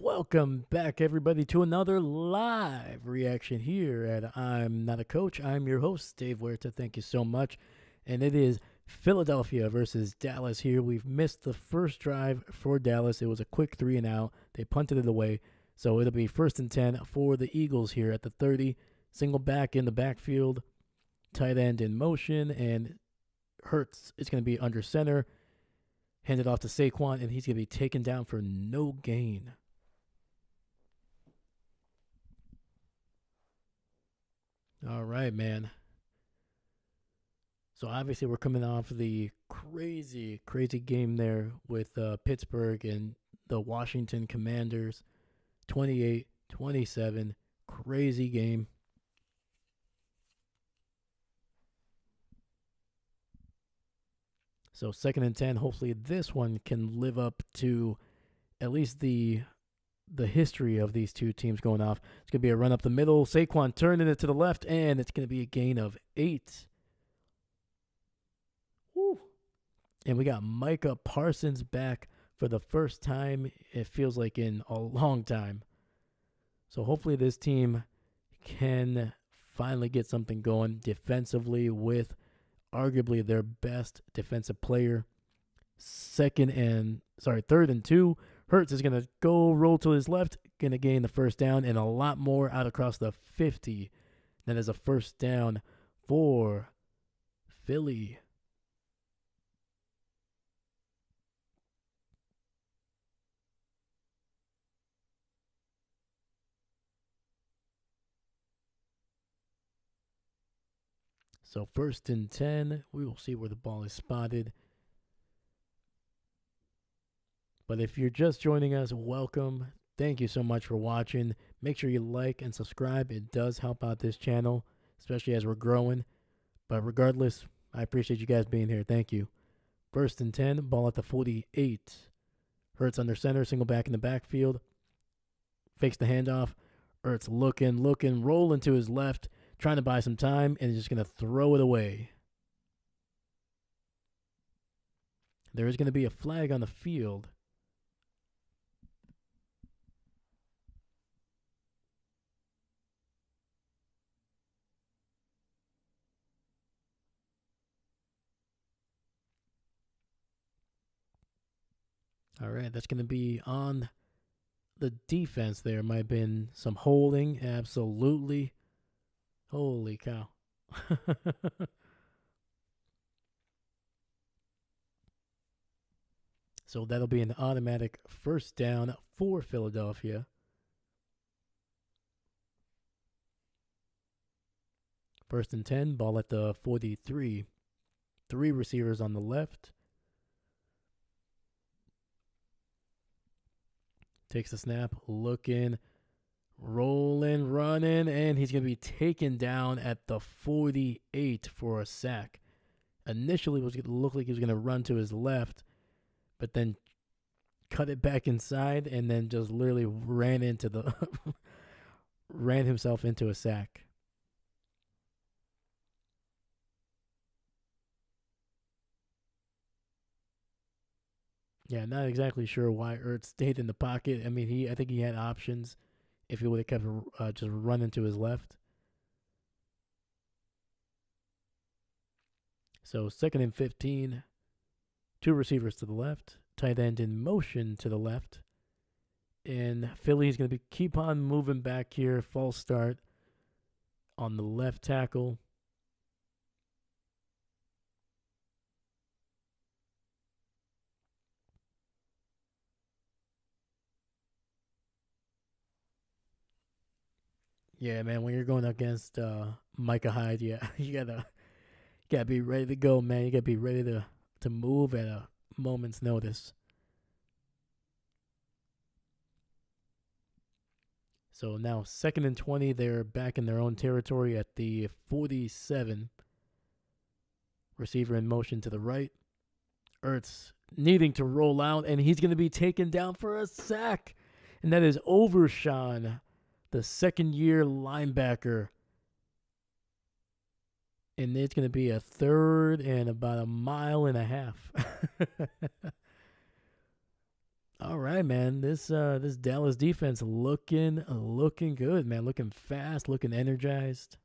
Welcome back, everybody, to another live reaction here at I'm Not a Coach. I'm your host, Dave Huerta. Thank you so much. And it is Philadelphia versus Dallas here. We've missed the first drive for Dallas. It was a quick 3-and-out. They punted it away. So it'll be 1st and 10 for the Eagles here at the 30. Single back in the backfield. Tight end in motion. And Hurts is going to be under center. Handed off to Saquon, and he's going to be taken down for no gain. All right, man. So obviously we're coming off the crazy game there with Pittsburgh and the Washington Commanders. 28-27. Crazy game. So 2nd and 10. Hopefully this one can live up to at least the history of these two teams going off. It's going to be a run up the middle. Saquon turning it to the left, and it's going to be a gain of 8. Woo. And we got Micah Parsons back for the first time, it feels like, in a long time. So hopefully this team can finally get something going defensively with arguably their best defensive player. 3rd and 2. Hurts is going to go roll to his left, going to gain the first down, and a lot more out across the 50. That is a first down for Philly. So 1st and 10, we will see where the ball is spotted. But if you're just joining us, welcome. Thank you so much for watching. Make sure you like and subscribe. It does help out this channel, especially as we're growing. But regardless, I appreciate you guys being here. Thank you. 1st and 10, ball at the 48. Hurts under center, single back in the backfield. Fakes the handoff. Hurts looking, rolling to his left, trying to buy some time, and just going to throw it away. There is going to be a flag on the field. All right, that's going to be on the defense there. Might have been some holding. Absolutely. Holy cow. So that'll be an automatic first down for Philadelphia. First and 10, ball at the 43. 3 receivers on the left. Takes the snap, looking, rolling, running, and he's going to be taken down at the 48 for a sack. Initially, it was going to look like he was going to run to his left, but then cut it back inside and then just literally ran himself into a sack. Yeah, not exactly sure why Ertz stayed in the pocket. I mean, I think he had options if he would have kept just running to his left. So 2nd and 15, 2 receivers to the left, tight end in motion to the left, and Philly's going to keep on moving back here. False start on the left tackle. Yeah, man, when you're going against Micah Hyde, yeah, you gotta be ready to go, man. You gotta be ready to move at a moment's notice. So now 2nd and 20, they're back in their own territory at the 47. Receiver in motion to the right. Ertz needing to roll out, and he's going to be taken down for a sack. And that is Overshawn, the second-year linebacker. And it's going to be a 3rd and about a mile and a half. All right, man. This Dallas defense looking good, man. Looking fast, looking energized.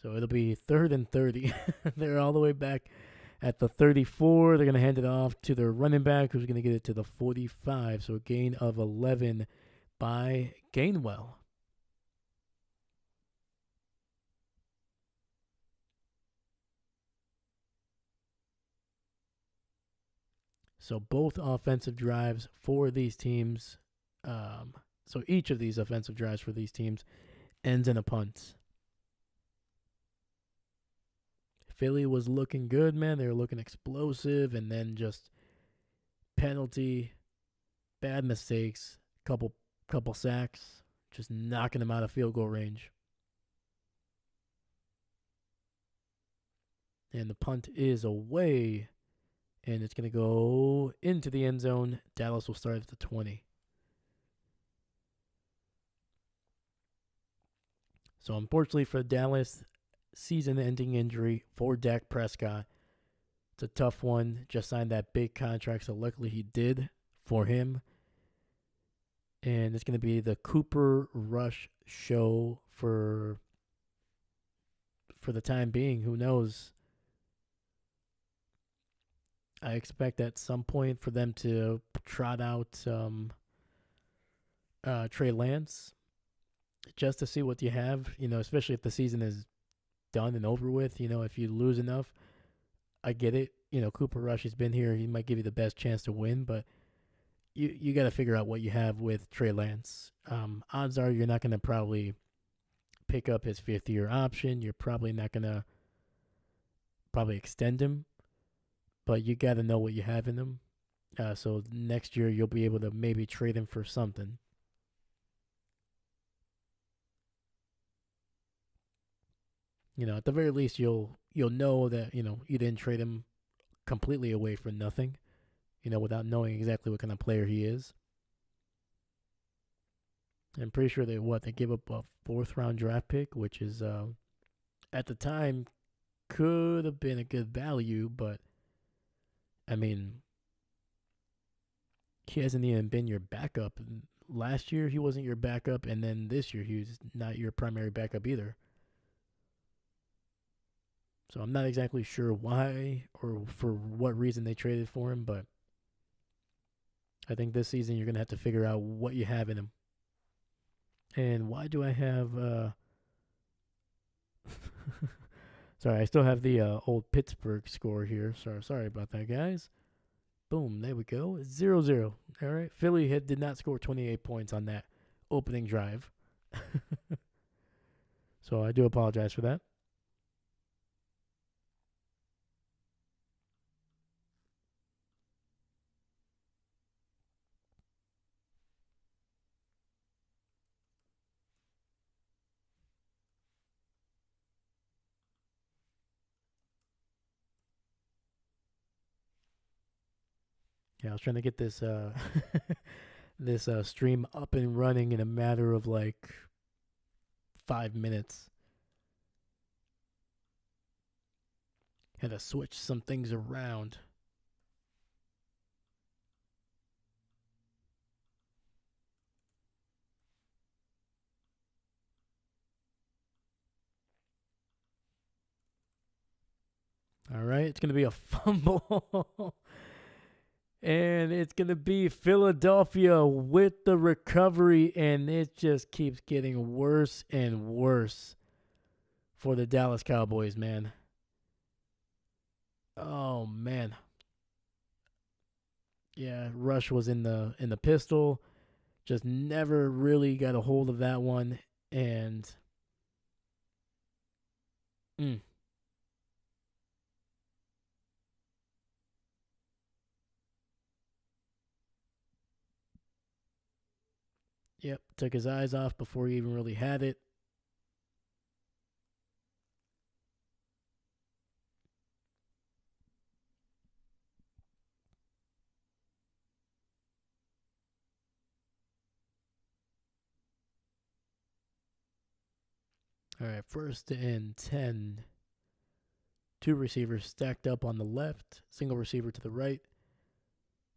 So it'll be 3rd and 30. They're all the way back at the 34. They're going to hand it off to their running back, who's going to get it to the 45. So a gain of 11 by Gainwell. So both offensive drives for these teams, so each of these offensive drives for these teams ends in a punt. Philly was looking good, man. They were looking explosive, and then just penalty, bad mistakes, couple sacks, just knocking them out of field goal range. And the punt is away, and it's going to go into the end zone. Dallas will start at the 20. So unfortunately for Dallas, season-ending injury for Dak Prescott. It's a tough one. Just signed that big contract, so luckily he did for him. And it's going to be the Cooper Rush show for the time being. Who knows? I expect at some point for them to trot out Trey Lance just to see what you have, especially if the season is done and over with. If you lose enough, I get it. Cooper Rush has been here. He might give you the best chance to win, but you got to figure out what you have with Trey Lance. Odds are you're not going to probably pick up his 5th-year option. You're probably not going to extend him, but you got to know what you have in him. So next year you'll be able to maybe trade him for something. At the very least, you'll know that you didn't trade him completely away for nothing. Without knowing exactly what kind of player he is. I'm pretty sure they gave up a 4th-round draft pick, which is at the time could have been a good value, but I mean, he hasn't even been your backup. Last year he wasn't your backup, and then this year he was not your primary backup either. So I'm not exactly sure why or for what reason they traded for him, but I think this season you're going to have to figure out what you have in him. And why do I have... Sorry, I still have the old Pittsburgh score here. Sorry about that, guys. Boom, there we go. 0-0. All right, Philly did not score 28 points on that opening drive. So I do apologize for that. Yeah, I was trying to get this this stream up and running in a matter of like 5 minutes. Had to switch some things around. All right, it's going to be a fumble. And it's going to be Philadelphia with the recovery, and it just keeps getting worse and worse for the Dallas Cowboys, man. Oh, man. Yeah, Rush was in the pistol. Just never really got a hold of that one. And yep, took his eyes off before he even really had it. All right, 1st and 10. Two receivers stacked up on the left, single receiver to the right.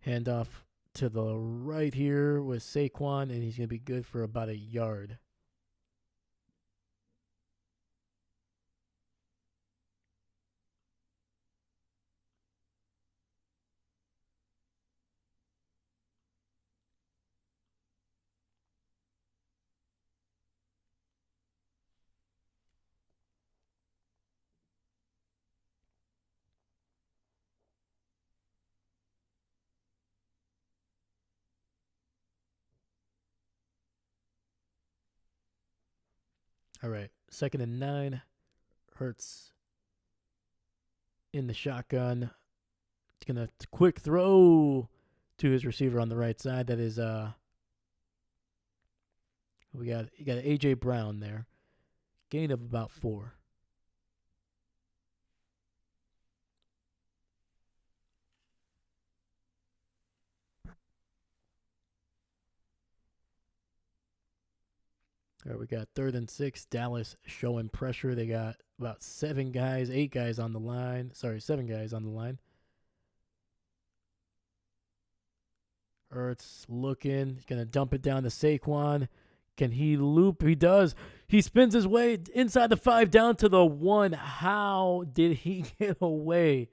Handoff to the right here with Saquon, and he's going to be good for about a yard. All right, 2nd and 9. Hurts in the shotgun. It's going to quick throw to his receiver on the right side. That is you got AJ Brown there. Gain of about 4. All right, we got 3rd and 6. Dallas showing pressure. They got about 7 guys, 8 guys on the line. Sorry, 7 guys on the line. Ertz looking. He's going to dump it down to Saquon. Can he loop? He does. He spins his way inside the 5 down to the 1. How did he get away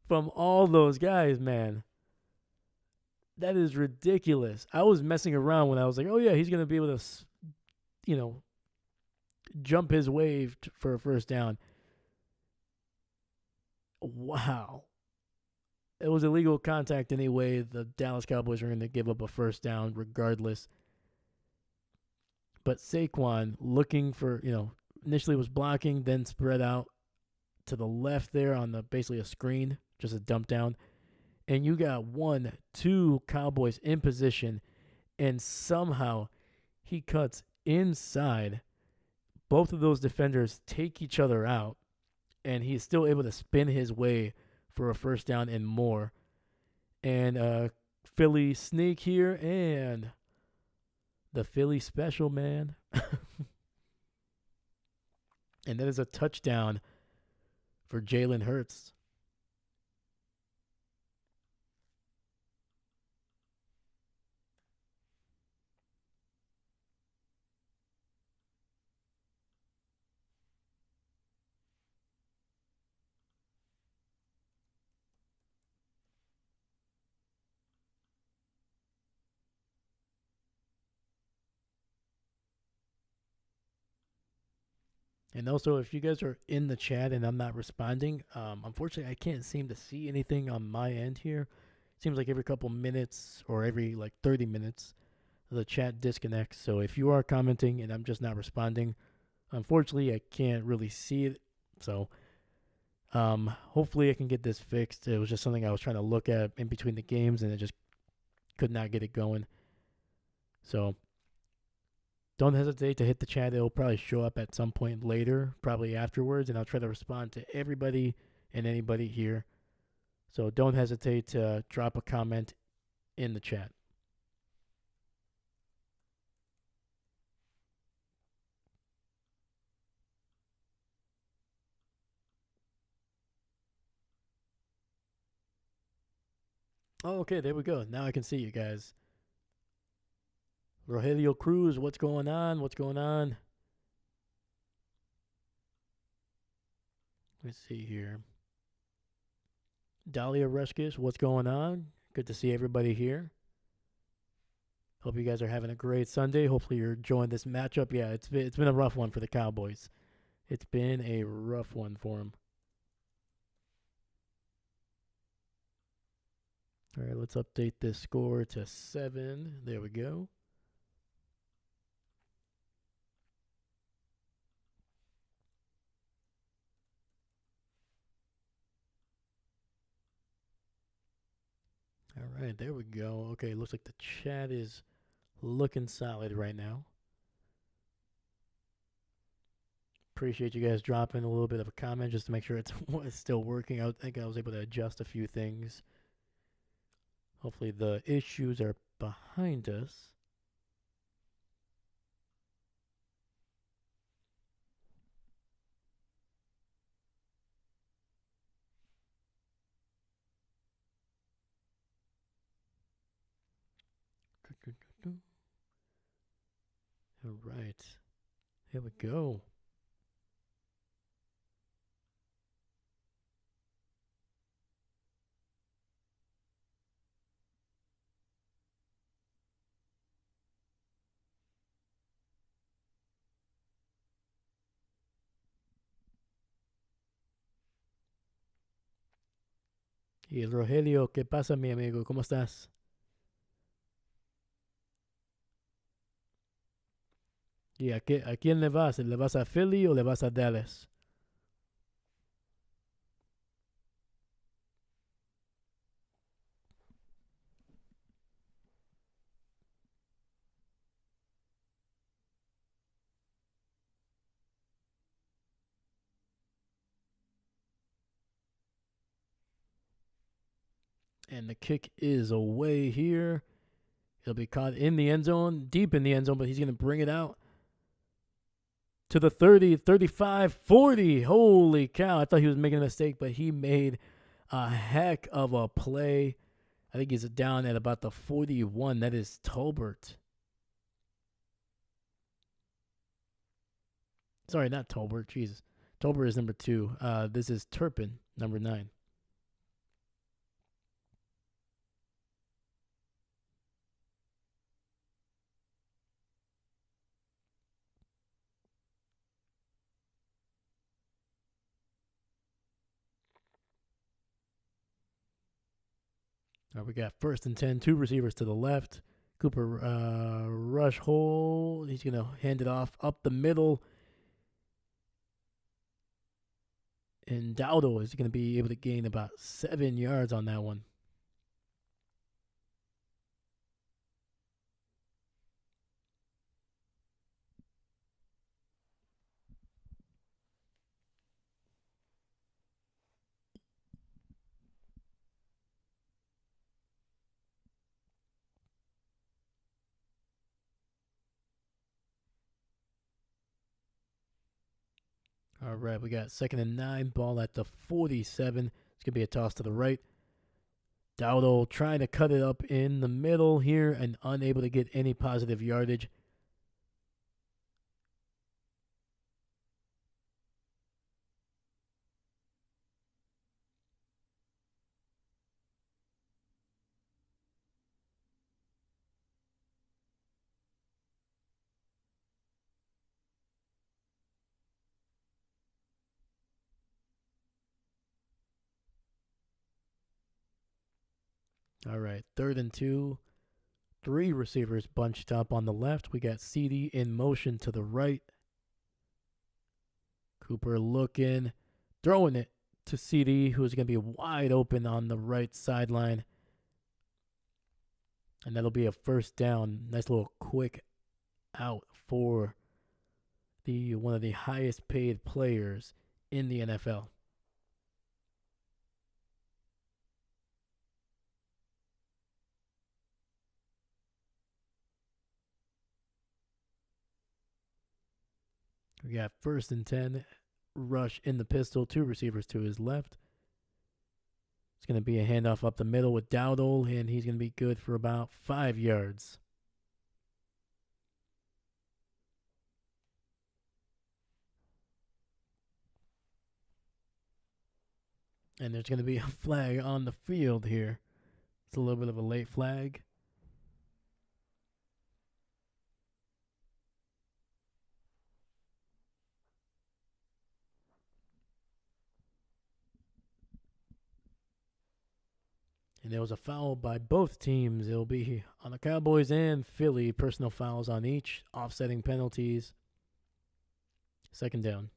from all those guys, man? That is ridiculous. I was messing around when I was like, oh, yeah, he's going to be able to, jump his way for a first down. Wow. It was illegal contact anyway. The Dallas Cowboys are going to give up a first down regardless. But Saquon looking for, initially was blocking, then spread out to the left there on basically a screen, just a dump down. And you got 1, 2 Cowboys in position, and somehow he cuts inside. Both of those defenders take each other out, and he's still able to spin his way for a first down and more. And Philly sneak here, and the Philly special, man. And that is a touchdown for Jalen Hurts. And also, if you guys are in the chat and I'm not responding, unfortunately, I can't seem to see anything on my end here. Seems like every couple minutes or every 30 minutes, the chat disconnects. So if you are commenting and I'm just not responding, unfortunately, I can't really see it. So hopefully I can get this fixed. It was just something I was trying to look at in between the games, and I just could not get it going. So don't hesitate to hit the chat. It'll probably show up at some point later, probably afterwards, and I'll try to respond to everybody and anybody here. So don't hesitate to drop a comment in the chat. Oh, okay, there we go. Now I can see you guys. Rogelio Cruz, what's going on? What's going on? Let's see here. Dahlia Reskis, what's going on? Good to see everybody here. Hope you guys are having a great Sunday. Hopefully you're enjoying this matchup. Yeah, it's been a rough one for the Cowboys. It's been a rough one for them. All right, let's update this score to 7. There we go. All right, there we go. Okay, looks like the chat is looking solid right now. Appreciate you guys dropping a little bit of a comment just to make sure it's still working. I think I was able to adjust a few things. Hopefully the issues are behind us. All right. Here we go. Y Rogelio, ¿qué pasa, mi amigo? ¿Cómo estás? ¿Y a quién le vas? ¿Le vas a Philly o le vas a Dallas? And the kick is away here. He'll be caught in the end zone, deep in the end zone, but he's going to bring it out to the 30, 35, 40. Holy cow. I thought he was making a mistake, but he made a heck of a play. I think he's down at about the 41. That is Tolbert. Sorry, not Tolbert. Jesus. Tolbert is number 2. This is Turpin, number 9. We got 1st and 10, 2 receivers to the left. Cooper rush hole. He's going to hand it off up the middle. And Dowdle is going to be able to gain about 7 yards on that one. All right, we got 2nd and 9, ball at the 47. It's going to be a toss to the right. Dowdle trying to cut it up in the middle here and unable to get any positive yardage. All right, 3rd and 2. 3 receivers bunched up on the left. We got CD in motion to the right. Cooper looking, throwing it to CD, who is going to be wide open on the right sideline. And that'll be a 1st down. Nice little quick out for one of the highest paid players in the NFL. We got 1st and 10, rush in the pistol, 2 receivers to his left. It's going to be a handoff up the middle with Dowdle, and he's going to be good for about 5 yards. And there's going to be a flag on the field here. It's a little bit of a late flag. And there was a foul by both teams. It'll be on the Cowboys and Philly. Personal fouls on each. Offsetting penalties. 2nd down.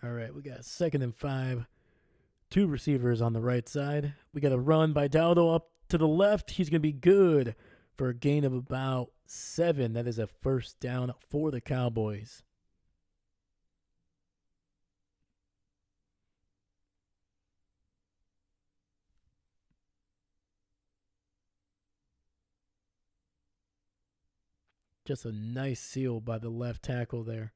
All right, we got 2nd and 5. 2 receivers on the right side. We got a run by Dowdle up to the left. He's going to be good for a gain of about 7. That is a 1st down for the Cowboys. Just a nice seal by the left tackle there.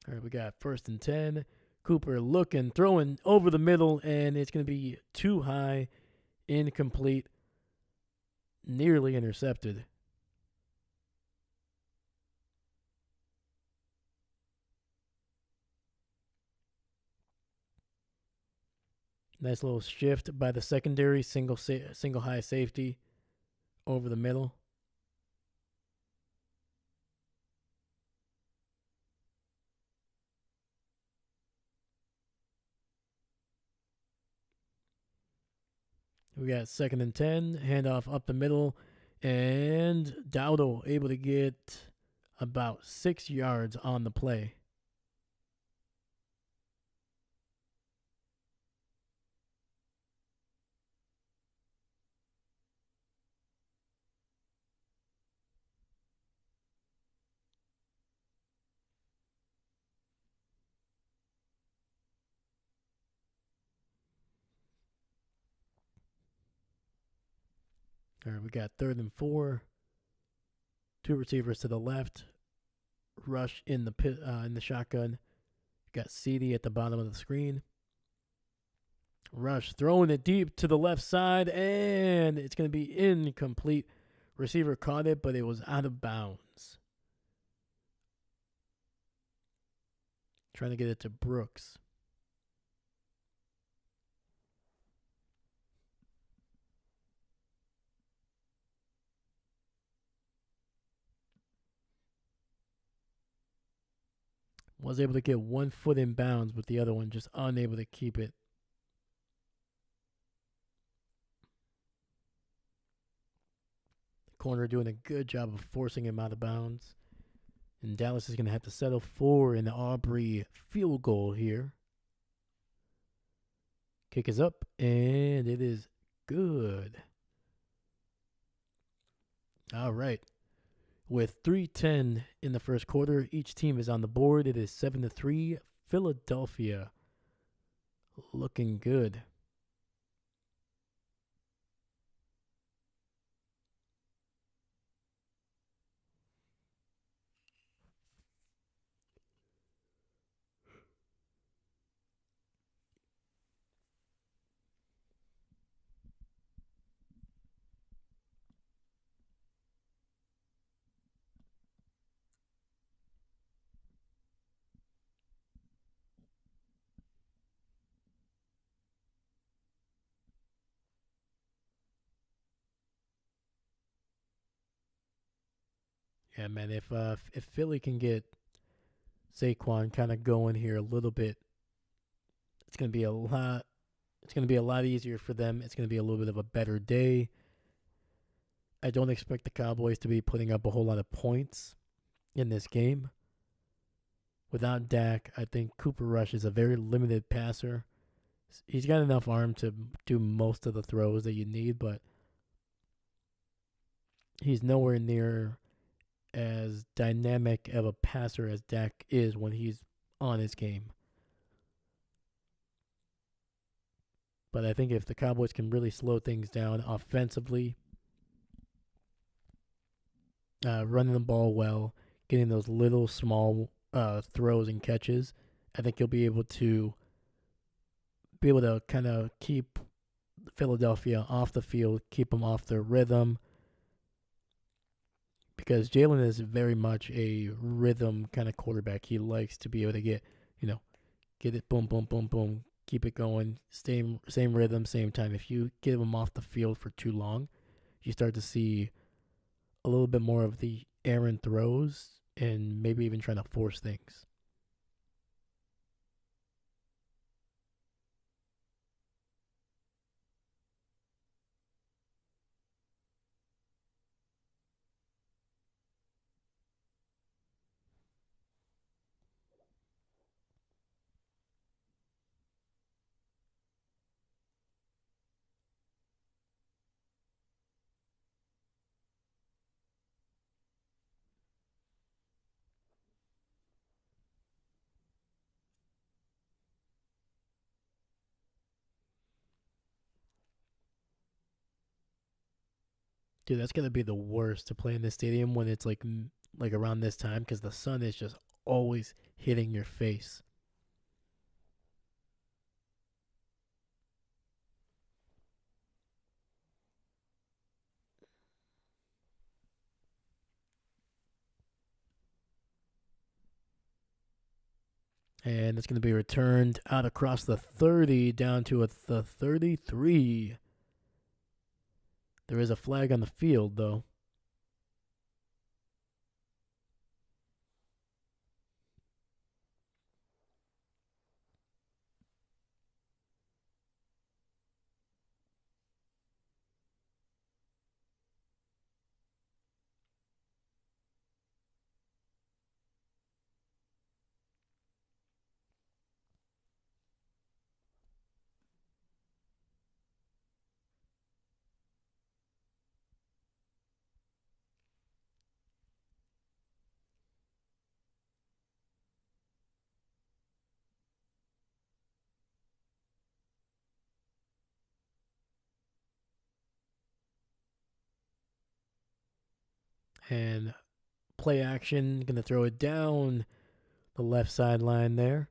All right, we got 1st and 10. Cooper looking, throwing over the middle, and it's going to be too high, incomplete, nearly intercepted. Nice little shift by the secondary, single high safety over the middle. We got 2nd and 10, handoff up the middle, and Dowdle able to get about 6 yards on the play. All right, we got 3rd and 4. 2 receivers to the left. Rush in the shotgun. Got CD at the bottom of the screen. Rush throwing it deep to the left side, and it's going to be incomplete. Receiver caught it, but it was out of bounds. Trying to get it to Brooks. Was able to get 1 foot in bounds, but the other one just unable to keep it. Corner doing a good job of forcing him out of bounds. And Dallas is going to have to settle for an Aubrey field goal here. Kick is up, and it is good. All right. With 3:10 in the first quarter, each team is on the board. It is 7-3. Philadelphia looking good. Yeah, man. If Philly can get Saquon kind of going here a little bit, it's gonna be a lot. It's gonna be a lot easier for them. It's gonna be a little bit of a better day. I don't expect the Cowboys to be putting up a whole lot of points in this game. Without Dak, I think Cooper Rush is a very limited passer. He's got enough arm to do most of the throws that you need, but he's nowhere near as dynamic of a passer as Dak is when he's on his game. But I think if the Cowboys can really slow things down offensively, running the ball well, getting those little small throws and catches, I think you'll be able to kind of keep Philadelphia off the field, keep them off their rhythm. Because Jalen is very much a rhythm kind of quarterback. He likes to be able to get it boom, boom, boom, boom, keep it going, same rhythm, same time. If you get him off the field for too long, you start to see a little bit more of the errant throws and maybe even trying to force things. Dude, that's gonna be the worst to play in this stadium when it's like around this time because the sun is just always hitting your face. And it's going to be returned out across the 30 down to the 33. There is a flag on the field, though. And play action, going to throw it down the left sideline there.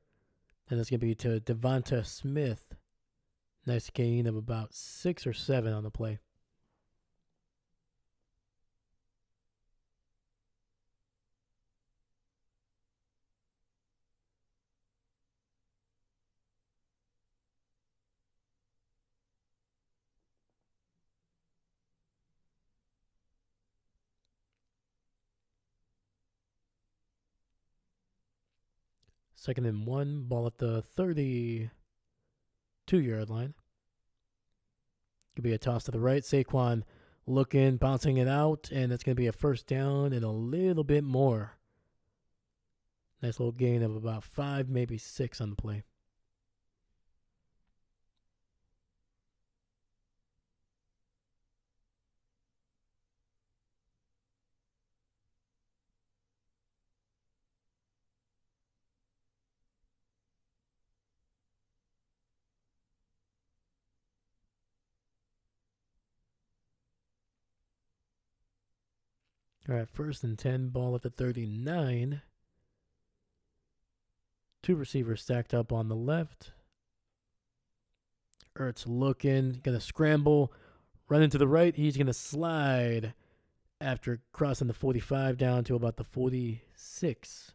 And it's going to be to Devonta Smith. Nice gain of about 6 or 7 on the play. Second and 1, ball at the 32-yard line. Could be a toss to the right. Saquon looking, bouncing it out, and it's going to be a first down and a little bit more. Nice little gain of about 5, maybe 6 on the play. All right, first and 10, ball at the 39. 2 receivers stacked up on the left. Ertz looking, going to scramble, run into the right. He's going to slide after crossing the 45 down to about the 46.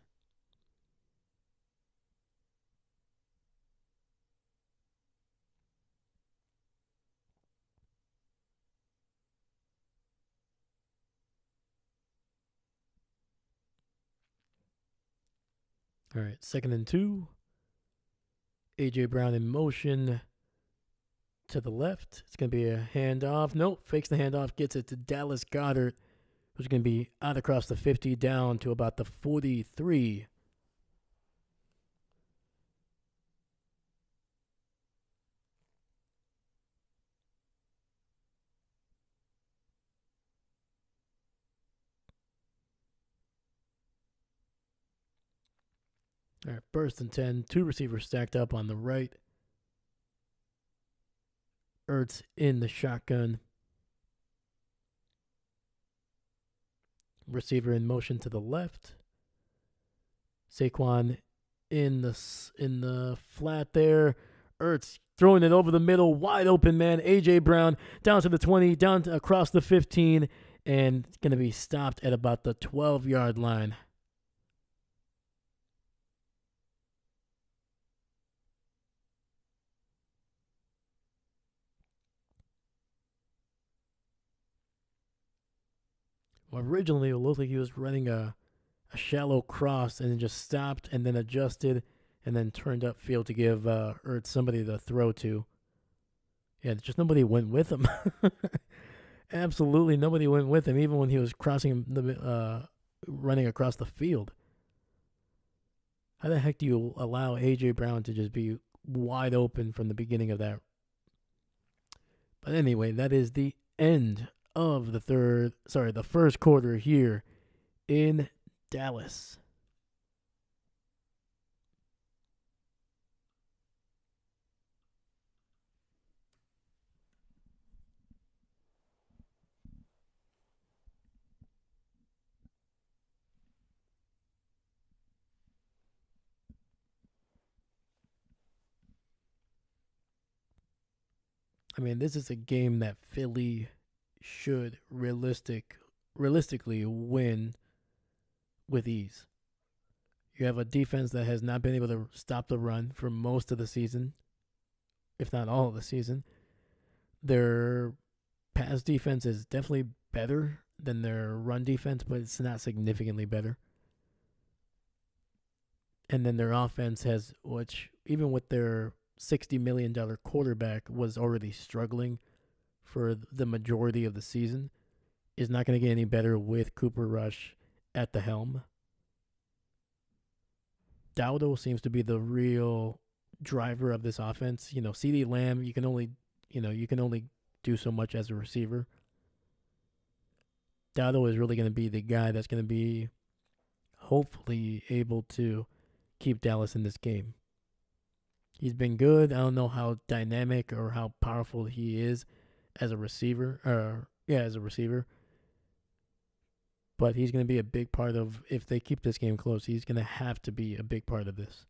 All right, second and 2. A.J. Brown in motion to the left. It's going to be a handoff. Nope, fakes the handoff, gets it to Dallas Goedert, who's going to be out across the 50 down to about the 43. All right, first and 10. 2 receivers stacked up on the right. Ertz in the shotgun. Receiver in motion to the left. Saquon in the flat there. Ertz throwing it over the middle, wide open man. A.J. Brown down to the 20, down to across the 15, and going to be stopped at about the 12-yard line. Well, originally, it looked like he was running a shallow cross and then just stopped and then adjusted and then turned upfield to give Ertz somebody to throw to. Yeah, just nobody went with him. Absolutely nobody went with him, even when he was running across the field. How the heck do you allow A.J. Brown to just be wide open from the beginning of that? But anyway, that is the end of the first quarter here in Dallas. I mean, this is a game that Philly should realistically win with ease. You have a defense that has not been able to stop the run for most of the season, if not all of the season. Their pass defense is definitely better than their run defense, but it's not significantly better. And then their offense has, which even with their $60 million quarterback was already struggling for the majority of the season, is not going to get any better with Cooper Rush at the helm. Dowdle seems to be the real driver of this offense. CeeDee Lamb, you can only do so much as a receiver. Dowdle is really going to be the guy that's going to be hopefully able to keep Dallas in this game. He's been good. I don't know how dynamic or how powerful he is as a receiver. As a receiver. But he's going to be a big part of, if they keep this game close, he's going to have to be a big part of this.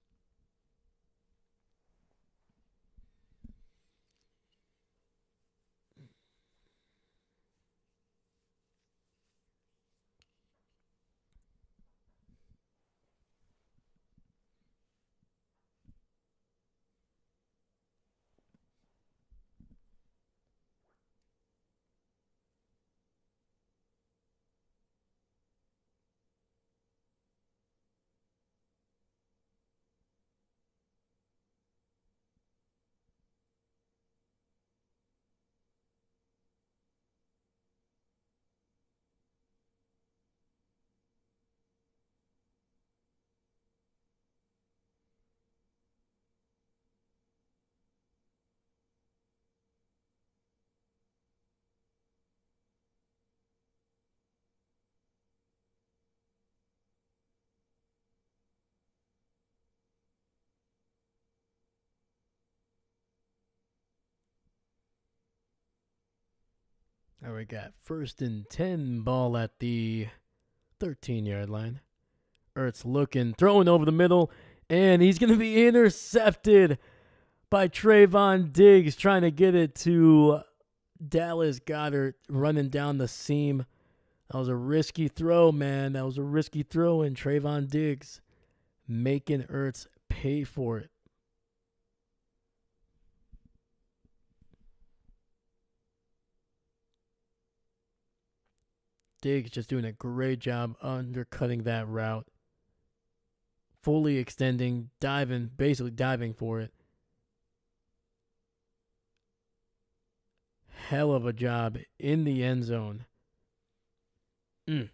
All right, we got 1st and 10, ball at the 13-yard line. Ertz looking, throwing over the middle, and he's going to be intercepted by Trayvon Diggs, trying to get it to Dallas Goedert, running down the seam. That was a risky throw, man. That was a risky throw, and Trayvon Diggs making Ertz pay for it. Diggs just doing a great job undercutting that route. Fully extending, basically diving for it. Hell of a job in the end zone. I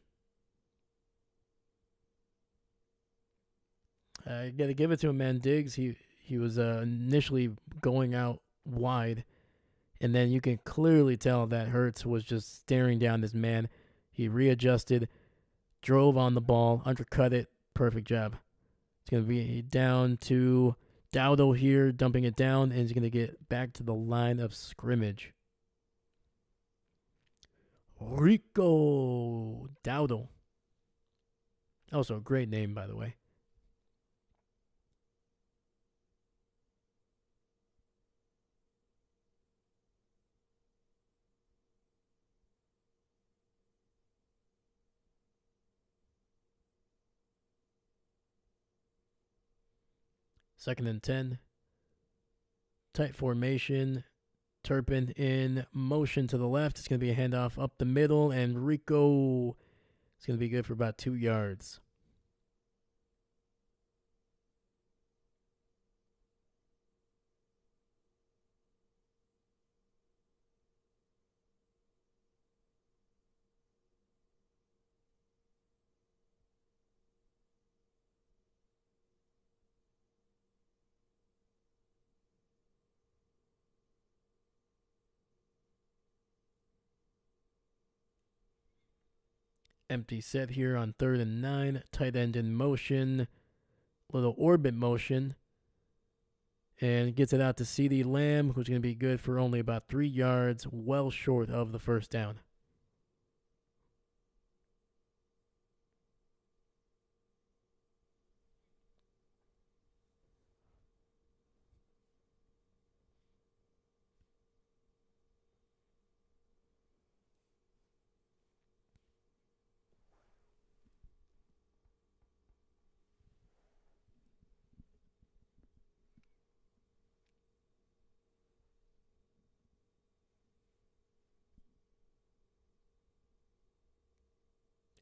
got to give it to him, man. Diggs, he was initially going out wide, and then you can clearly tell that Hurts was just staring down this man. He readjusted, drove on the ball, undercut it. Perfect job. It's going to be down to Dowdle here, dumping it down, and he's going to get back to the line of scrimmage. Rico Dowdle. Also a great name, by the way. Second and 10. Tight formation. Turpin in motion to the left. It's going to be a handoff up the middle, and Rico is going to be good for about 2 yards. Empty set here on 3rd and 9. Tight end in motion. Little orbit motion. And gets it out to CeeDee Lamb, who's going to be good for only about 3 yards, well short of the first down.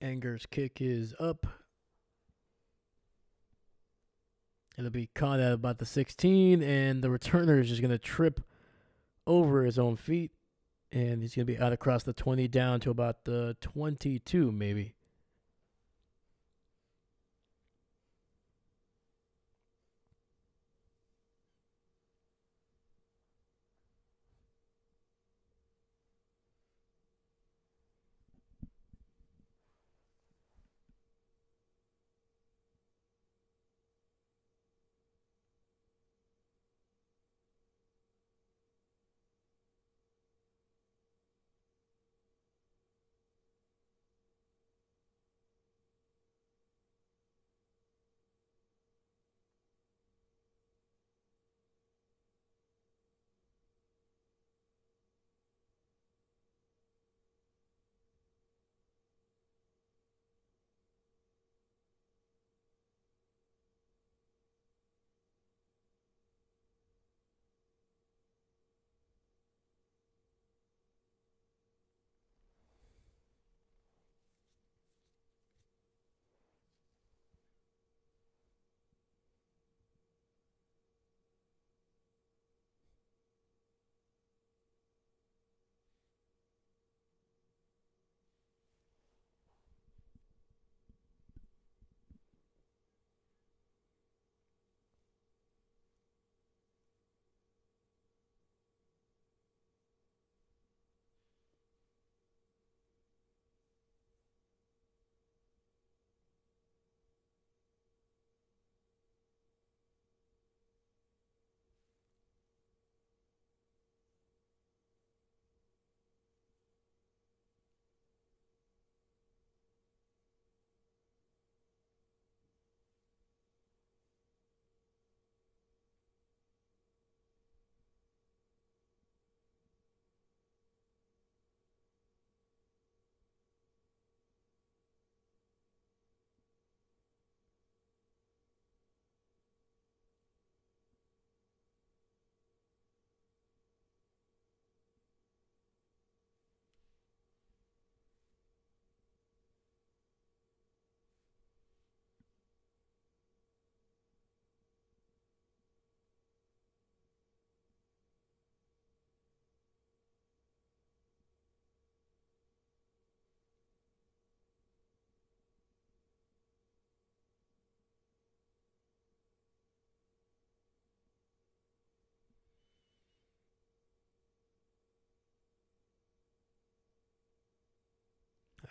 Anger's kick is up. It'll be caught at about the 16, and the returner is just going to trip over his own feet, and he's going to be out across the 20 down to about the 22 maybe.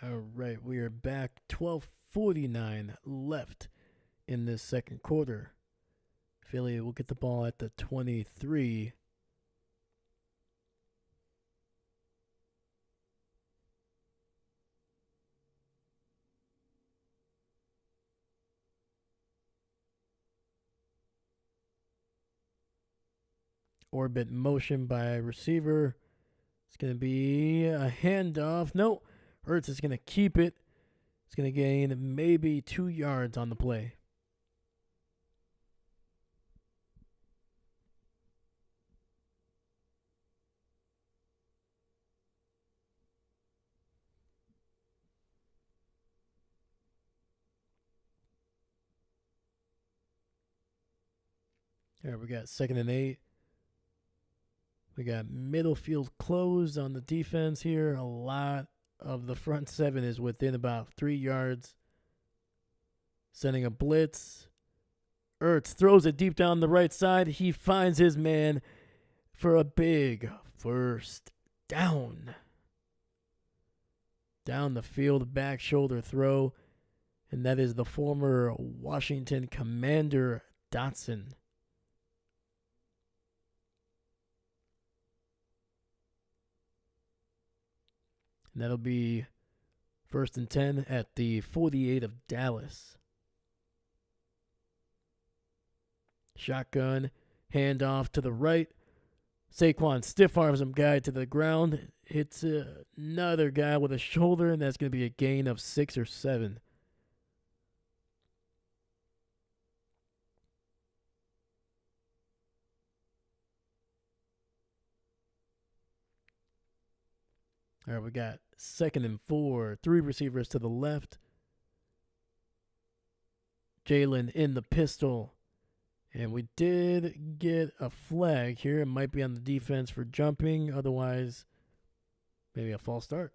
All right, we are back. 12:49 left in this second quarter. Philly will get the ball at the 23. Orbit motion by receiver. It's going to be a handoff. No, Hurts is going to keep it. It's going to gain maybe 2 yards on the play. All right, we got 2nd and 8. We got middle field closed on the defense here. A lot of the front 7 is within about 3 yards. Sending a blitz. Ertz throws it deep down the right side. He finds his man for a big first down. Down the field, back shoulder throw. And that is the former Washington Commander Dotson. And that'll be 1st and 10 at the 48 of Dallas. Shotgun, handoff to the right. Saquon stiff arms him guy to the ground. Hits another guy with a shoulder, and that's going to be a gain of 6 or 7. All right, we got 2nd and 4. 3 receivers to the left. Jalen in the pistol. And we did get a flag here. It might be on the defense for jumping. Otherwise, maybe a false start.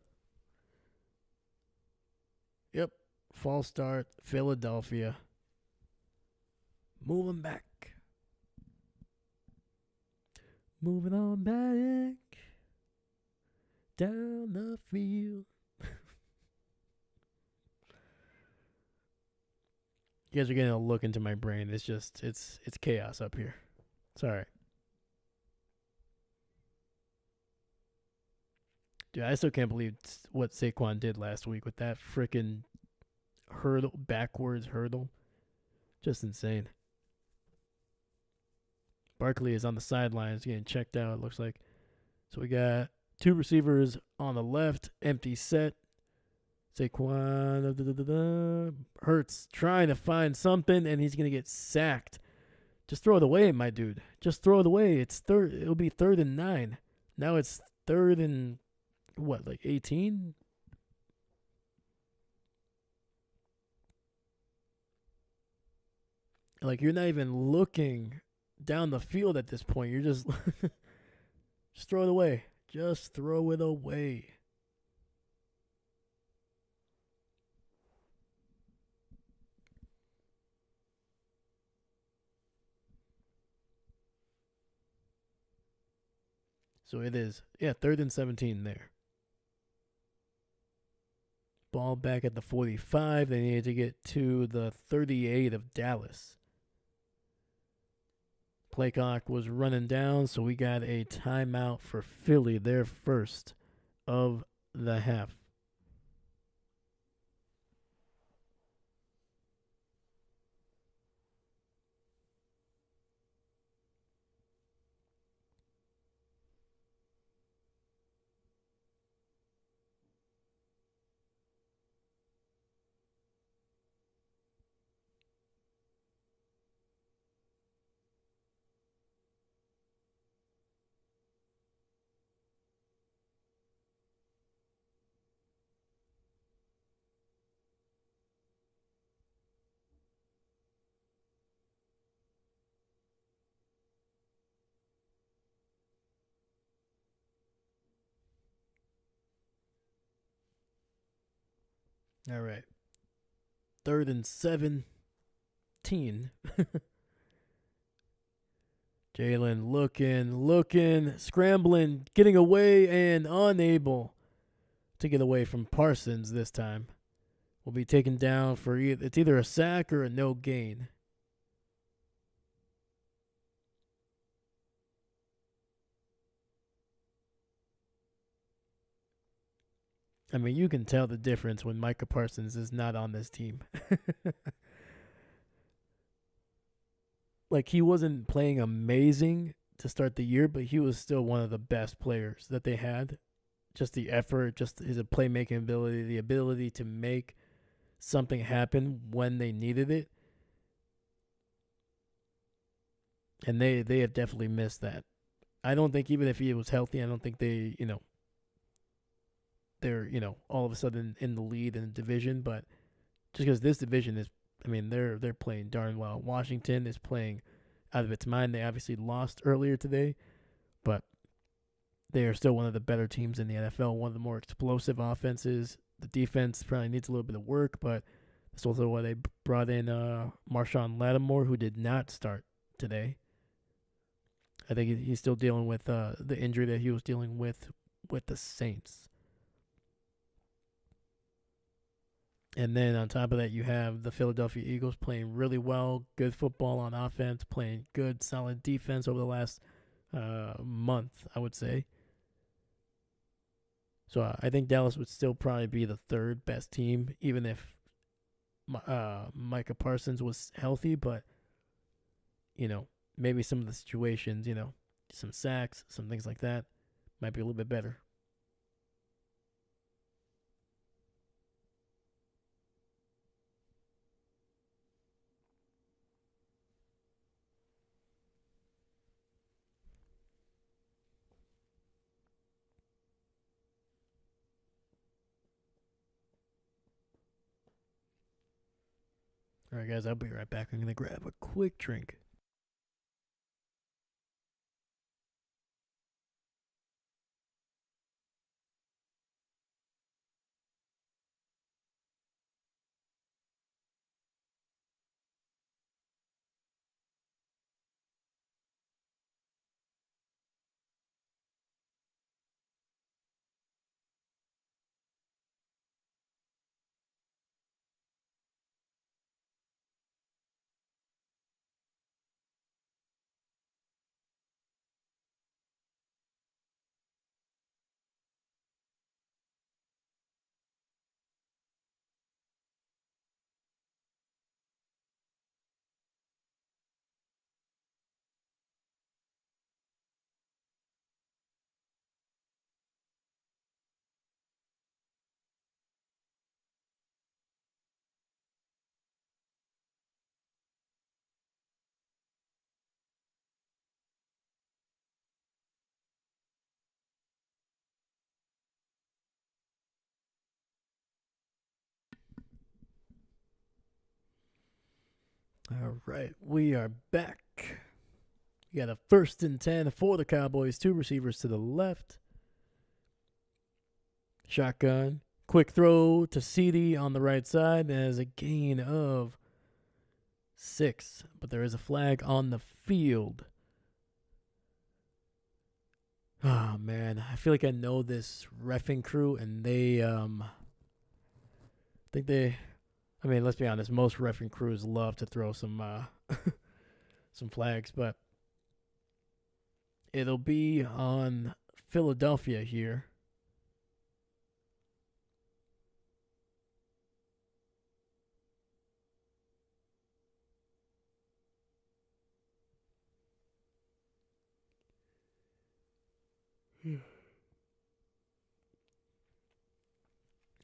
Yep, false start, Philadelphia. Moving back. Moving on back down the field. You guys are getting a look into my brain. It's just it's chaos up here. It's all right. Dude, I still can't believe what Saquon did last week with that freaking backwards hurdle. Just insane. Barkley is on the sidelines getting checked out, it looks like. So we got 2 receivers on the left, empty set. Saquon, Hurts trying to find something, and he's going to get sacked. Just throw it away, my dude. Just throw it away. It'll be 3rd and 9. Now it's 3rd and, 18? Like, you're not even looking down the field at this point. You're just just throw it away. Just throw it away. So it is, 3rd and 17 there. Ball back at the 45. They needed to get to the 38 of Dallas. Play clock was running down, so we got a timeout for Philly, their first of the half. All right. 3rd and 17. Jalen looking, scrambling, getting away, and unable to get away from Parsons this time. Will be taken down for it's either a sack or a no gain. I mean, you can tell the difference when Micah Parsons is not on this team. Like, he wasn't playing amazing to start the year, but he was still one of the best players that they had. Just the effort, just his playmaking ability, the ability to make something happen when they needed it. And they have definitely missed that. I don't think even if he was healthy, I don't think they're, all of a sudden in the lead in the division. But just because this division is, they're playing darn well. Washington is playing out of its mind. They obviously lost earlier today, but they are still one of the better teams in the NFL, one of the more explosive offenses. The defense probably needs a little bit of work, but that's also why they brought in Marshawn Lattimore, who did not start today. I think he's still dealing with the injury that he was dealing with the Saints. And then on top of that, you have the Philadelphia Eagles playing really well, good football on offense, playing good, solid defense over the last month, I would say. So I think Dallas would still probably be the 3rd best team, even if Micah Parsons was healthy. But, maybe some of the situations, some sacks, some things like that, might be a little bit better. All right, guys, I'll be right back. I'm going to grab a quick drink. All right, we are back. You got a 1st and 10 for the Cowboys. 2 receivers to the left. Shotgun. Quick throw to CD on the right side. As a gain of 6. But there is a flag on the field. Oh, man. I feel like I know this reffing crew, and they, I mean, let's be honest. Most reffing crews love to throw some, some flags, but it'll be on Philadelphia here.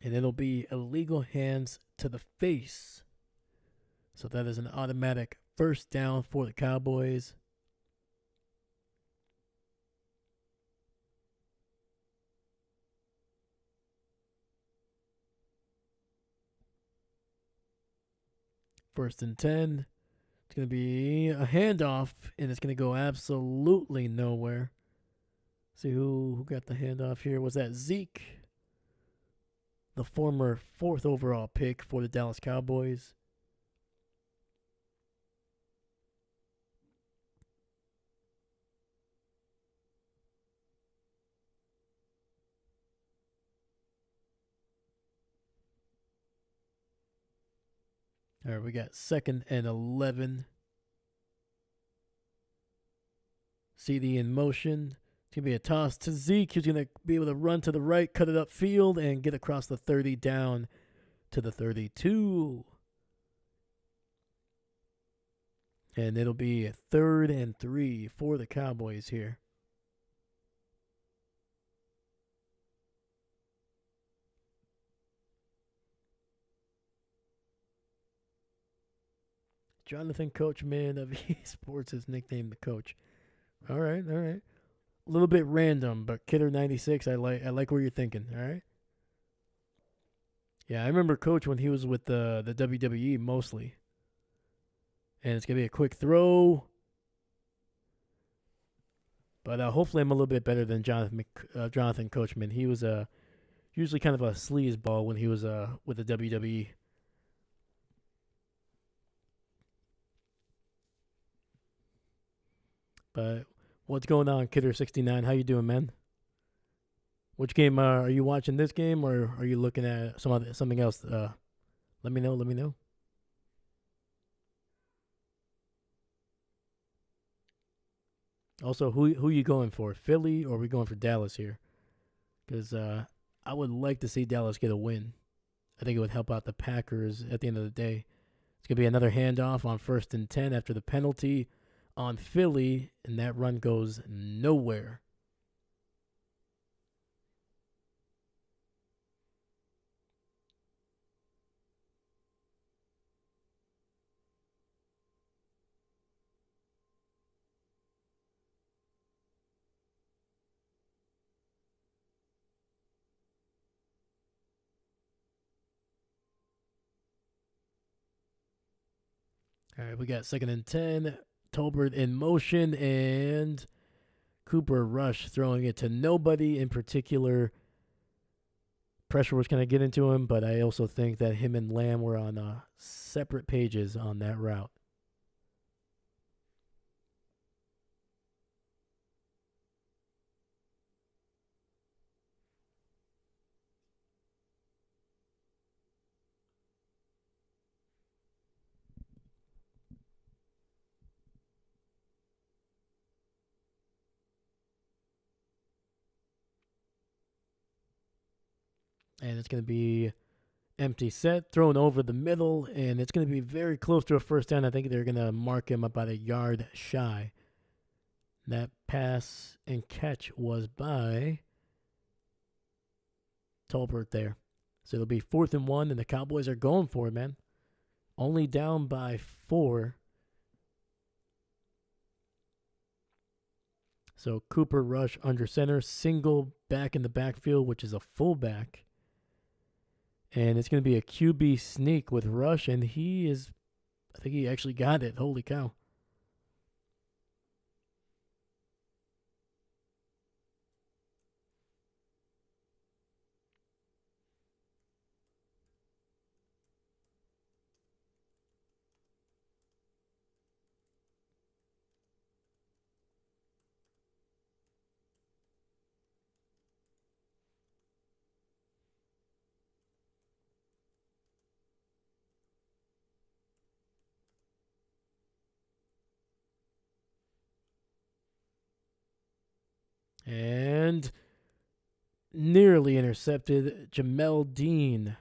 And it'll be illegal hands to the face. So that is an automatic 1st down for the Cowboys. First and 10. It's going to be a handoff, and it's going to go absolutely nowhere. See who got the handoff here. Was that Zeke? The former 4th overall pick for the Dallas Cowboys. All right, we got 2nd and 11. CD in motion. It's going to be a toss to Zeke. He's going to be able to run to the right, cut it upfield, and get across the 30 down to the 32. And it'll be a 3rd and 3 for the Cowboys here. Jonathan Coachman of eSports is nicknamed the coach. All right. A little bit random, but Kidder96, I like where you're thinking. All right. Yeah, I remember Coach when he was with the WWE mostly. And it's gonna be a quick throw, but hopefully I'm a little bit better than Jonathan Coachman. He was usually kind of a sleazeball when he was with the WWE. But what's going on, Kidder69? How you doing, man? Which game are you watching? This game, or are you looking at something else? Let me know. Also, who you going for, Philly, or are we going for Dallas here? Because I would like to see Dallas get a win. I think it would help out the Packers at the end of the day. It's going to be another handoff on 1st and 10 after the penalty on Philly, and that run goes nowhere. All right, we got 2nd and 10. Tolbert in motion, and Cooper Rush throwing it to nobody in particular. Pressure was going to get into him, but I also think that him and Lamb were on separate pages on that route. And it's going to be empty set, thrown over the middle, and it's going to be very close to a first down. I think they're going to mark him about a yard shy. That pass and catch was by Tolbert there. So it'll be 4th and 1, and the Cowboys are going for it, man. Only down by 4. So Cooper Rush under center, single back in the backfield, which is a fullback. And it's going to be a QB sneak with Rush, and I think he actually got it. Holy cow. And nearly intercepted. Jamel Dean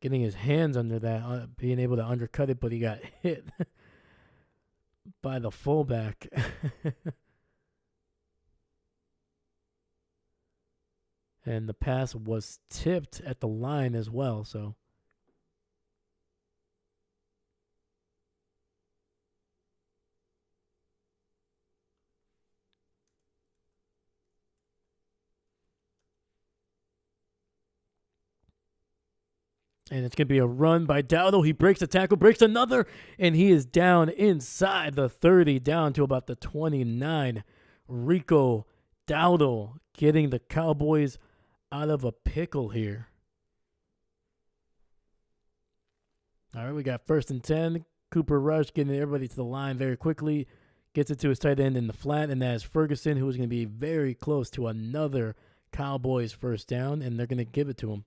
getting his hands under that, being able to undercut it, but he got hit by the fullback. And the pass was tipped at the line as well, so. And it's going to be a run by Dowdle. He breaks a tackle, breaks another, and he is down inside the 30, down to about the 29. Rico Dowdle getting the Cowboys out of a pickle here. All right, we got 1st and 10. Cooper Rush getting everybody to the line very quickly. Gets it to his tight end in the flat, and that is Ferguson, who is going to be very close to another Cowboys first down, and they're going to give it to him.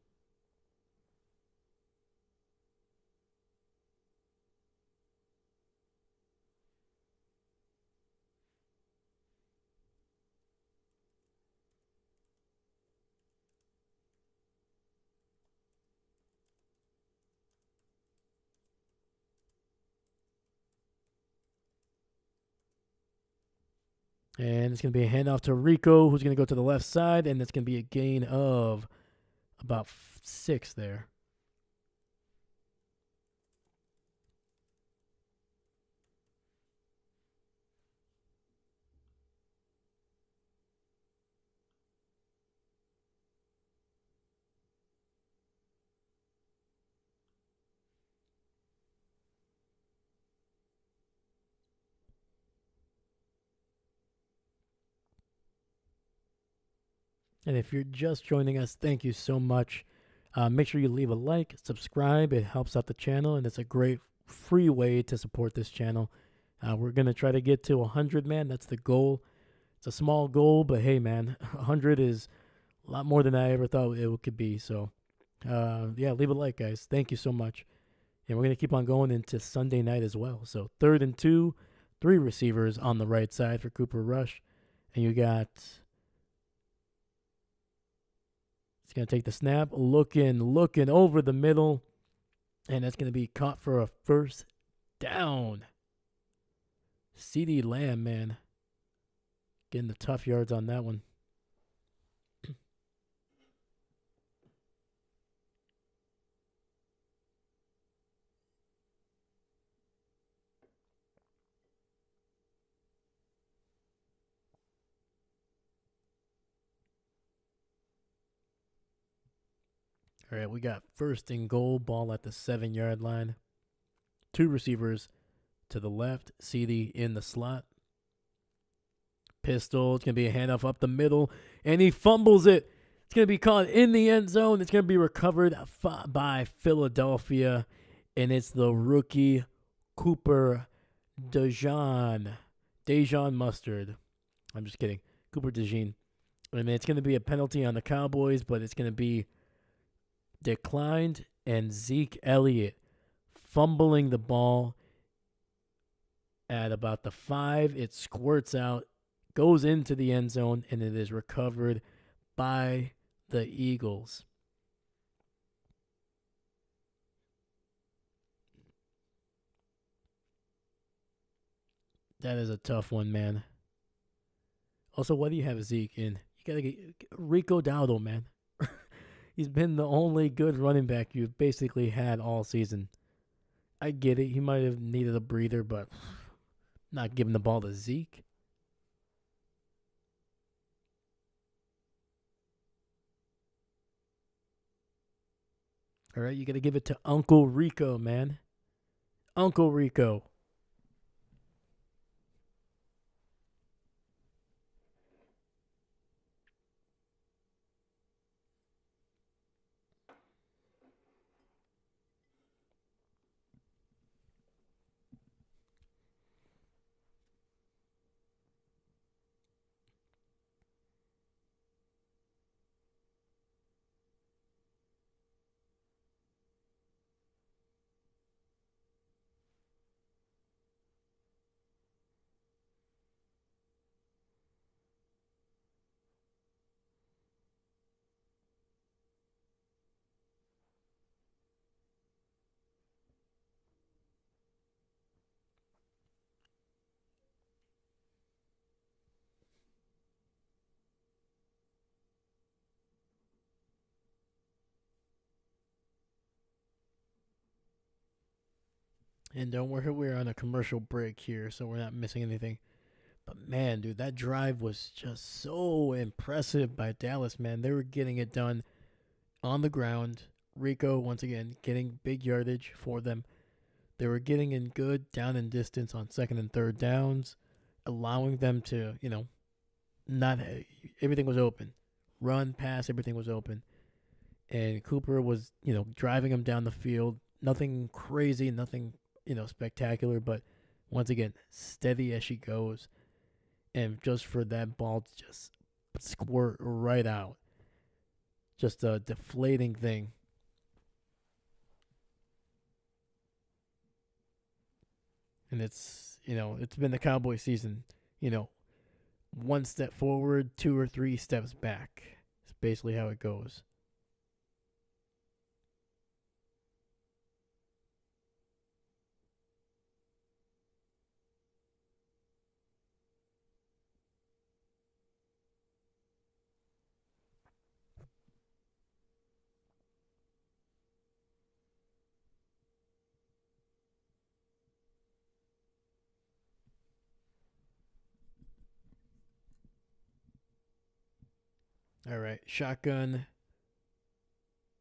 And it's going to be a handoff to Rico, who's going to go to the left side, and it's going to be a gain of about 6 there. And if you're just joining us, thank you so much. Make sure you leave a like, subscribe. It helps out the channel, and it's a great free way to support this channel. We're going to try to get to 100, man. That's the goal. It's a small goal, but hey, man, 100 is a lot more than I ever thought it could be. So, yeah, leave a like, guys. Thank you so much. And we're going to keep on going into Sunday night as well. So 3rd and 2, 3 receivers on the right side for Cooper Rush. And you got... He's going to take the snap, looking over the middle, and that's going to be caught for a first down. CeeDee Lamb, man, getting the tough yards on that one. All right, we got first and goal, ball at the 7-yard line. Two receivers to the left, CD in the slot. Pistol, it's going to be a handoff up the middle, and he fumbles it. It's going to be caught in the end zone. It's going to be recovered by Philadelphia, and it's the rookie Cooper Dejean Mustard. I'm just kidding. Cooper Dejean. And it's going to be a penalty on the Cowboys, but it's going to be declined, and Zeke Elliott fumbling the ball at about the 5. It squirts out, goes into the end zone, and it is recovered by the Eagles. That is a tough one, man. Also, why do you have Zeke in? You got to get Rico Dowdle, man. He's been the only good running back you've basically had all season. I get it. He might have needed a breather, but not giving the ball to Zeke. All right, you got to give it to Uncle Rico, man. Uncle Rico. And don't worry, we're on a commercial break here, so we're not missing anything. But man, dude, that drive was just so impressive by Dallas, man. They were getting it done on the ground. Rico, once again, getting big yardage for them. They were getting in good down and distance on second and third downs, allowing them to, not everything was open. Run, pass, everything was open. And Cooper was, driving them down the field. Nothing crazy, nothing, spectacular, but once again, steady as she goes. And just for that ball to just squirt right out. Just a deflating thing. And it's been the Cowboy season, one step forward, 2 or 3 steps back. It's basically how it goes. All right, shotgun.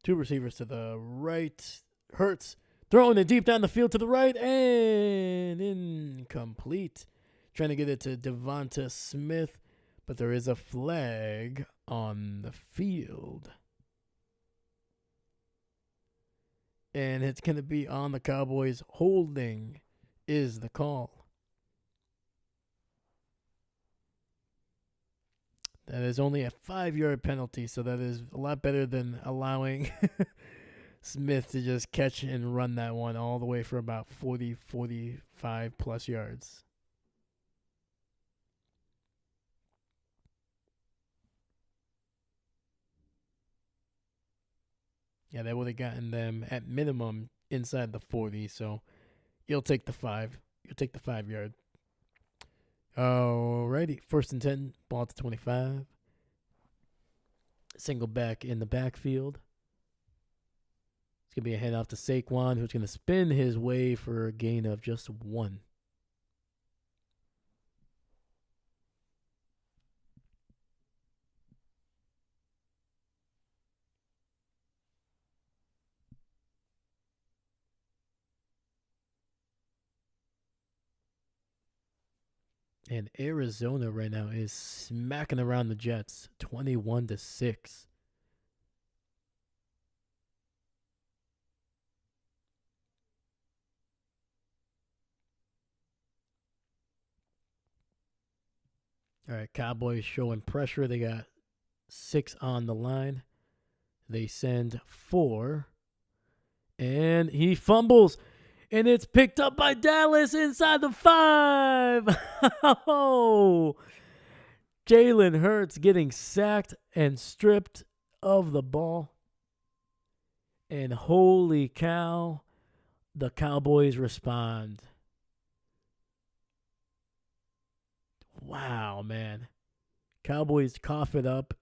2 receivers to the right. Hurts throwing it deep down the field to the right and incomplete. Trying to get it to Devonta Smith, but there is a flag on the field. And it's going to be on the Cowboys. Holding is the call. That is only a 5-yard penalty, so that is a lot better than allowing Smith to just catch and run that one all the way for about 40, 45 plus yards. Yeah, that would have gotten them at minimum inside the 40, so you'll take the 5. You'll take the 5-yard. Alrighty, 1st and 10, ball to 25. Single back in the backfield. It's going to be a handoff to Saquon, who's going to spin his way for a gain of just 1. And Arizona right now is smacking around the Jets 21-6. All right, Cowboys showing pressure. They got 6 on the line. They send 4. And he fumbles. And it's picked up by Dallas inside the 5. Oh, Jalen Hurts getting sacked and stripped of the ball. And holy cow, the Cowboys respond. Wow, man. Cowboys cough it up,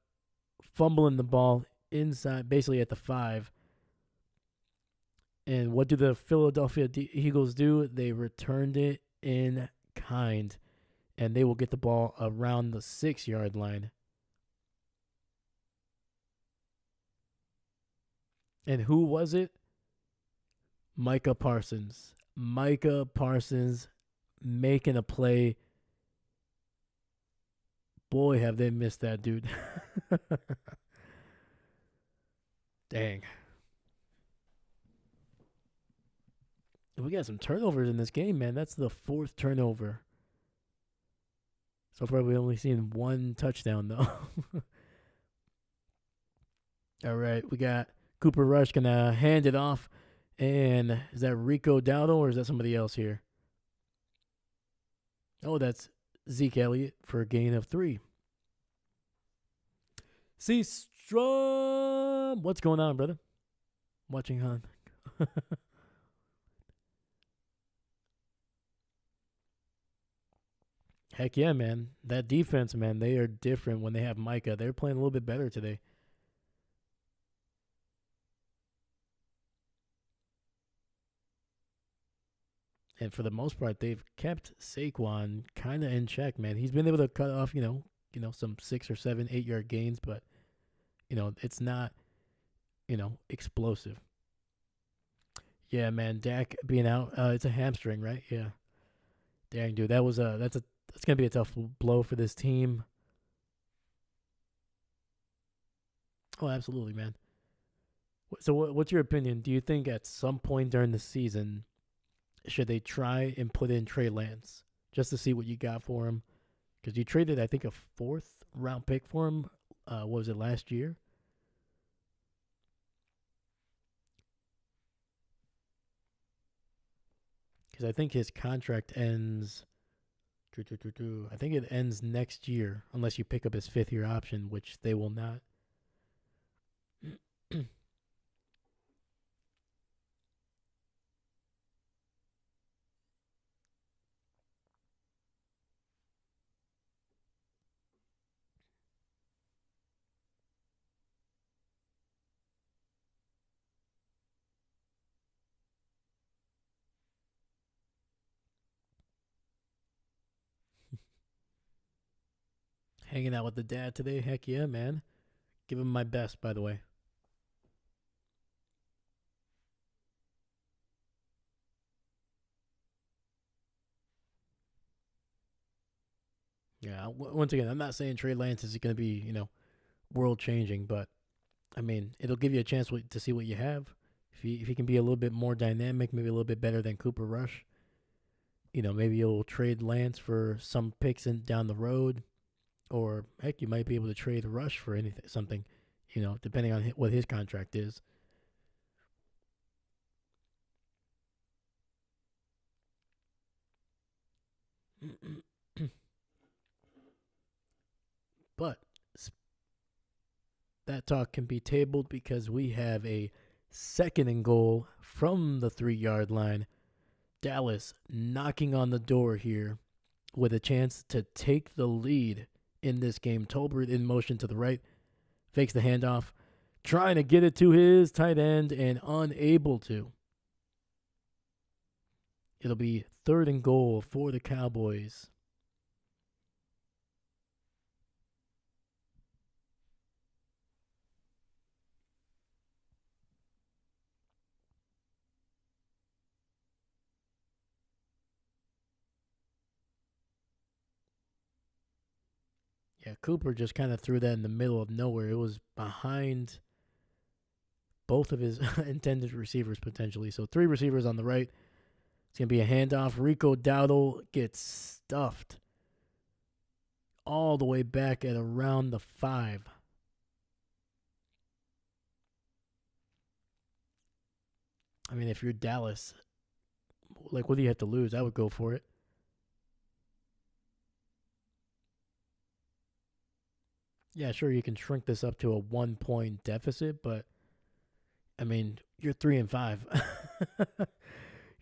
fumbling the ball inside, basically at the 5. And what do the Philadelphia Eagles do? They returned it in kind, and they will get the ball around the 6-yard line. And who was it? Micah Parsons. Micah Parsons making a play. Boy, have they missed that dude. Dang. We got some turnovers in this game, man. That's the 4th turnover. So far, we've only seen 1 touchdown, though. All right, we got Cooper Rush going to hand it off. And is that Rico Dowdle or is that somebody else here? Oh, that's Zeke Elliott for a gain of 3. See, Strum. What's going on, brother? Watching on. Heck yeah, man. That defense, man, they are different when they have Micah. They're playing a little bit better today. And for the most part, they've kept Saquon kind of in check, man. He's been able to cut off, some 6 or 7, 8-yard gains, but, it's not, explosive. Yeah, man, Dak being out, it's a hamstring, right? Yeah. Dang, dude, that's gonna be a tough blow for this team. Oh, absolutely, man. So, what's your opinion? Do you think at some point during the season should they try and put in Trey Lance just to see what you got for him? Because you traded, I think, a 4th-round pick for him. What was it, last year? Because I think his contract ends. I think it ends next year, unless you pick up his 5th-year option, which they will not. Hanging out with the dad today? Heck yeah, man. Give him my best, by the way. Yeah, once again, I'm not saying Trey Lance is going to be, world changing, but I mean, it'll give you a chance to see what you have. If he can be a little bit more dynamic, maybe a little bit better than Cooper Rush, maybe you'll trade Lance for some picks down the road, or heck, you might be able to trade Rush for something, depending on what his contract is. But that talk can be tabled because we have a 2nd and goal from the 3-yard line. Dallas knocking on the door here with a chance to take the lead in this game. Tolbert in motion to the right, fakes the handoff, trying to get it to his tight end and unable to. It'll be 3rd and goal for the Cowboys. Yeah, Cooper just kind of threw that in the middle of nowhere. It was behind both of his intended receivers potentially. So 3 receivers on the right. It's going to be a handoff. Rico Dowdle gets stuffed all the way back at around the 5. I mean, if you're Dallas, like, what do you have to lose? I would go for it. Yeah, sure, you can shrink this up to a 1-point deficit, but I mean, you're 3-5.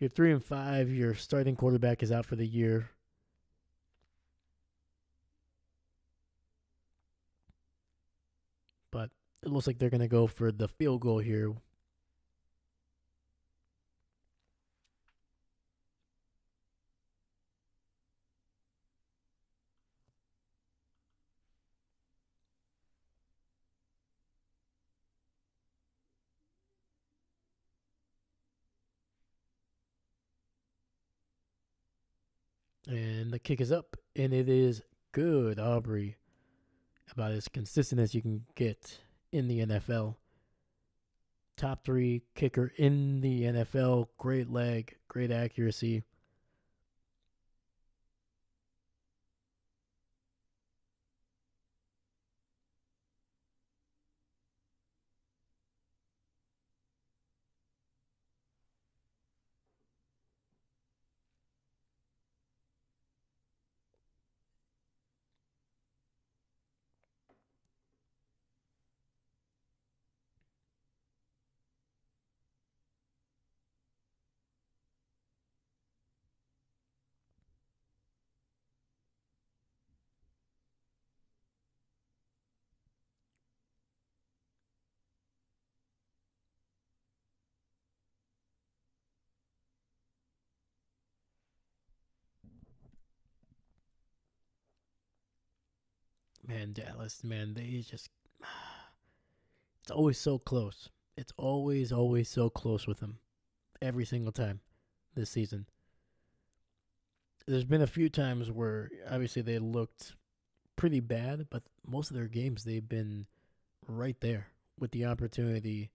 You're 3-5. Your starting quarterback is out for the year. But it looks like they're going to go for the field goal here. And the kick is up, and it is good. Aubrey, about as consistent as you can get in the NFL. Top 3 kicker in the NFL. Great leg, great accuracy. Man, Dallas, man, they just. It's always so close. It's always so close with them. Every single time this season. There's been a few times where obviously they looked pretty bad, but most of their games they've been right there with the opportunity.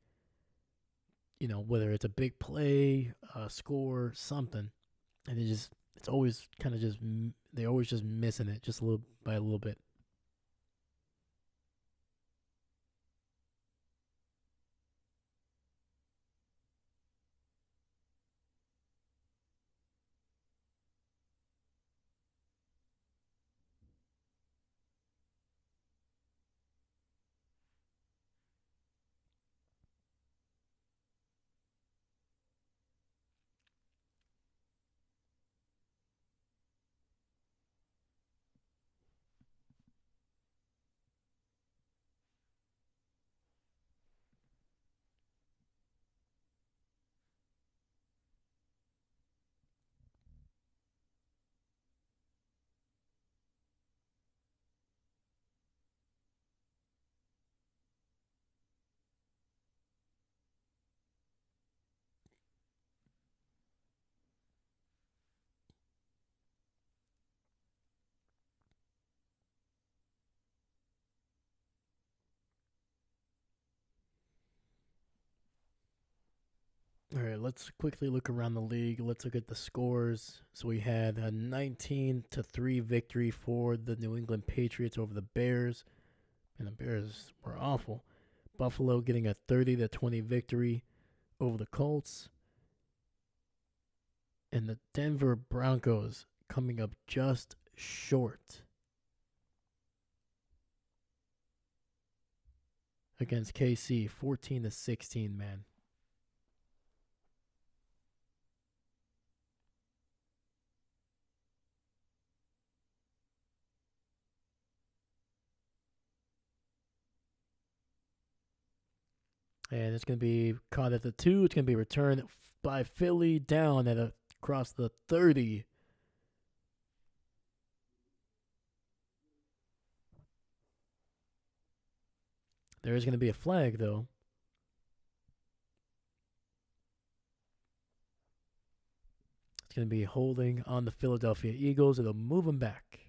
Whether it's a big play, a score, something, and it's always kind of just they're always just missing it just a little by a little bit. All right, let's quickly look around the league. Let's look at the scores. So we had a 19-3 victory for the New England Patriots over the Bears, and the Bears were awful. Buffalo getting a 30-20 victory over the Colts, and the Denver Broncos coming up just short against KC, 14-16. Man, and it's going to be caught at the 2. It's going to be returned by Philly down across the 30. There is going to be a flag, though. It's going to be holding on the Philadelphia Eagles. It'll move them back.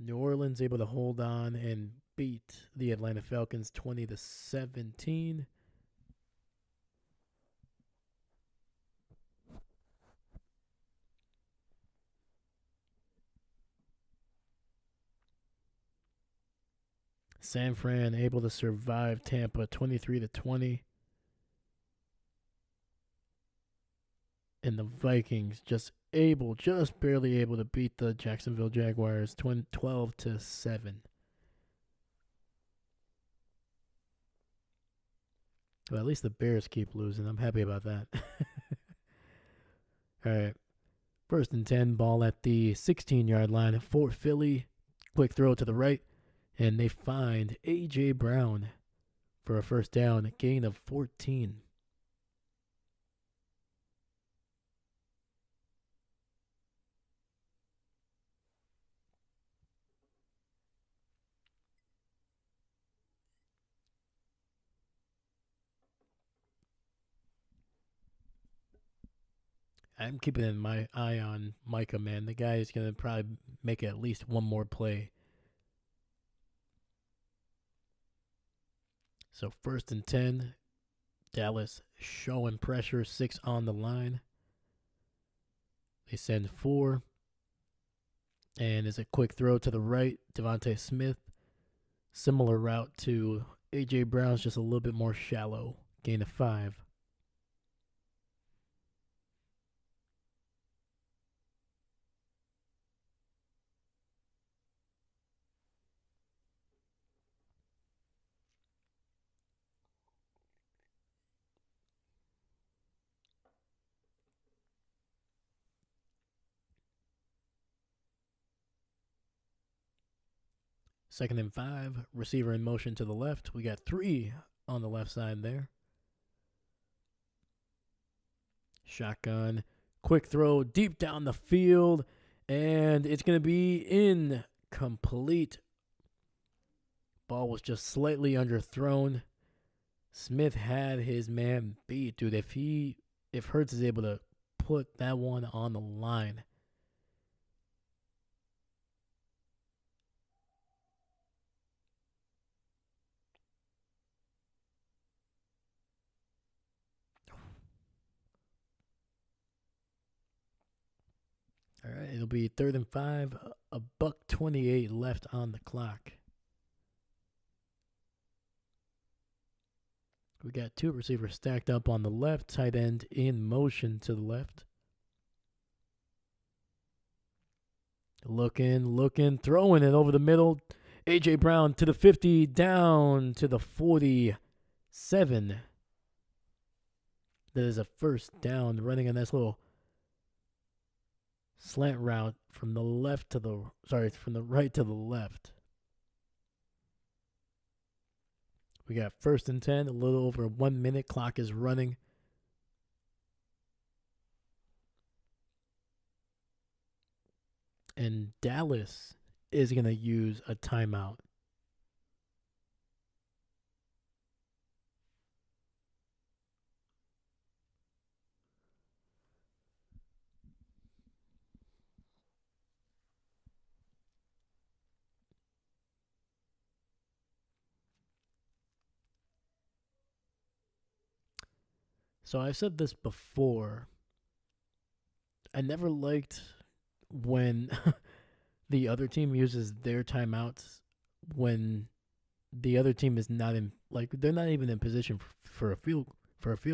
New Orleans able to hold on and beat the Atlanta Falcons 20-17. San Fran able to survive Tampa 23-20. And the Vikings just barely able to beat the Jacksonville Jaguars 12-7. Well, at least the Bears keep losing. I'm happy about that. All right. 1st and 10, ball at the 16-yard line for Philly. Quick throw to the right, and they find A.J. Brown for a first down, a gain of 14. I'm keeping my eye on Micah, man. The guy is going to probably make at least one more play. So 1st and 10, Dallas showing pressure, 6 on the line. They send 4. And it's a quick throw to the right, Devontae Smith. Similar route to A.J. Brown's, just a little bit more shallow. Gain of 5. Second and 5, receiver in motion to the left. We got 3 on the left side there. Shotgun, quick throw deep down the field, and it's going to be incomplete. Ball was just slightly underthrown. Smith had his man beat, dude. If Hurts is able to put that one on the line, all right, it'll be 3rd and 5, a $1:28 left on the clock. We got 2 receivers stacked up on the left, tight end in motion to the left. Looking, throwing it over the middle. A.J. Brown to the 50, down to the 47. That is a first down, running a nice little slant route from the right to the left. We got 1st and 10, a little over 1 minute. Clock is running. And Dallas is going to use a timeout. So I've said this before. I never liked when the other team uses their timeouts when the other team is not in, like, they're not even in position for a field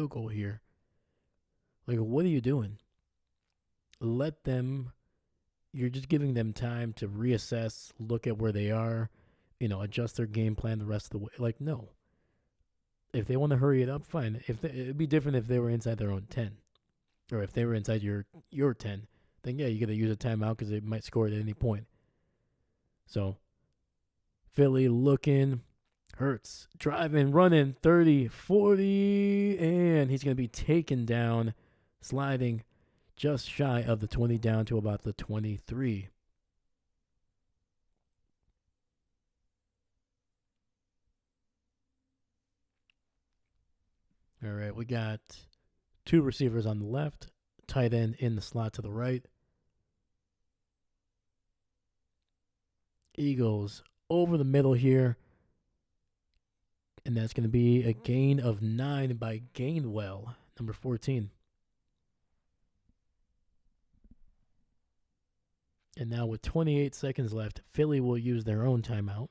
goal here. Like, what are you doing? Let them. You're just giving them time to reassess, look at where they are, adjust their game plan the rest of the way. Like, no. If they want to hurry it up, fine. It'd be different if they were inside their own 10. Or if they were inside your 10, then yeah, you got to use a timeout because they might score it at any point. So, Philly looking, Hurts driving, running, 30, 40, and he's going to be taken down, sliding just shy of the 20 down to about the 23. All right, we got 2 receivers on the left, tight end in the slot to the right. Eagles over the middle here. And that's going to be a gain of 9 by Gainwell, number 14. And now with 28 seconds left, Philly will use their own timeout.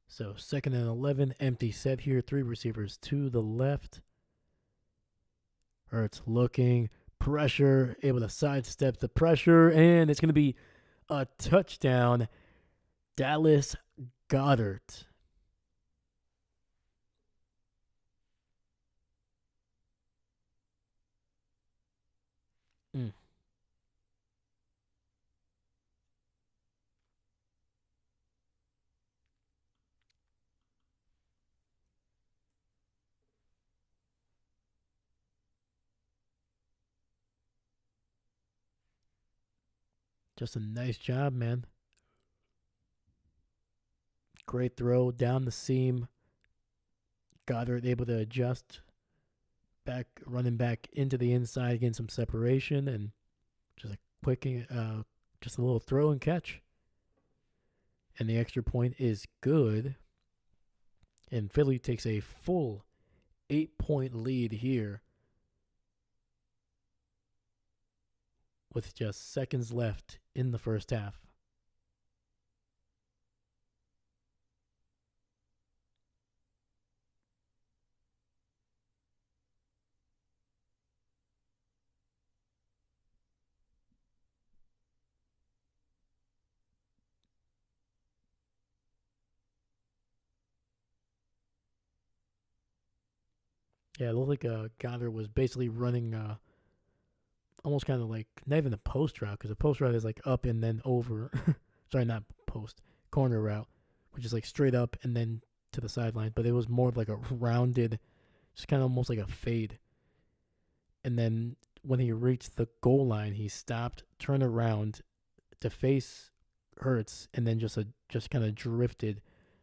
So 2nd and 11, empty set here. 3 receivers to the left. Hurts looking, pressure, able to sidestep the pressure, and it's going to be a touchdown. Dallas Goedert. Mm. Just a nice job, man. Great throw down the seam. Goddard able to adjust back, running back into the inside, getting some separation, and just a quick, just a little throw and catch. And the extra point is good. And Philly takes a full 8-point lead here with just seconds left in the first half. Yeah, it looked like Goddard was basically running almost kind of like, not even a post route, because a post route is like up and then over. Sorry, not post, corner route, which is like straight up and then to the sideline. But it was more of like a rounded, just kind of almost like a fade. And then when he reached the goal line, he stopped, turned around to face Hurts, and then just kind of drifted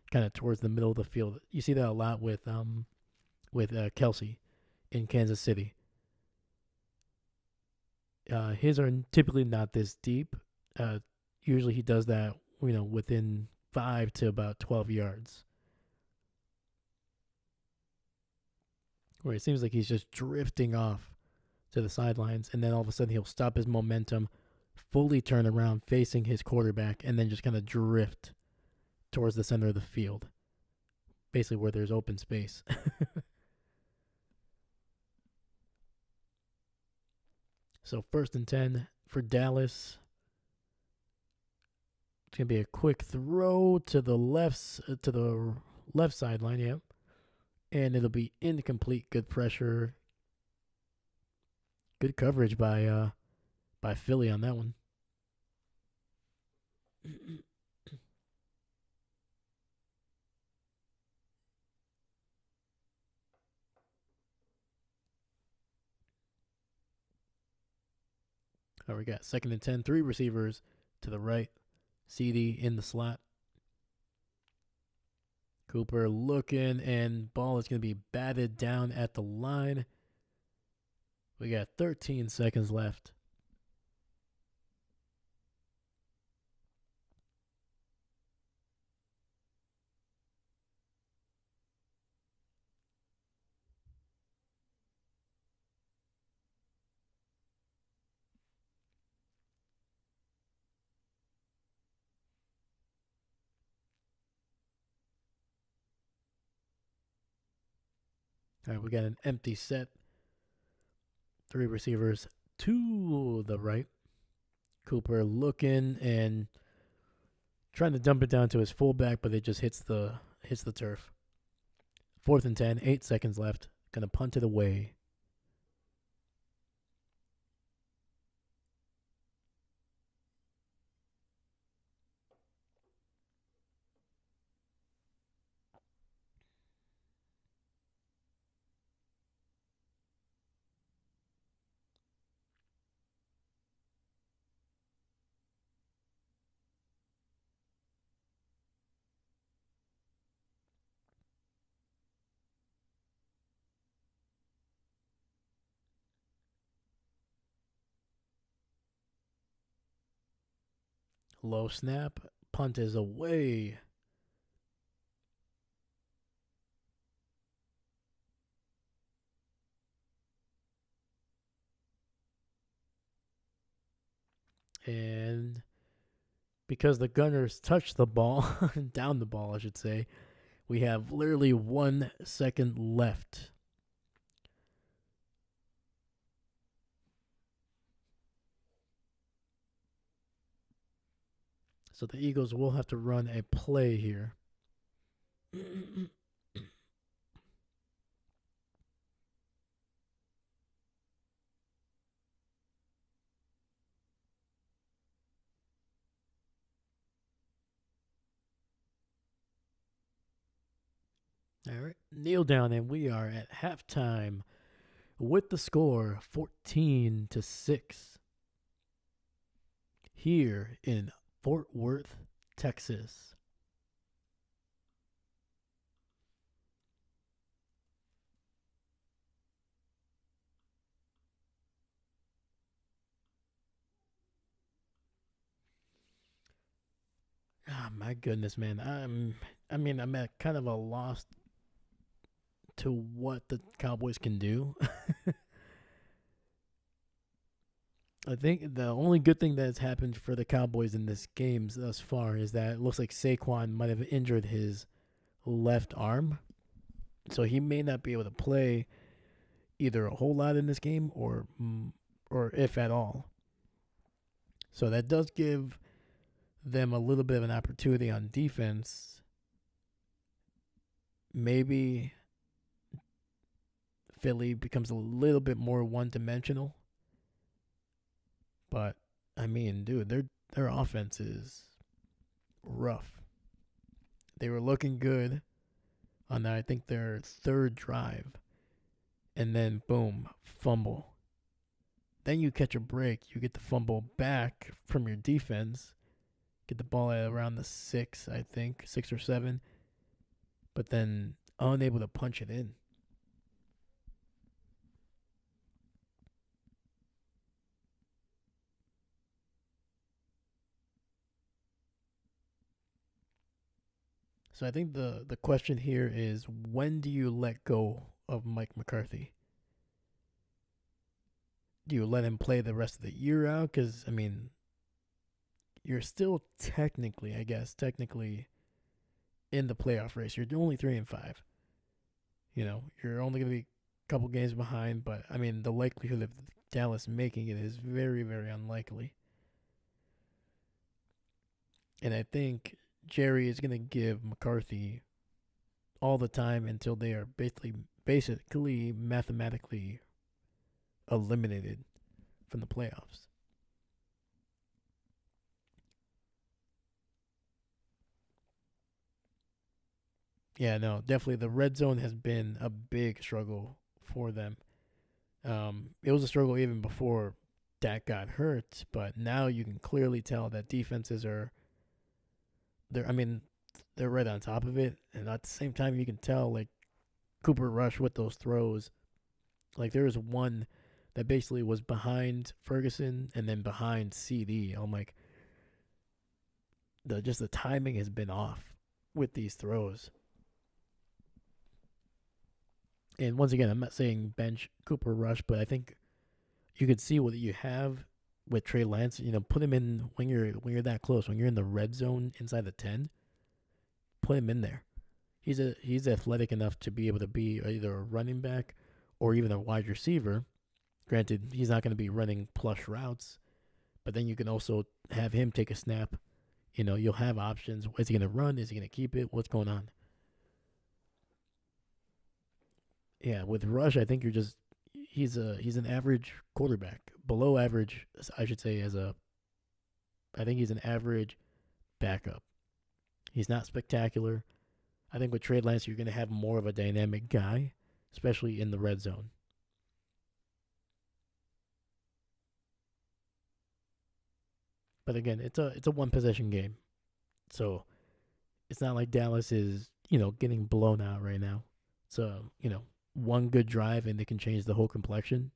kind of towards the middle of the field. You see that a lot with Kelsey in Kansas City. His are typically not this deep. Usually he does that, within 5 to about 12 yards. Where it seems like he's just drifting off to the sidelines, and then all of a sudden he'll stop his momentum, fully turn around facing his quarterback, and then just kind of drift towards the center of the field. Basically where there's open space. So 1st and 10 for Dallas. It's gonna be a quick throw to the left sideline, yep. And it'll be incomplete. Good pressure. Good coverage by Philly on that one. All right, we got 2nd and 10, 3 receivers to the right. CD in the slot. Cooper looking, and ball is going to be batted down at the line. We got 13 seconds left. All right, we got an empty set. 3 receivers to the right. Cooper looking and trying to dump it down to his fullback, but it just hits the turf. 4th and 10, 8 seconds left. Gonna punt it away. Low snap. Punt is away. And because the Gunners touched the ball, down the ball, I should say, we have literally 1 second left. So the Eagles will have to run a play here. All right, kneel down, and we are at halftime with the score 14-6 here in Fort Worth, Texas. Ah, my goodness, man. I'm at kind of a loss to what the Cowboys can do. I think the only good thing that has happened for the Cowboys in this game thus far is that it looks like Saquon might have injured his left arm. So he may not be able to play either a whole lot in this game or if at all. So that does give them a little bit of an opportunity on defense. Maybe Philly becomes a little bit more one-dimensional. But, I mean, dude, their offense is rough. They were looking good on, I think, their 3rd drive. And then, boom, fumble. Then you catch a break. You get the fumble back from your defense. Get the ball at around the 6, I think, 6 or 7. But then unable to punch it in. So I think the question here is, when do you let go of Mike McCarthy? Do you let him play the rest of the year out? Because, I mean, you're still technically in the playoff race. You're only 3-5. You know, you're only going to be a couple games behind, but, I mean, the likelihood of Dallas making it is very, very unlikely. And I think Jerry is going to give McCarthy all the time until they are basically mathematically eliminated from the playoffs. Yeah, no, definitely the red zone has been a big struggle for them. It was a struggle even before Dak got hurt, but now you can clearly tell that defenses are they're right on top of it, and at the same time you can tell like Cooper Rush with those throws. Like there was one that basically was behind Ferguson and then behind CD. I'm like the timing has been off with these throws. And once again, I'm not saying bench Cooper Rush, but I think you could see what you have with Trey Lance. You know, put him in when you're that close, when you're in the red zone inside the 10. Put him in there. He's athletic enough to be able to be either a running back or even a wide receiver. Granted, he's not going to be running plush routes, But then you can also have him take a snap. You'll have options. Is he going to run? Is he going to keep it? What's going on? Yeah, with Rush, I think he's an average quarterback, below average, I should say. I think he's an average backup. He's not spectacular. I think with Trey Lance, you're going to have more of a dynamic guy, especially in the red zone. But again, it's a one possession game, so it's not like Dallas is getting blown out right now. So one good drive and they can change the whole complexion.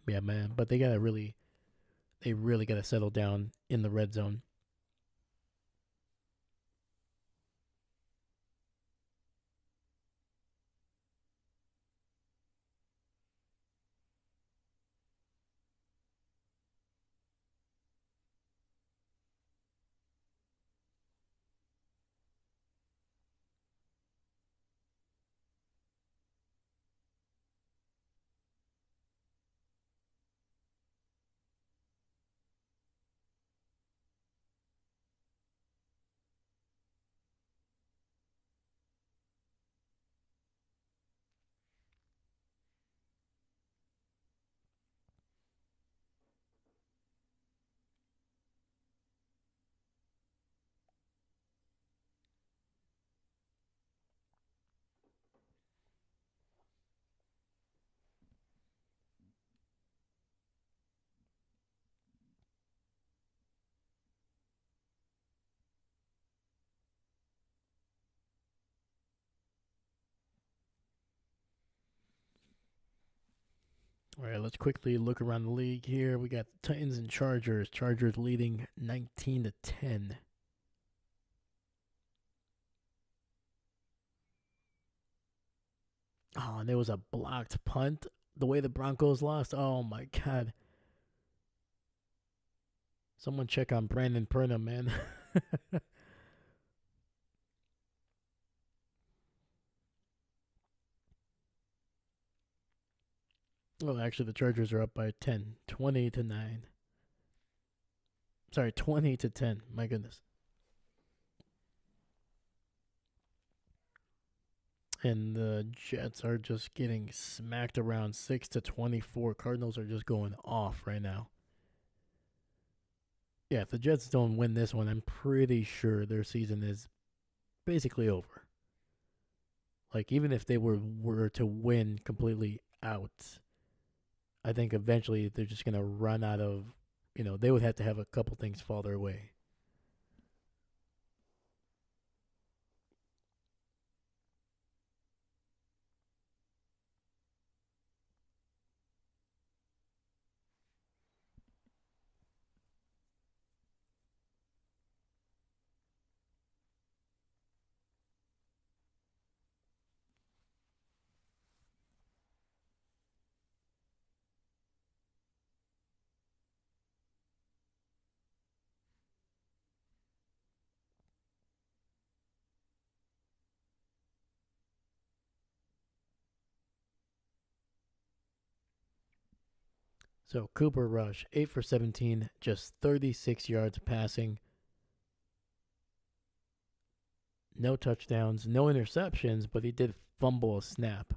Yeah, man. But they really gotta settle down in the red zone. All right, let's quickly look around the league here. We got the Titans and Chargers. Chargers leading 19-10. Oh, and there was a blocked punt. The way the Broncos lost. Oh my God. Someone check on Brandon Perna, man. Well, actually, the Chargers are up by 10, 20-9. Sorry, 20-10. My goodness. And the Jets are just getting smacked around 6-24. Cardinals are just going off right now. Yeah, if the Jets don't win this one, I'm pretty sure their season is basically over. Like even if they were to win completely out, I think eventually they're just gonna run out of. They would have to have a couple things fall their way. So Cooper Rush, 8 for 17, just 36 yards passing, no touchdowns, no interceptions, but he did fumble a snap.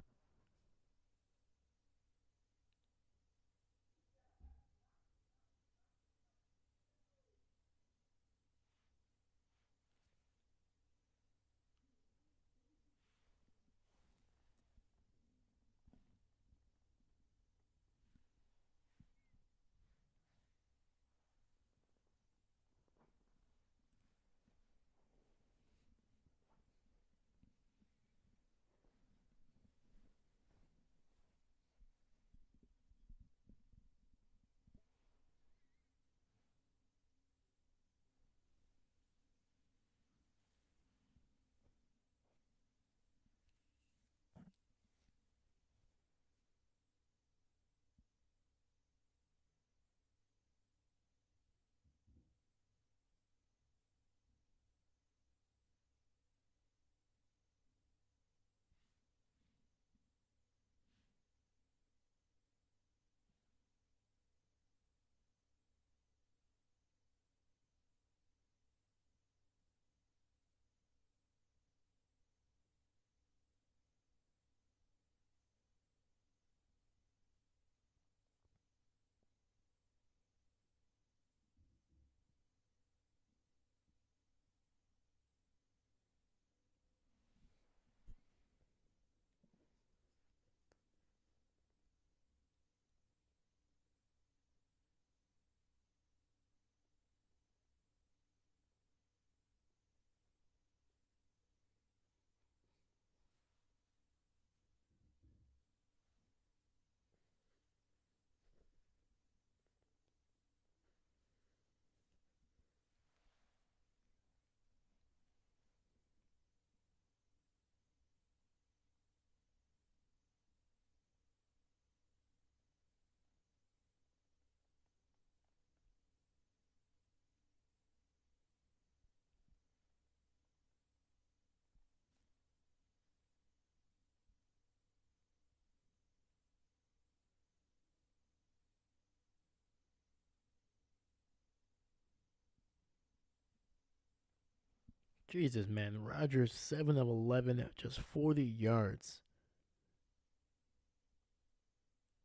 Jesus, man. Rodgers, 7 of 11, just 40 yards.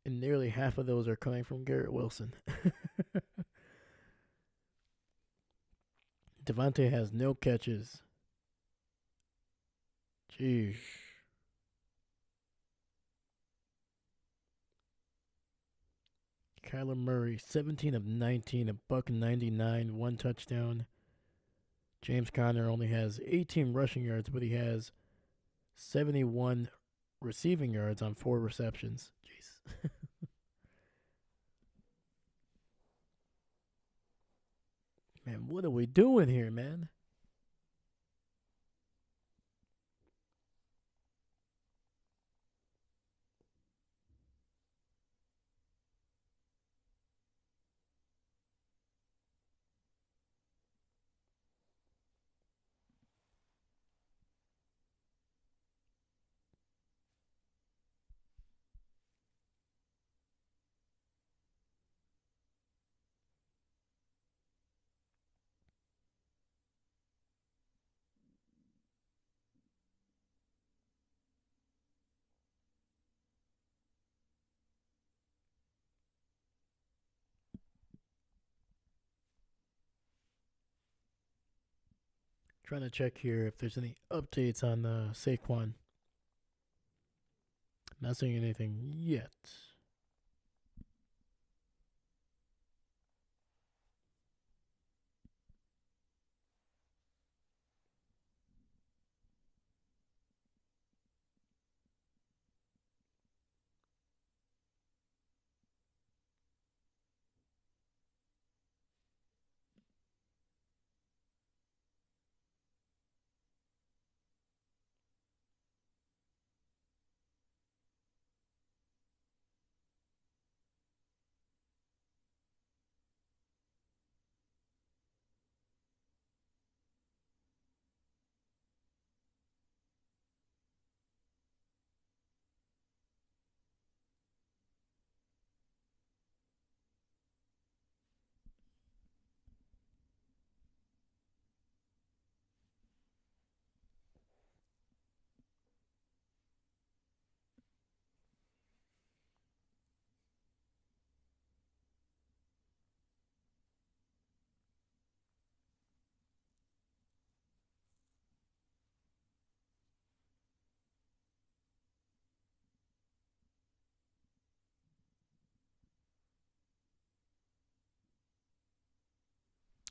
And nearly half of those are coming from Garrett Wilson. Devontae has no catches. Jeez. Kyler Murray, 17 of 19, a buck 99, one touchdown. James Conner only has 18 rushing yards, but he has 71 receiving yards on 4 receptions. Jeez. Man, what are we doing here, man? Trying to check here if there's any updates on Saquon. Not seeing anything yet.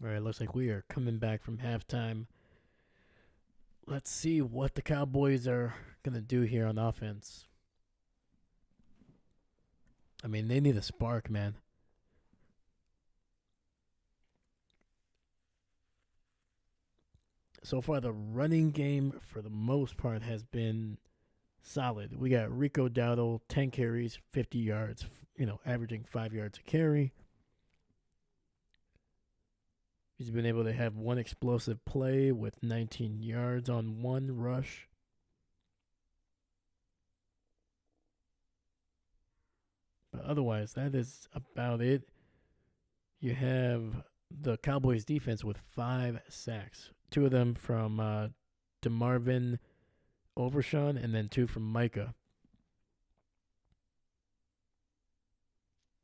All right, looks like we are coming back from halftime. Let's see what the Cowboys are going to do here on offense. I mean, they need a spark, man. So far, the running game, for the most part, has been solid. We got Rico Dowdle, 10 carries, 50 yards, averaging 5 yards a carry. He's been able to have one explosive play with 19 yards on one rush. But otherwise, that is about it. You have the Cowboys defense with 5 sacks. 2 of them from DeMarvin Overshawn and then 2 from Micah.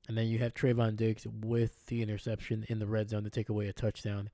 And then you have Trayvon Diggs with the interception in the red zone to take away a touchdown.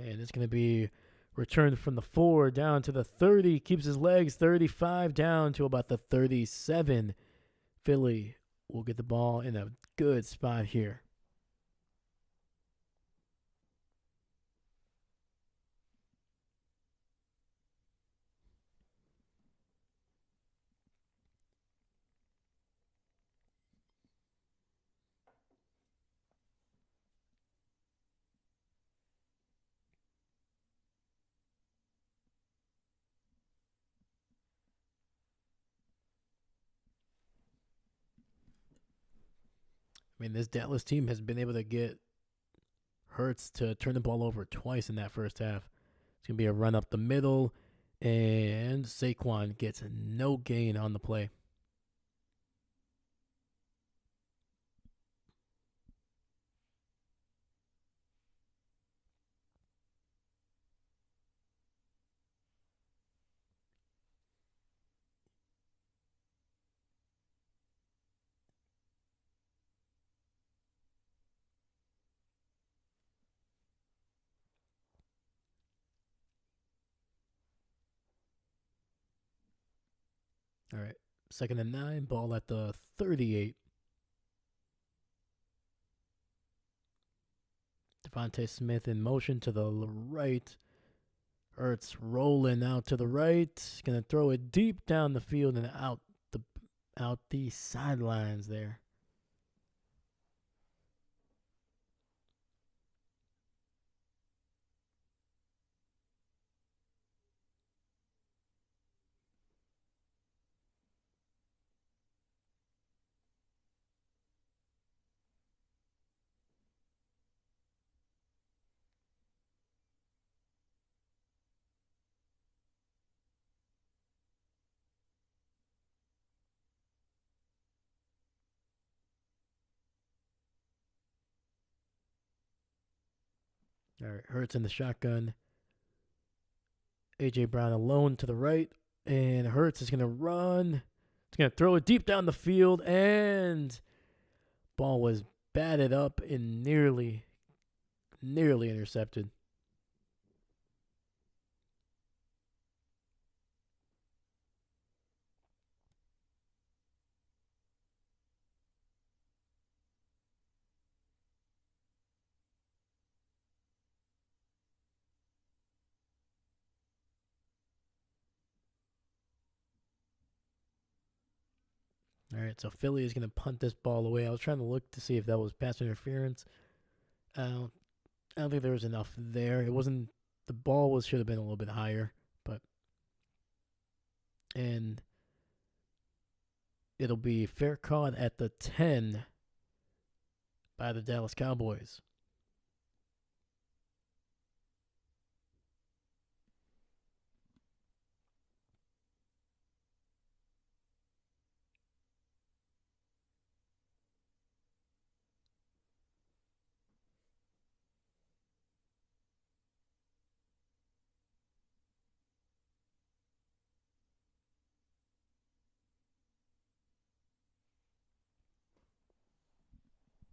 And it's going to be returned from the 4 down to the 30. Keeps his legs. 35 down to about the 37. Philly will get the ball in a good spot here. I mean, this Dallas team has been able to get Hurts to turn the ball over twice in that first half. It's going to be a run up the middle, and Saquon gets no gain on the play. All right, 2nd and 9, ball at the 38. Devontae Smith in motion to the right. Ertz rolling out to the right. Gonna throw it deep down the field and out the sidelines there. All right, Hurts in the shotgun. A.J. Brown alone to the right. And Hurts is going to run. It's going to throw it deep down the field. And ball was batted up and nearly intercepted. All right, so Philly is going to punt this ball away. I was trying to look to see if that was pass interference. I don't think there was enough there. It wasn't. The ball should have been a little bit higher, but and it'll be fair caught at the 10 by the Dallas Cowboys.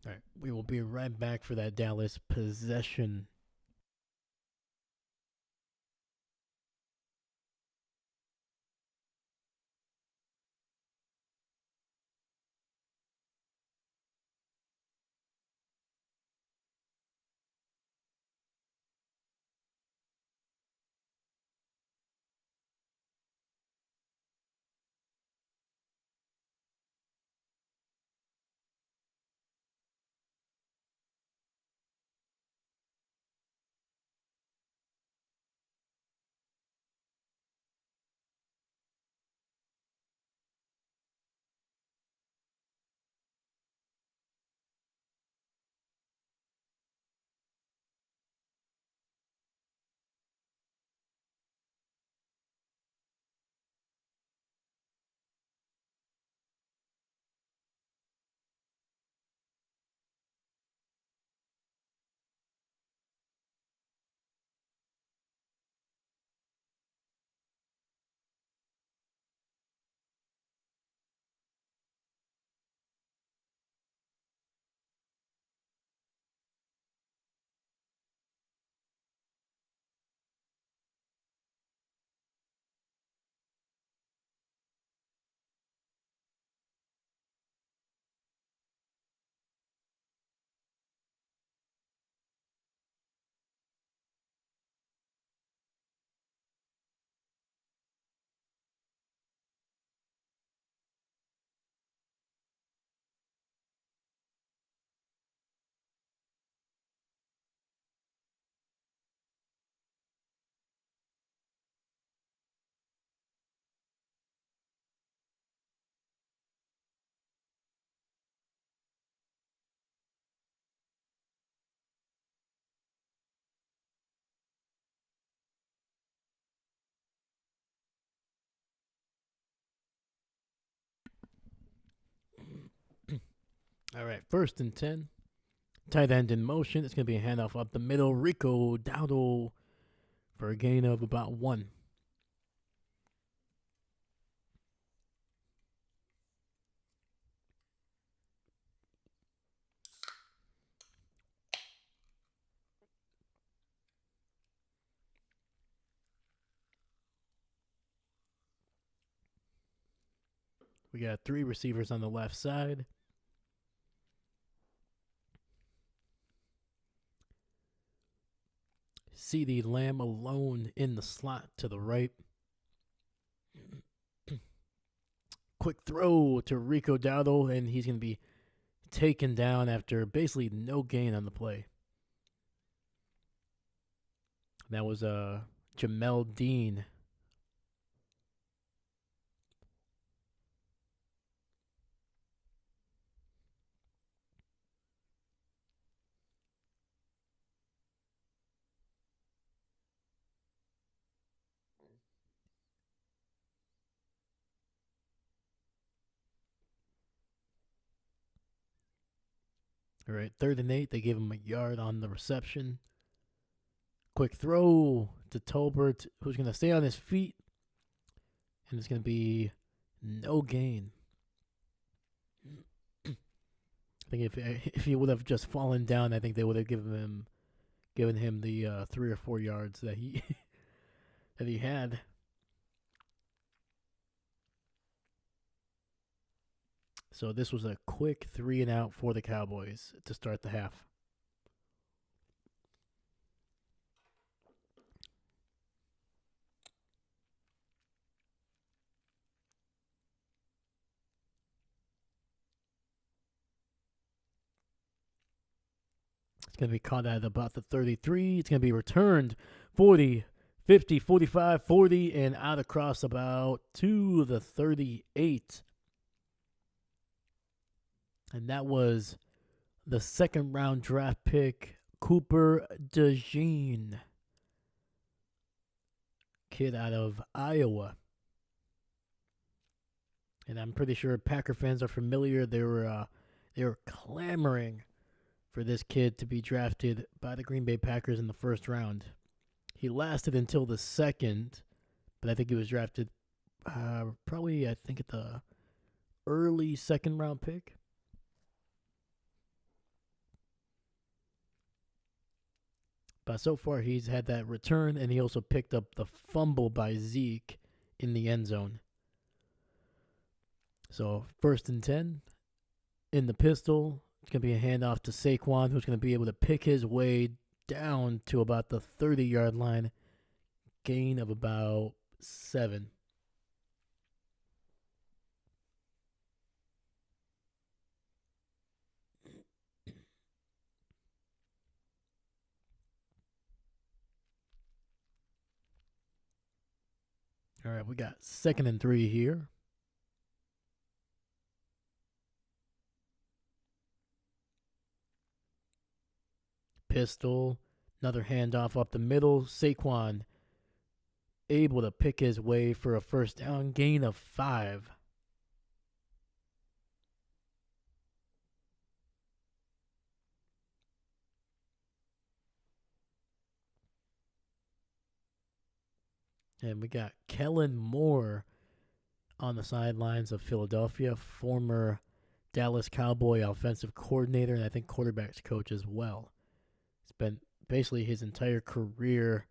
All right, we will be right back for that Dallas possession. All right, 1st and 10. Tight end in motion. It's going to be a handoff up the middle. Rico Dowdle for a gain of about 1. We got 3 receivers on the left side. CeeDee Lamb alone in the slot to the right. Quick throw to Rico Dowdle, and he's going to be taken down after basically no gain on the play. That was Jamel Dean. All right, 3rd and 8. They gave him a yard on the reception. Quick throw to Tolbert, who's going to stay on his feet. And it's going to be no gain. I think if he would have just fallen down, I think they would have given him the 3 or 4 yards that he that he had. So this was a quick 3 and out for the Cowboys to start the half. It's going to be caught at about the 33. It's going to be returned 40, 50, 45, 40, and out across about to the 38. And that was the 2nd round draft pick, Cooper DeJean, kid out of Iowa. And I'm pretty sure Packer fans are familiar. They were clamoring for this kid to be drafted by the Green Bay Packers in the 1st round. He lasted until the 2nd, but I think he was drafted probably, I think, at the early 2nd round pick. But so far, he's had that return, and he also picked up the fumble by Zeke in the end zone. So 1st and 10, in the pistol, it's going to be a handoff to Saquon, who's going to be able to pick his way down to about the 30-yard line, gain of about 7. All right, we got 2nd and 3 here. Pistol, another handoff up the middle. Saquon able to pick his way for a 1st down, gain of 5. And we got Kellen Moore on the sidelines of Philadelphia, former Dallas Cowboy offensive coordinator, and I think quarterbacks coach as well. Spent basically his entire career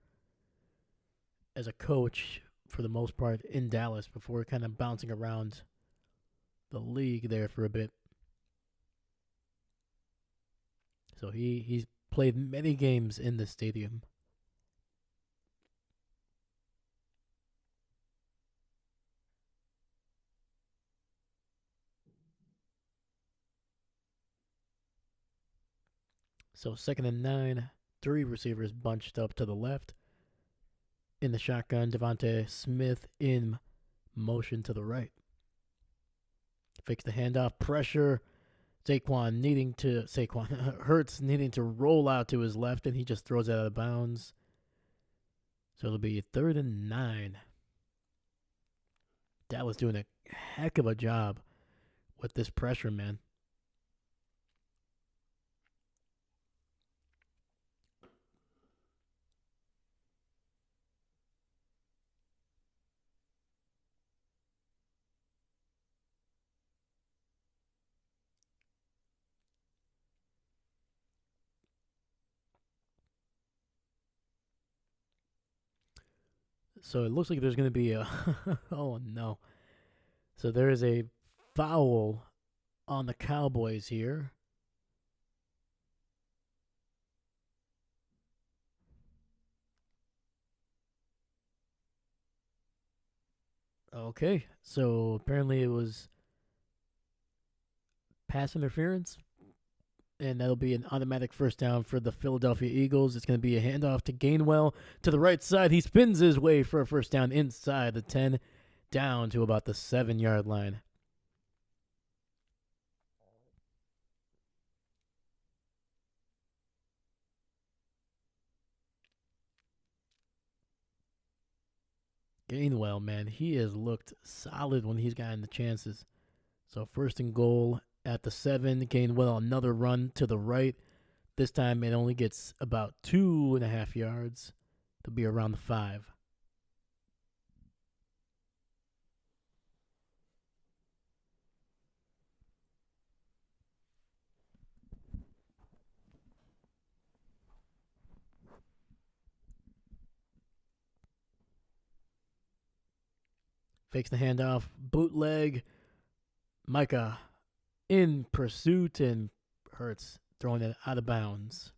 as a coach, for the most part, in Dallas before kind of bouncing around the league there for a bit. So he's played many games in the stadium. So 2nd and 9, 3 receivers bunched up to the left. In the shotgun, Devontae Smith in motion to the right. Fakes the handoff, pressure. Hurts needing to roll out to his left, and he just throws it out of bounds. So it'll be 3rd and 9. Dallas doing a heck of a job with this pressure, man. So it looks like there's going to be a. Oh, no. So there is a foul on the Cowboys here. Okay. So apparently it was pass interference. And that'll be an automatic first down for the Philadelphia Eagles. It's going to be a handoff to Gainwell to the right side. He spins his way for a first down inside the 10, down to about the 7-yard line. Gainwell, man, he has looked solid when he's gotten the chances. So first and goal at the 7. Gainwell, another run to the right. This time it only gets about 2.5 yards. It'll be around the 5. Fakes the handoff, bootleg. Micah in pursuit, and Hurts throwing it out of bounds.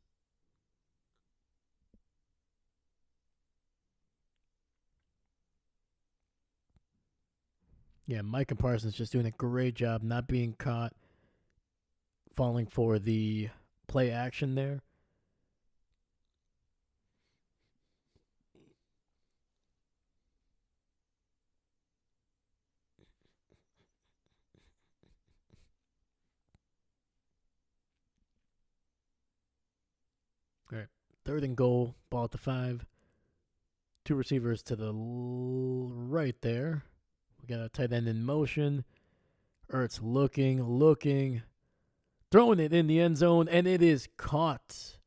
Yeah, Micah Parsons just doing a great job not being caught, falling for the play action there. All right, third and goal, ball at the 5. 2 receivers to the right there. We got a tight end in motion. Ertz looking, throwing it in the end zone, and it is caught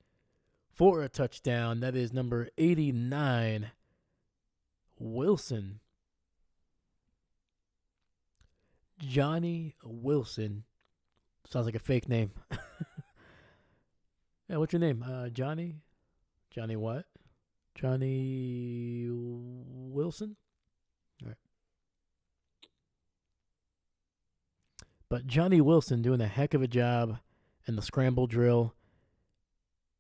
for a touchdown. That is number 89, Wilson. Johnny Wilson. Sounds like a fake name. Yeah, what's your name? Johnny? Johnny what? Johnny Wilson? All right. But Johnny Wilson doing a heck of a job in the scramble drill.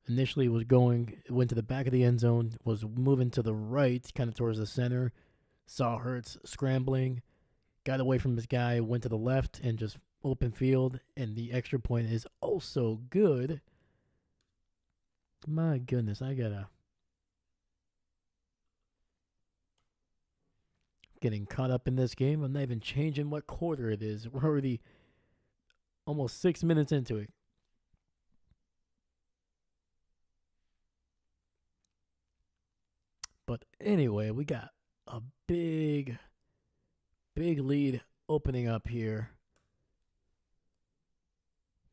Initially went to the back of the end zone, was moving to the right, kind of towards the center. Saw Hurts scrambling, got away from his guy, went to the left, and just open field. And the extra point is also good. My goodness, I gotta. Getting caught up in this game. I'm not even changing what quarter it is. We're already almost 6 minutes into it. But anyway, we got a big lead opening up here.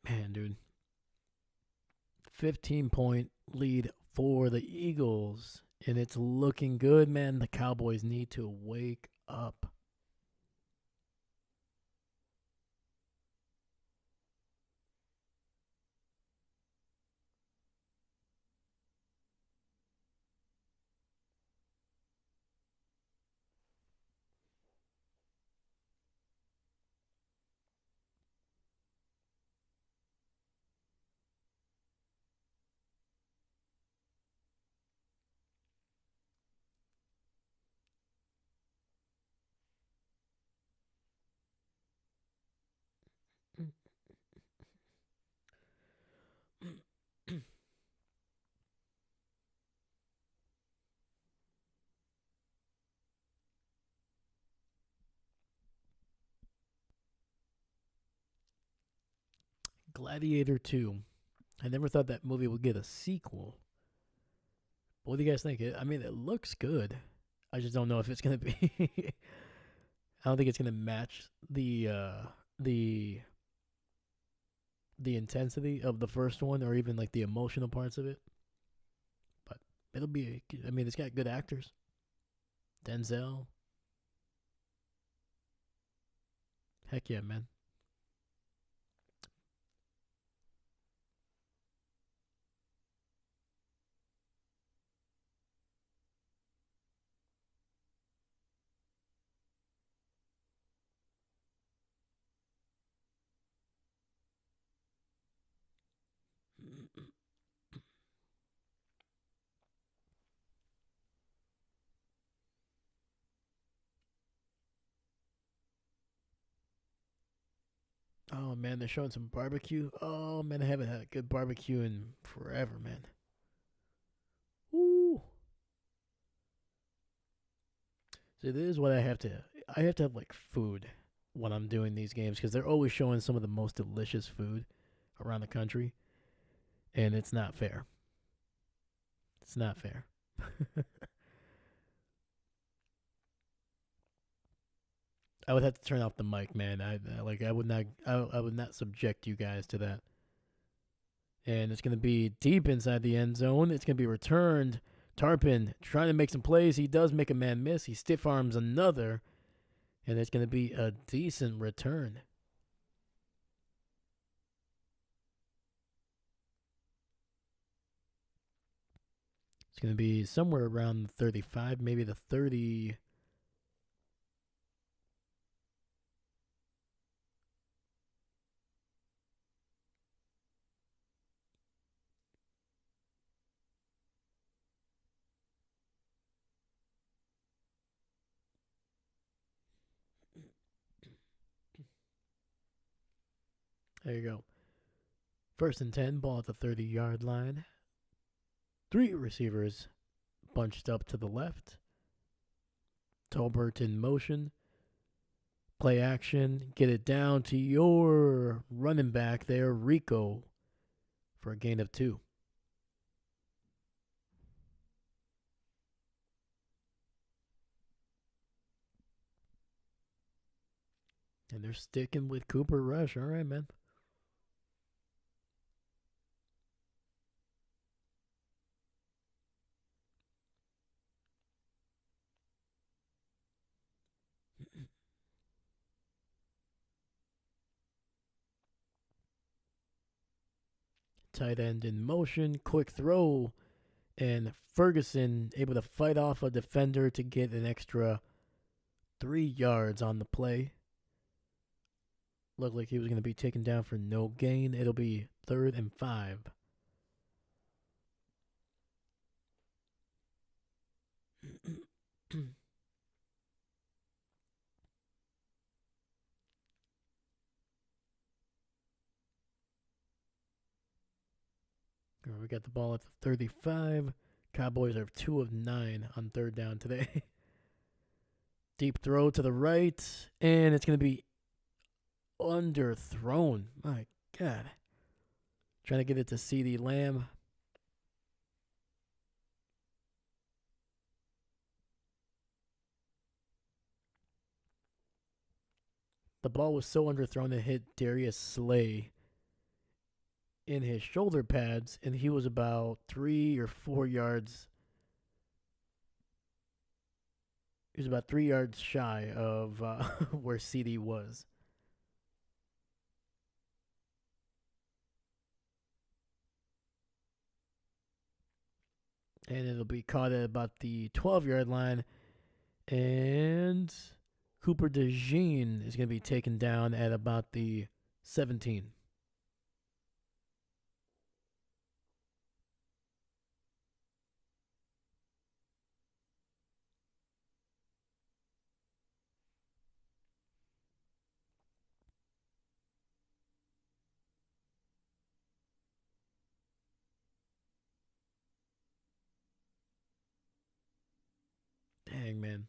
Man, dude. 15-point lead for the Eagles. And it's looking good, man. The Cowboys need to wake up. Gladiator 2. I never thought that movie would get a sequel. What do you guys think? I mean, it looks good. I just don't know if it's gonna be. I don't think it's gonna match the intensity of the first one, or even like the emotional parts of it. But it'll be. I mean, it's got good actors. Denzel. Heck yeah, man. Oh man, they're showing some barbecue. Oh man, I haven't had a good barbecue in forever, man. Woo! So this is what I have to. I have to have like food when I'm doing these games because they're always showing some of the most delicious food around the country, and it's not fair. It's not fair. I would have to turn off the mic, man. I would not. I would not subject you guys to that. And it's going to be deep inside the end zone. It's going to be returned. Tarpin trying to make some plays. He does make a man miss. He stiff arms another, and it's going to be a decent return. It's going to be somewhere around the 35, maybe the 30. There you go. First and 10, ball at the 30-yard line. Three receivers bunched up to the left. Tolbert in motion. Play action. Get it down to your running back there, Rico, for a gain of 2. And they're sticking with Cooper Rush. All right, man. Tight end in motion. Quick throw. And Ferguson able to fight off a defender to get an extra 3 yards on the play. Looked like he was going to be taken down for no gain. It'll be 3rd and 5. We got the ball at the 35. Cowboys are 2 of 9 on 3rd down today. Deep throw to the right, and it's going to be underthrown. My God. Trying to get it to CeeDee Lamb. The ball was so underthrown it hit Darius Slay in his shoulder pads, and he was about 3 or 4 yards. He was about 3 yards shy of where CeeDee was. And it'll be caught at about the 12-yard line. And Cooper DeJean is going to be taken down at about the 17. Dang, man.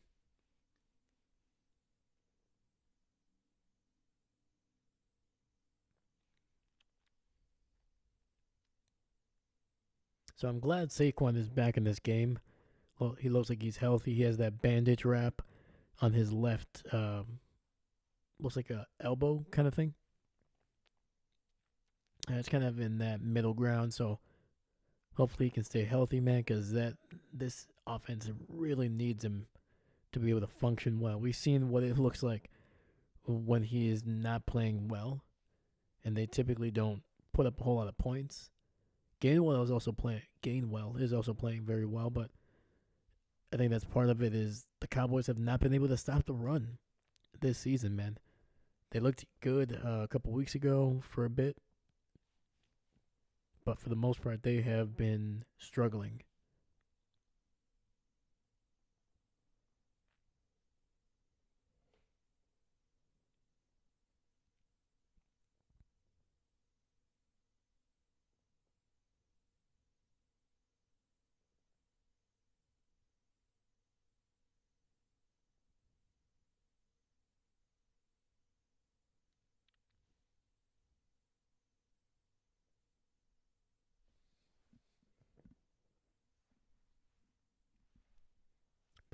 So I'm glad Saquon is back in this game. Well, he looks like he's healthy. He has that bandage wrap on his left, looks like a elbow kind of thing. It's kind of in that middle ground, so hopefully he can stay healthy, man, because this offense really needs him to be able to function well. We've seen what it looks like when he is not playing well, and they typically don't put up a whole lot of points. Gainwell is also playing very well, but I think that's part of it is the Cowboys have not been able to stop the run this season, man. They looked good a couple weeks ago for a bit, but for the most part, they have been struggling.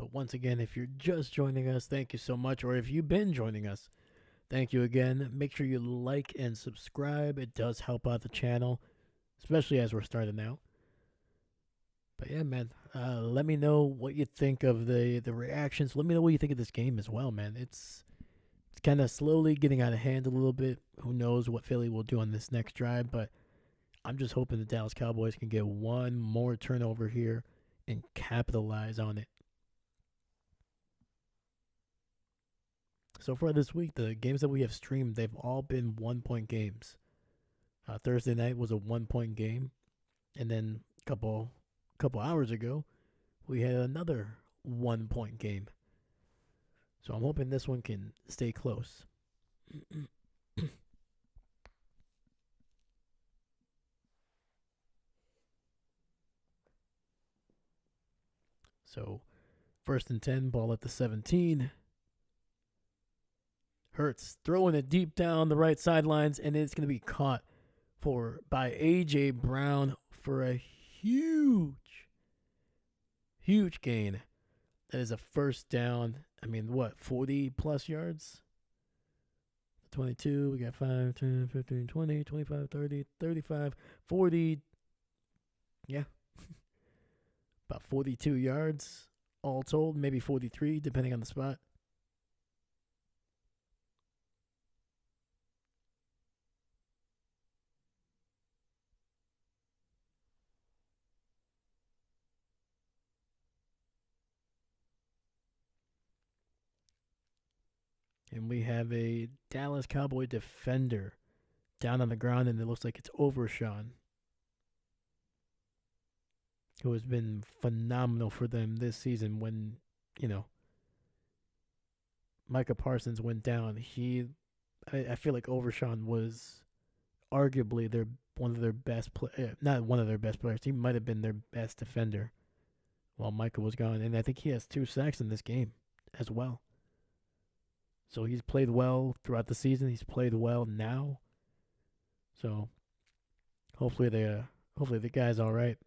So once again, if you're just joining us, thank you so much. Or if you've been joining us, thank you again. Make sure you like and subscribe. It does help out the channel, especially as we're starting out. But yeah, man, let me know what you think of the reactions. Let me know what you think of this game as well, man. It's kind of slowly getting out of hand a little bit. Who knows what Philly will do on this next drive, but I'm just hoping the Dallas Cowboys can get one more turnover here and capitalize on it. So far this week, the games that we have streamed, they've all been 1-point games. Thursday night was a 1-point game, and then a couple hours ago, we had another 1-point game. So I'm hoping this one can stay close. So, 1st and 10, ball at the 17. Hurts throwing it deep down the right sidelines, and it's going to be caught by A.J. Brown for a huge gain. That is a first down. I mean, what, 40-plus yards? 22, we got 5, 10, 15, 20, 25, 30, 35, 40. Yeah. About 42 yards all told, maybe 43, depending on the spot. And we have a Dallas Cowboy defender down on the ground, and it looks like it's Overshawn, who has been phenomenal for them this season. When, Micah Parsons went down, I feel like Overshawn was arguably one of their best not one of their best players. He might have been their best defender while Micah was gone, and I think he has 2 sacks in this game as well. So he's played well throughout the season. He's played well now. So hopefully the guy's all right.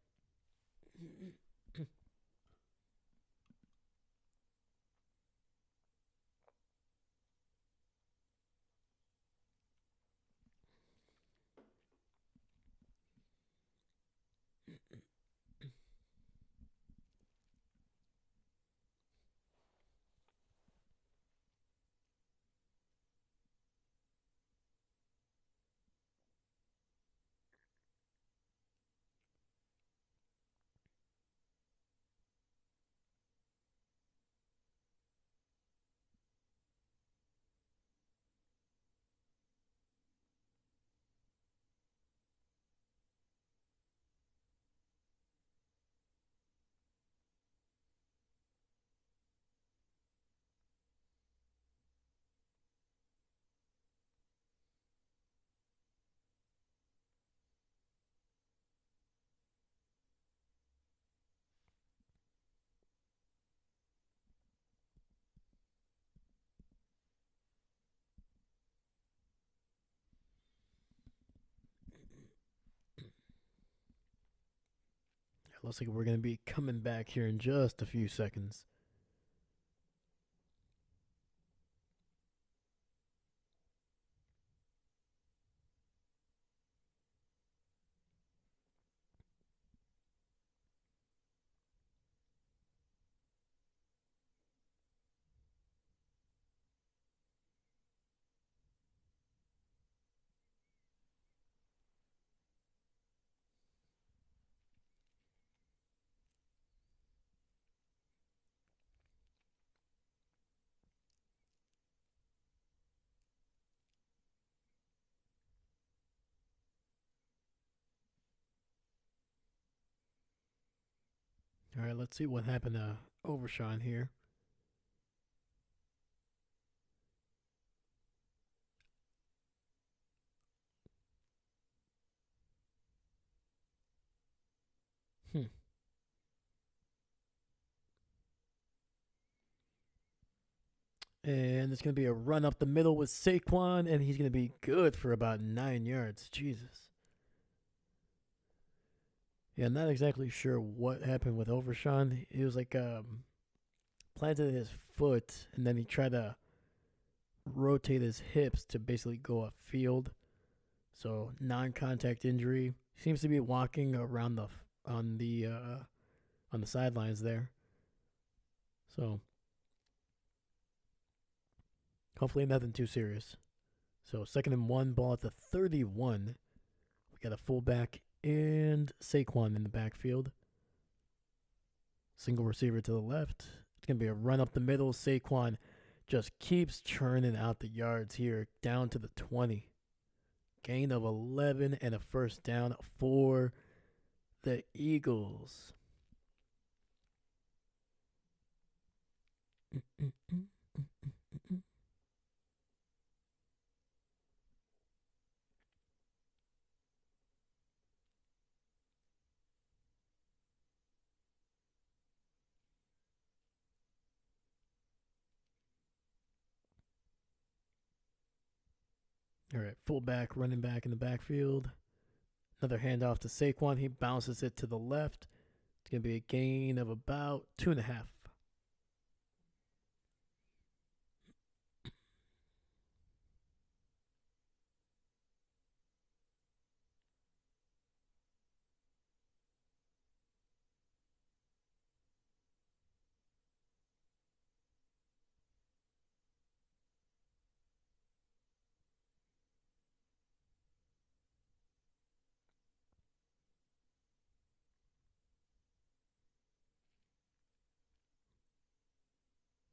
It looks like we're going to be coming back here in just a few seconds. All right, let's see what happened to Overshawn here. And it's going to be a run up the middle with Saquon, and he's going to be good for about 9 yards. Jesus. Yeah, not exactly sure what happened with Overshawn. It was like planted his foot, and then he tried to rotate his hips to basically go upfield. So non-contact injury. Seems to be walking around on the sidelines there. So hopefully nothing too serious. So 2nd and 1, ball at the 31. We got a fullback and Saquon in the backfield. Single receiver to the left. It's going to be a run up the middle. Saquon just keeps churning out the yards here down to the 20. Gain of 11 and a first down for the Eagles. All right, fullback, running back in the backfield. Another handoff to Saquon. He bounces it to the left. It's going to be a gain of about 2.5.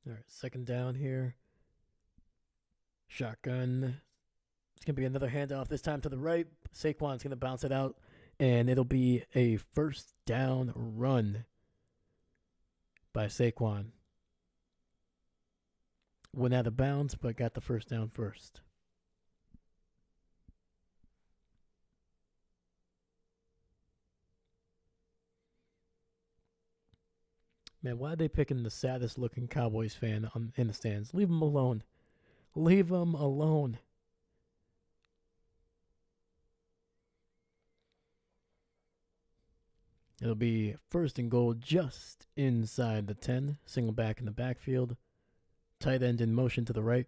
All right, 2nd down here. Shotgun. It's going to be another handoff, this time to the right. Saquon's going to bounce it out, and it'll be a first down run by Saquon. Went out of bounds, but got the first down first. Man, why are they picking the saddest looking Cowboys fan in the stands? Leave him alone. Leave him alone. It'll be 1st and goal just inside the 10. Single back in the backfield. Tight end in motion to the right.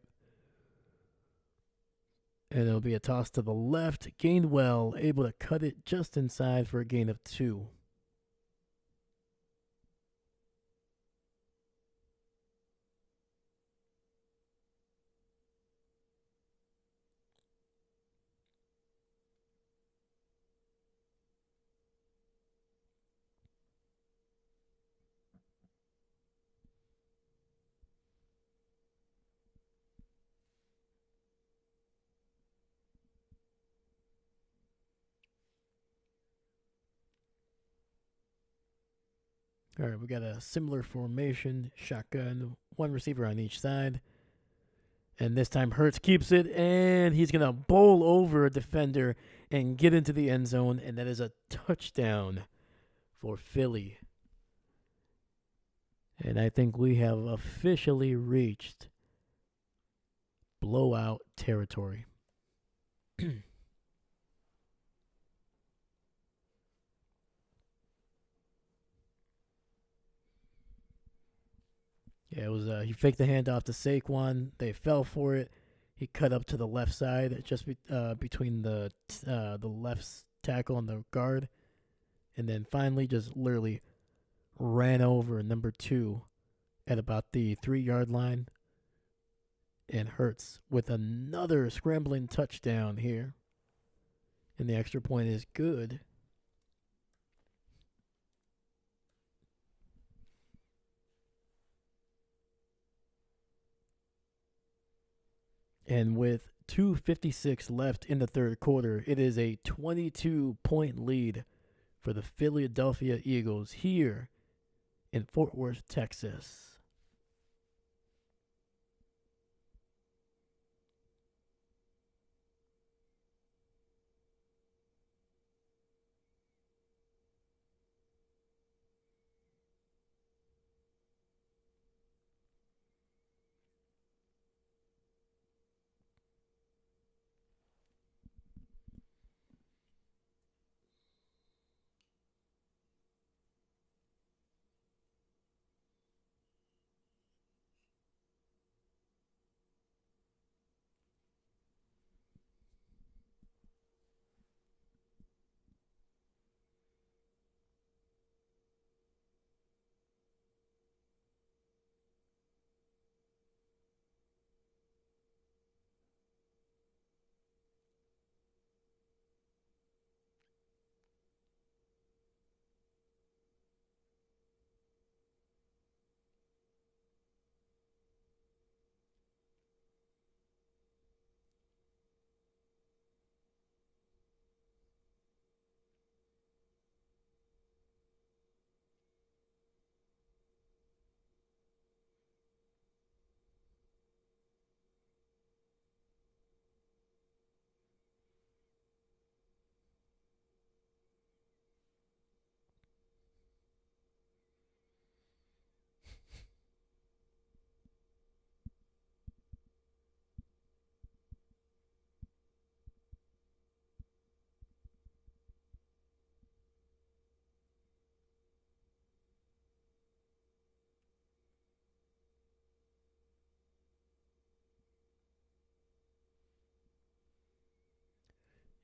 And it'll be a toss to the left. Gainwell able to cut it just inside for a gain of 2. All right, we got a similar formation. Shotgun, 1 receiver on each side. And this time Hurts keeps it, and he's going to bowl over a defender and get into the end zone, and that is a touchdown for Philly. And I think we have officially reached blowout territory. Yeah, it was. He faked the handoff to Saquon. They fell for it. He cut up to the left side, just between the left tackle and the guard, and then finally just literally ran over number 2 at about the 3-yard line, and Hurts with another scrambling touchdown here, and the extra point is good. And with 2:56 left in the 3rd quarter, it is a 22-point lead for the Philadelphia Eagles here in Fort Worth, Texas.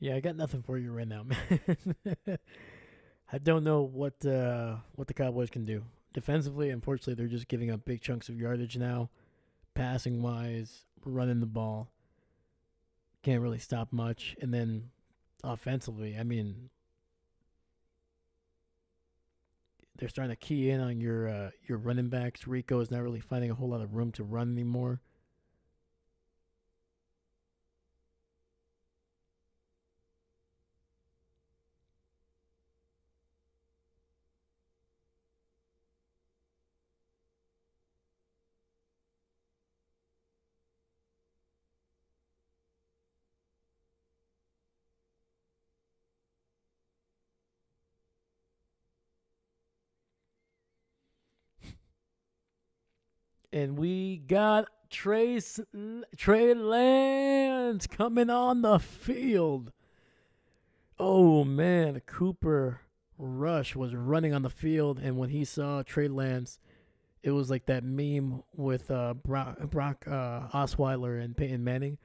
Yeah, I got nothing for you right now, man. I don't know what the Cowboys can do defensively. Unfortunately, they're just giving up big chunks of yardage now, passing wise, running the ball. Can't really stop much, and then offensively, I mean, they're starting to key in on your running backs. Rico is not really finding a whole lot of room to run anymore. And we got Trey Lance coming on the field. Oh man, Cooper Rush was running on the field, and when he saw Trey Lance, it was like that meme with Brock Osweiler and Peyton Manning.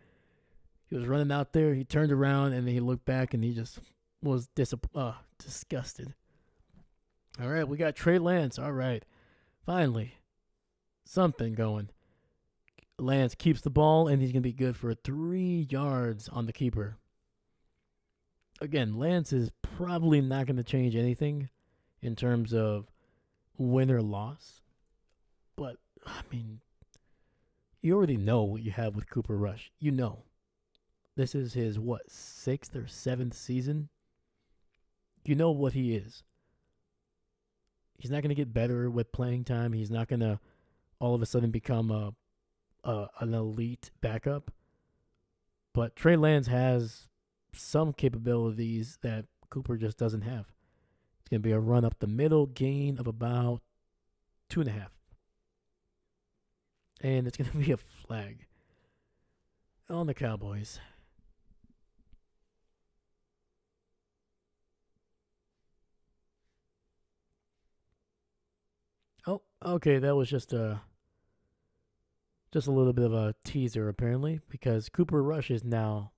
He was running out there. He turned around and he looked back and he just was disgusted. All right, we got Trey Lance. All right, finally something going. Lance keeps the ball and he's gonna be good for 3 yards on the keeper. Again, Lance is probably not going to change anything in terms of win or loss. But, I mean, you already know what you have with Cooper Rush. You know. This is his, 6th or 7th season? You know what he is. He's not going to get better with playing time. He's not going to all of a sudden become an elite backup. But Trey Lance has some capabilities that Cooper just doesn't have. It's going to be a run up the middle, gain of about 2.5. And it's going to be a flag on the Cowboys. Oh, okay, that was just a little bit of a teaser apparently, because Cooper Rush is now.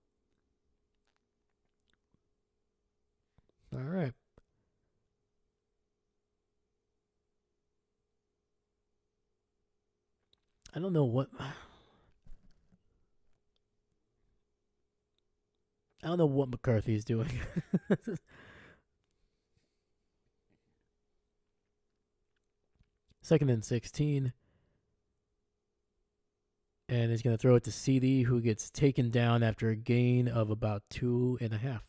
All right. I don't know what. I don't know what McCarthy's doing. 2nd and 16. And he's going to throw it to CD, who gets taken down after a gain of about 2.5.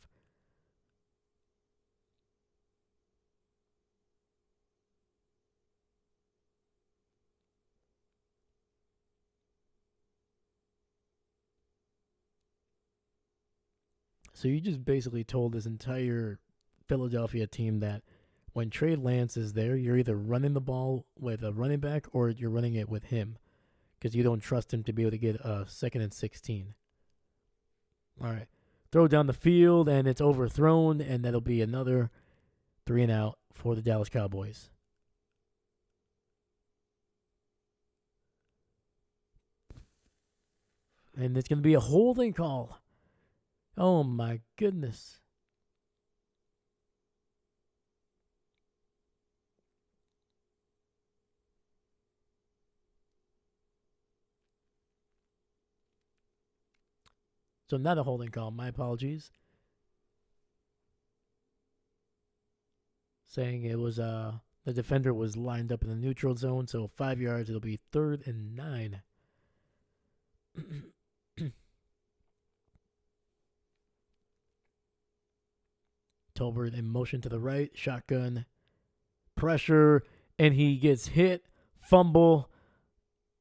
So you just basically told this entire Philadelphia team that when Trey Lance is there, you're either running the ball with a running back or you're running it with him because you don't trust him to be able to get a 2nd and 16. All right. Throw down the field, and it's overthrown, and that'll be another 3 and out for the Dallas Cowboys. And it's going to be a holding call. Oh, my goodness. So not a holding call. My apologies. Saying it was the defender was lined up in the neutral zone, so 5 yards. It'll be 3rd and 9. Tolbert in motion to the right, shotgun, pressure, and he gets hit, fumble,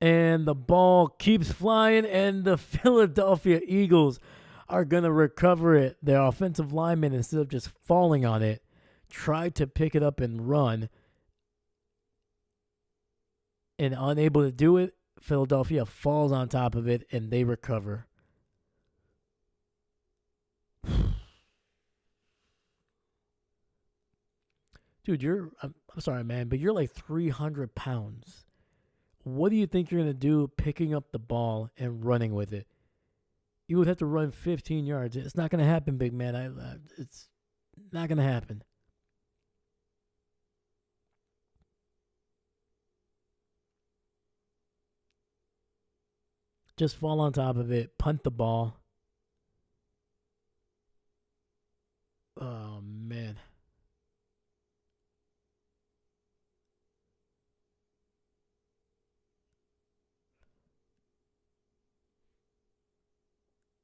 and the ball keeps flying, and the Philadelphia Eagles are going to recover it. Their offensive lineman, instead of just falling on it, tried to pick it up and run, and unable to do it, Philadelphia falls on top of it, and they recover. Dude, I'm sorry, man, but you're like 300 pounds. What do you think you're going to do picking up the ball and running with it? You would have to run 15 yards. It's not going to happen, big man. It's not going to happen. Just fall on top of it, punt the ball. Oh, man.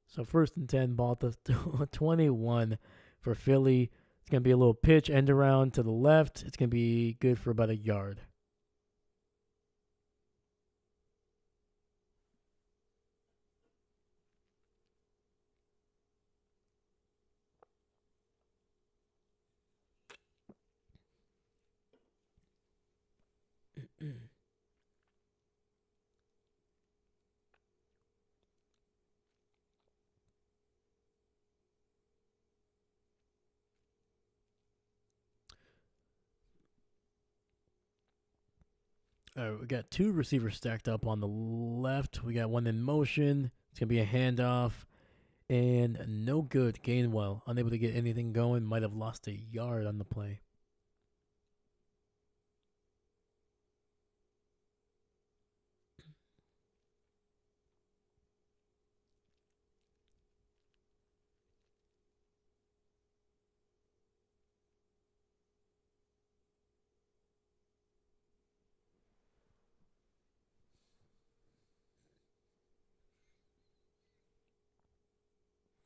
So 1st and 10, ball at the 21 for Philly. It's going to be a little pitch, end around to the left. It's going to be good for about a yard. All right, we got 2 receivers stacked up on the left. We got one in motion. It's going to be a handoff. And no good. Gainwell, unable to get anything going. Might have lost a yard on the play.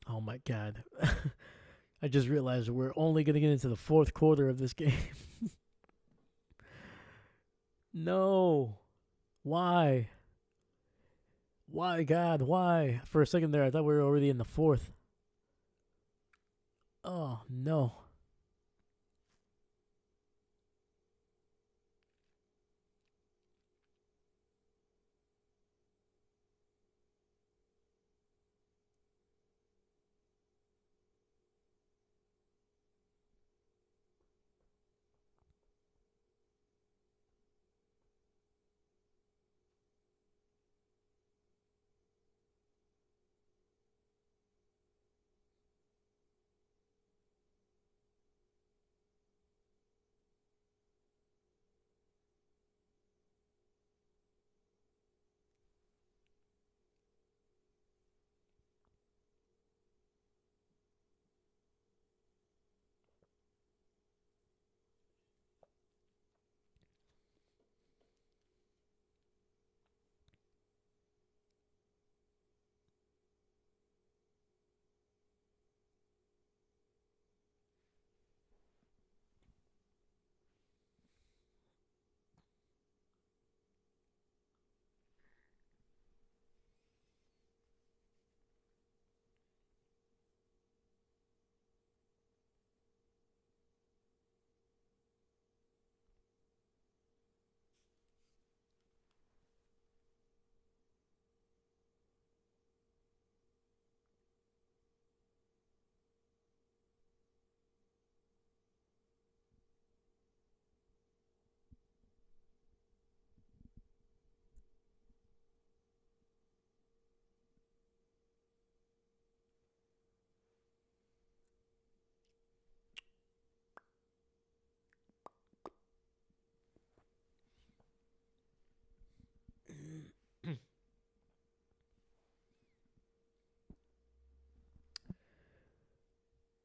Oh my God. I just realized we're only going to get into the 4th quarter of this game. No. Why? Why, God? Why? For a second there, I thought we were already in the 4th. Oh, no.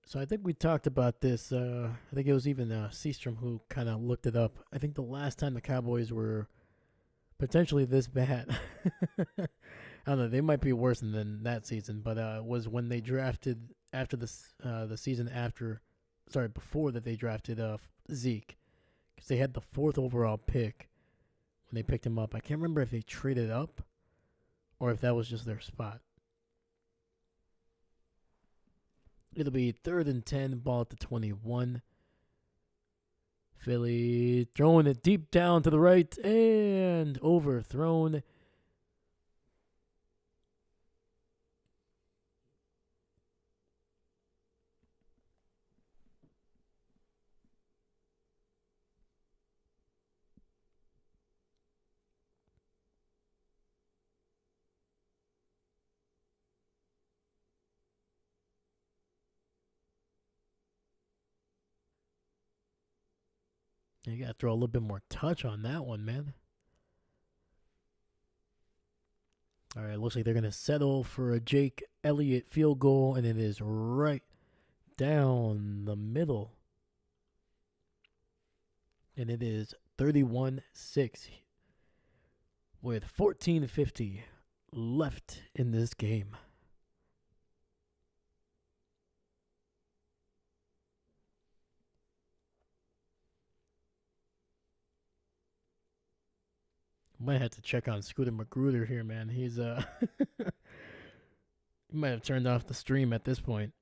So I think we talked about this. I think it was even Seastrom who kind of looked it up. I think the last time the Cowboys were potentially this bad, I don't know, they might be worse than that season, but was when they drafted after the season after, sorry, before that they drafted Zeke, because they had the 4th overall pick when they picked him up. I can't remember if they traded up or if that was just their spot. It'll be 3rd and 10, ball at the 21. Philly throwing it deep down to the right and overthrown. You got to throw a little bit more touch on that one, man. All right, looks like they're going to settle for a Jake Elliott field goal, and it is right down the middle. And it is 31-6 with 14:50 left in this game. Might have to check on Scooter Magruder here, man. He's he might have turned off the stream at this point.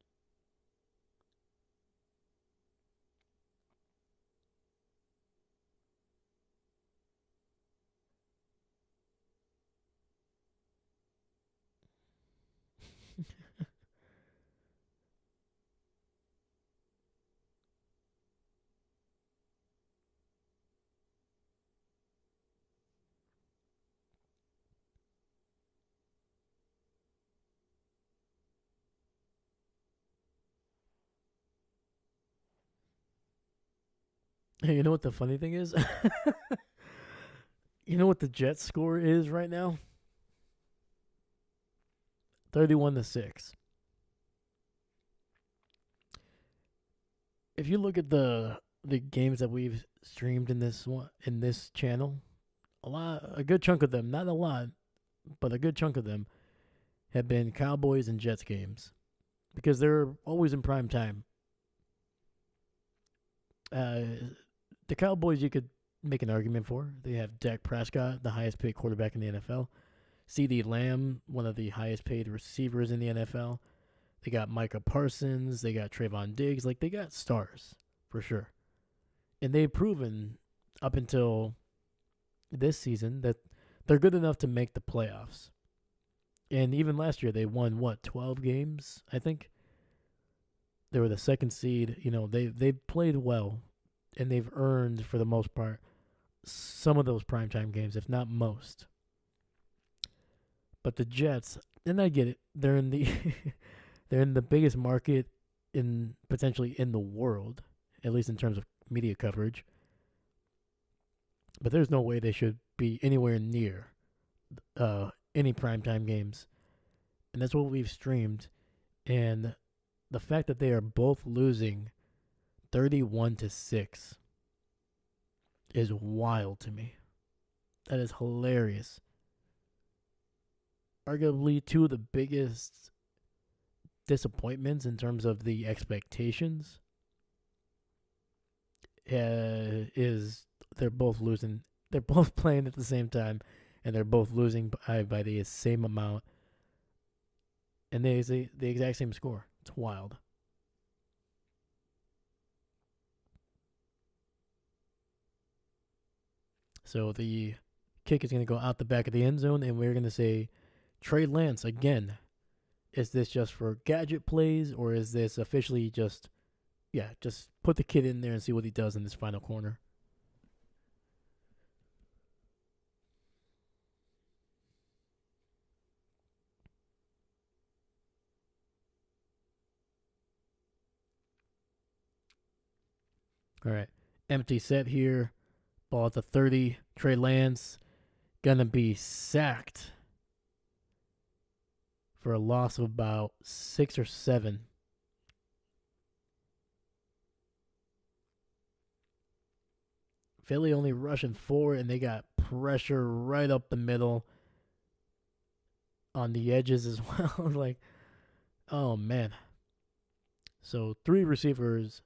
Hey, you know what the funny thing is? You know what the Jets score is right now? 31-6. If you look at the games that we've streamed in this channel, a good chunk of them, not a lot, but a good chunk of them have been Cowboys and Jets games because they're always in prime time. The Cowboys, you could make an argument for. They have Dak Prescott, the highest paid quarterback in the NFL. CeeDee Lamb, one of the highest paid receivers in the NFL. They got Micah Parsons. They got Trayvon Diggs. Like, they got stars, for sure. And they've proven up until this season that they're good enough to make the playoffs. And even last year, they won, 12 games, I think? They were the second seed. You know, they played well, and they've earned, for the most part, some of those primetime games, if not most. But the Jets, and I get it, they're in the they're in the biggest market potentially in the world, at least in terms of media coverage. But there's no way they should be anywhere near any primetime games. And that's what we've streamed. And the fact that they are both losing 31-6 is wild to me. That is hilarious. Arguably two of the biggest disappointments in terms of the expectations is they're both losing. They're both playing at the same time, and they're both losing by the same amount. And they the exact same score. It's wild. So the kick is going to go out the back of the end zone, and we're going to say Trey Lance again. Is this just for gadget plays, or is this officially just put the kid in there and see what he does in this final corner? All right. Empty set here. Ball at the 30. Trey Lance going to be sacked for a loss of about 6 or 7. Philly only rushing 4, and they got pressure right up the middle on the edges as well. Like, oh, man. So 3 receivers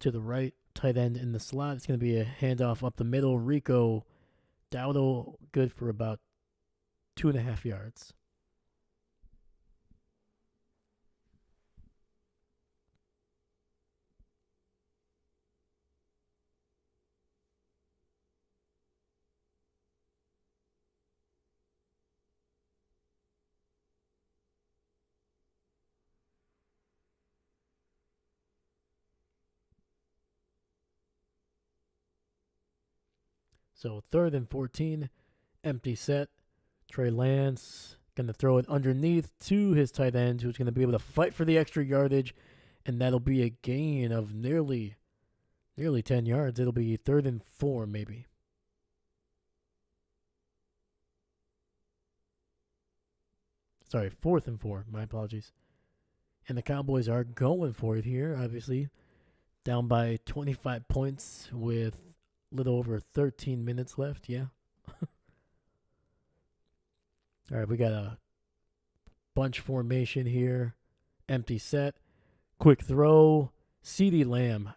to the right, tight end in the slot. It's going to be a handoff up the middle. Rico Dowdle, good for about 2.5 yards. So 3rd and 14, empty set. Trey Lance going to throw it underneath to his tight end, who's going to be able to fight for the extra yardage, and that'll be a gain of nearly Nearly 10 yards. It'll be 3rd and 4, maybe. Sorry, 4th and 4. My apologies. And the Cowboys are going for it here, obviously. Down by 25 points with a little over 13 minutes left. Yeah. All right, we got a bunch formation here. Empty set. Quick throw. CeeDee Lamb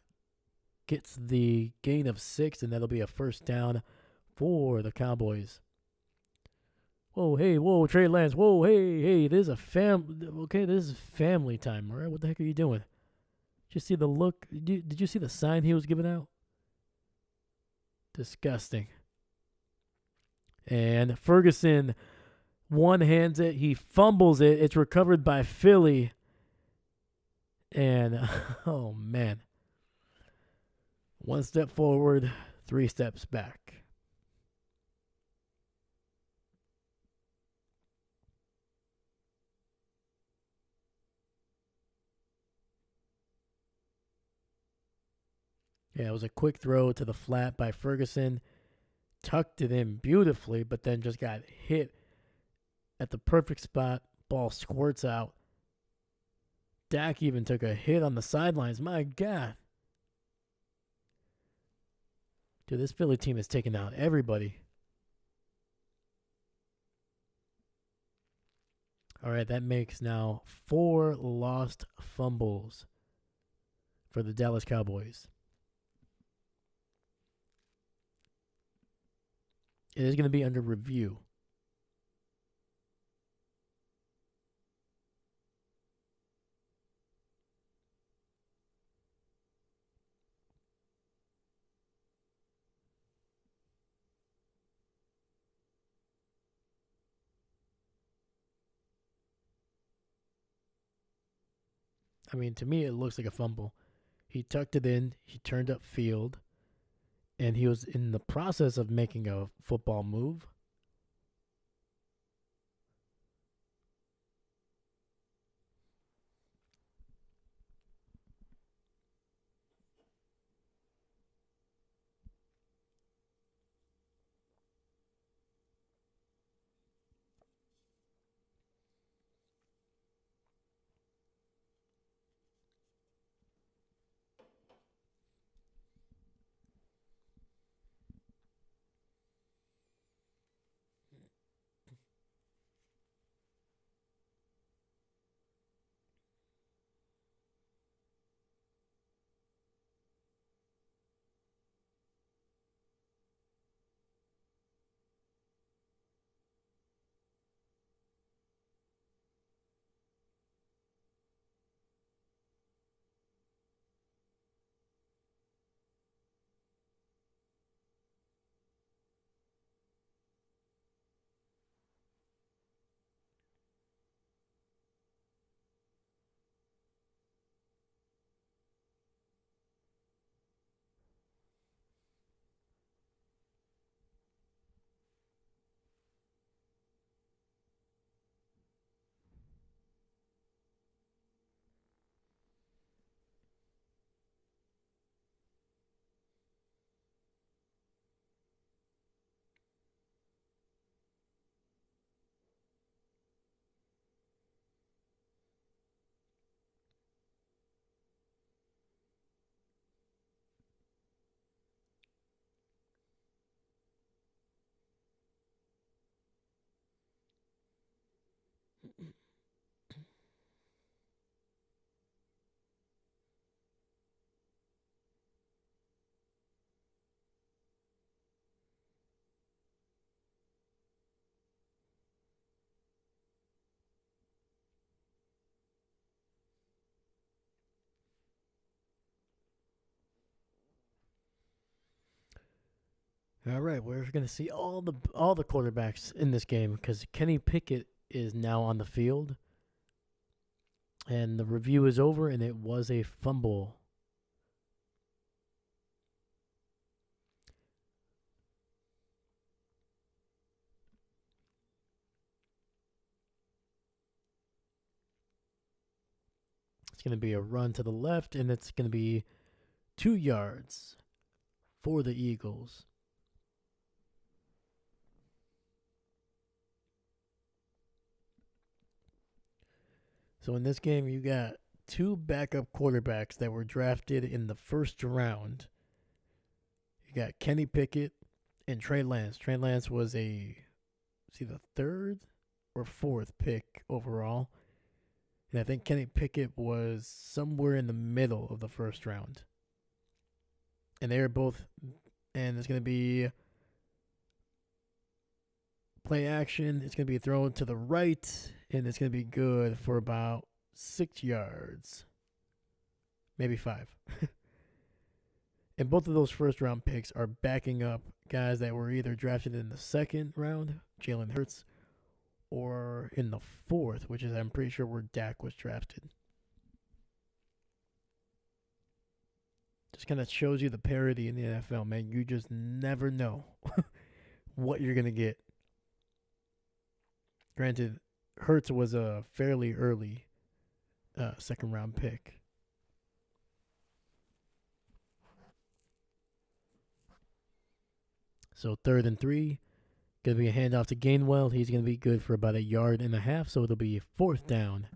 gets the gain of 6, and that'll be a 1st down for the Cowboys. Whoa, hey, whoa, Trey Lance. Whoa, hey, this is this is family time, all right? What the heck are you doing? Did you see the look? Did you see the sign he was giving out? Disgusting. And Ferguson one-hands it. He fumbles it. It's recovered by Philly. And, oh, man. 1 step forward, 3 steps back. Yeah, it was a quick throw to the flat by Ferguson. Tucked it in beautifully, but then just got hit at the perfect spot. Ball squirts out. Dak even took a hit on the sidelines. My God. Dude, this Philly team is taking out everybody. All right, that makes now 4 lost fumbles for the Dallas Cowboys. It is going to be under review. I mean, to me, it looks like a fumble. He tucked it in. He turned up field. And he was in the process of making a football move. All right, we're going to see all the quarterbacks in this game because Kenny Pickett is now on the field. And the review is over, and it was a fumble. It's going to be a run to the left, and it's going to be 2 yards for the Eagles. So in this game, you got 2 backup quarterbacks that were drafted in the first round. You got Kenny Pickett and Trey Lance. Trey Lance was the 3rd or 4th pick overall. And I think Kenny Pickett was somewhere in the middle of the first round. And they are both, and it's going to be play action. It's going to be thrown to the right, and it's going to be good for about 6 yards. Maybe 5. And both of those first round picks are backing up guys that were either drafted in the 2nd round, Jalen Hurts, or in the 4th, which is, I'm pretty sure, where Dak was drafted. Just kind of shows you the parity in the NFL, man. You just never know what you're going to get. Granted, Hurts was a fairly early 2nd round pick. So 3rd and 3. Going to be a handoff to Gainwell. He's going to be good for about 1.5 yards, so it'll be 4th down.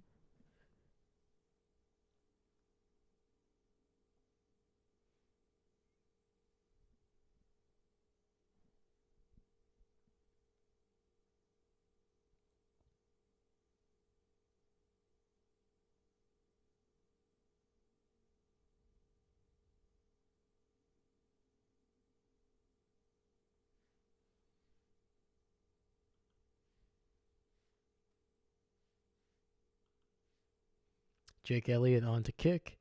Jake Elliott on to kick.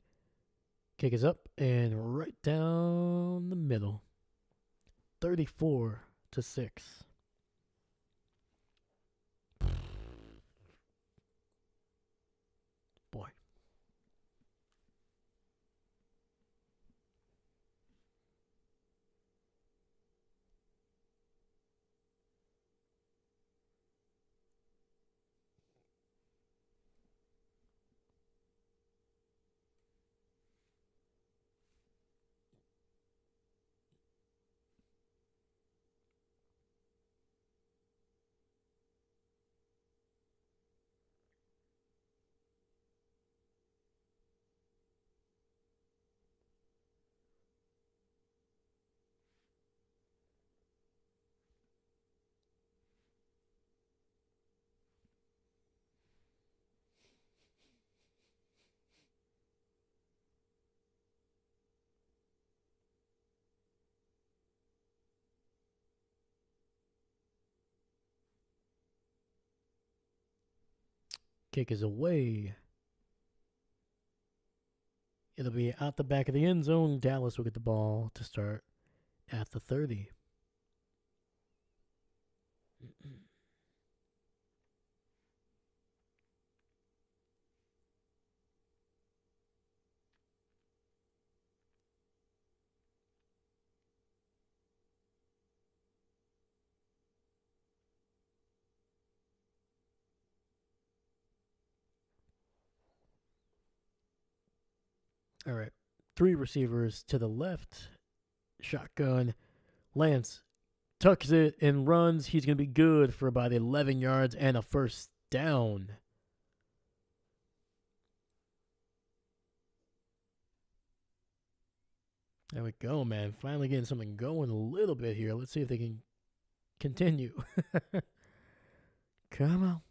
Kick is up and right down the middle. 34-6. Boy. Kick is away. It'll be out the back of the end zone. Dallas will get the ball to start at the 30. All right. 3 receivers to the left. Shotgun. Lance tucks it and runs. He's going to be good for about 11 yards and a 1st down. There we go, man. Finally getting something going a little bit here. Let's see if they can continue. Come on.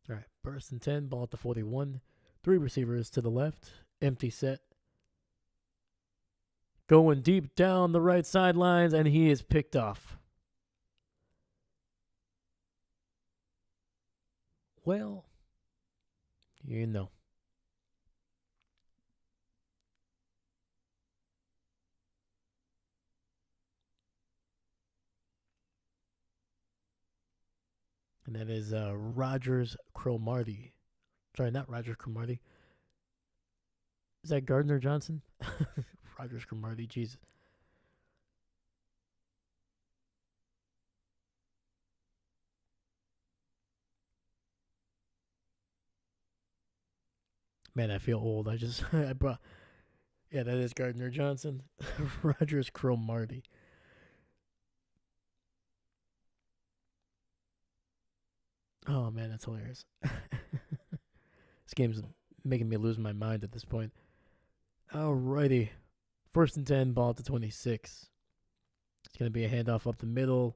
All right, 1st and 10, ball at the 41. 3 receivers to the left, empty set. Going deep down the right sidelines, and he is picked off. Well, you know. And that is Rogers Cromartie. Sorry, not Rogers Cromartie. Is that Gardner Johnson? Rogers Cromartie, Jesus. Man, I feel old. I brought. Yeah, that is Gardner Johnson. Rogers Cromartie. Oh, man, that's hilarious. This game's making me lose my mind at this point. Alrighty. 1st and 10, ball to 26. It's going to be a handoff up the middle.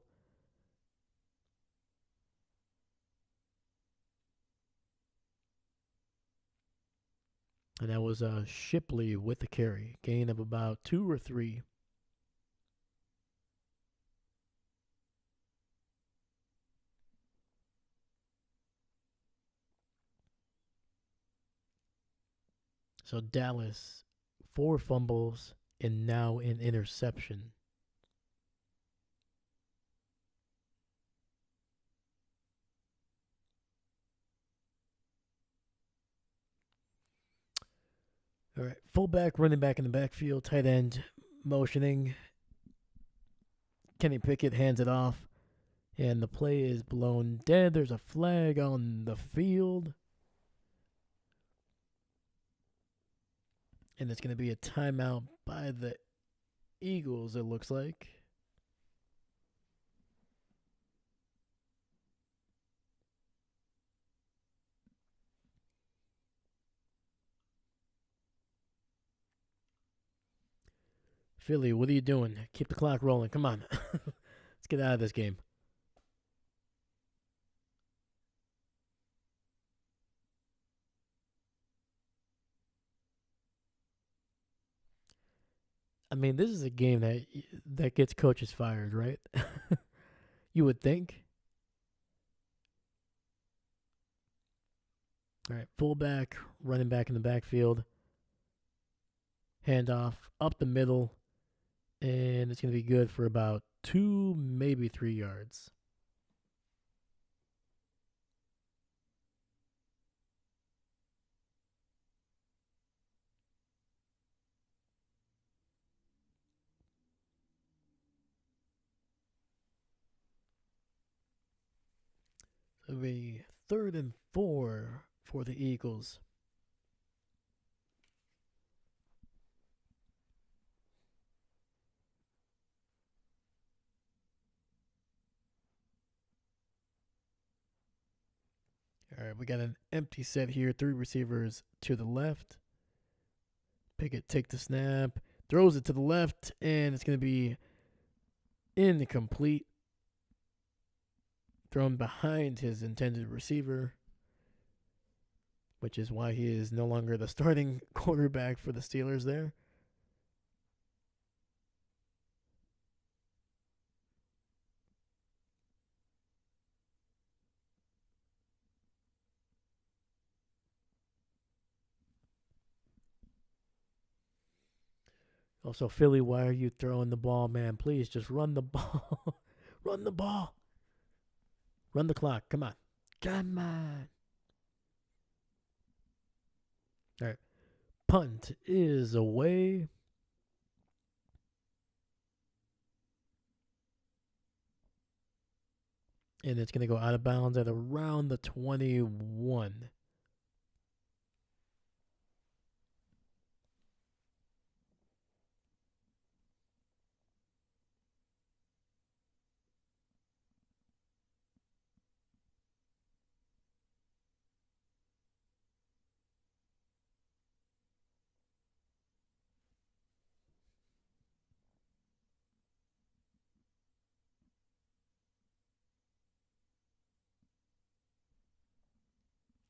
And that was Shipley with the carry. Gain of about 2 or 3. So Dallas, 4 fumbles and now an interception. All right, fullback, running back in the backfield, tight end motioning. Kenny Pickett hands it off, and the play is blown dead. There's a flag on the field. And it's going to be a timeout by the Eagles, it looks like. Philly, what are you doing? Keep the clock rolling. Come on. Let's get out of this game. I mean, this is a game that gets coaches fired, right? You would think. All right, fullback, running back in the backfield. Handoff up the middle, and it's going to be good for about 2, maybe 3 yards. So it'll be 3rd and 4 for the Eagles. All right, we got an empty set here. 3 receivers to the left. Pickett take the snap, throws it to the left, and it's going to be incomplete. Thrown behind his intended receiver, which is why he is no longer the starting quarterback for the Steelers there. Also, Philly, why are you throwing the ball, man? Please just run the ball. Run the ball. Run the clock. Come on. Come on. All right. Punt is away. And it's going to go out of bounds at around the 21.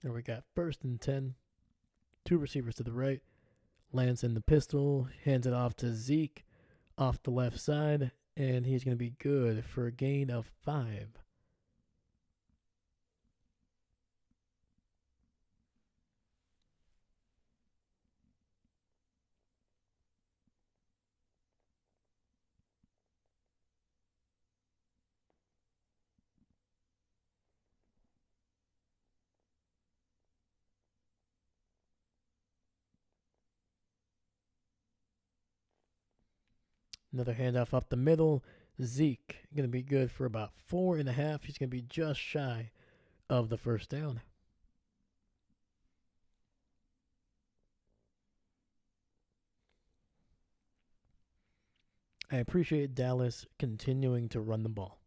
There we got 1st and 10. 2 receivers to the right. Lance in the pistol. Hands it off to Zeke off the left side. And he's going to be good for a gain of 5. Another handoff up the middle. Zeke going to be good for about 4.5. He's going to be just shy of the 1st down. I appreciate Dallas continuing to run the ball.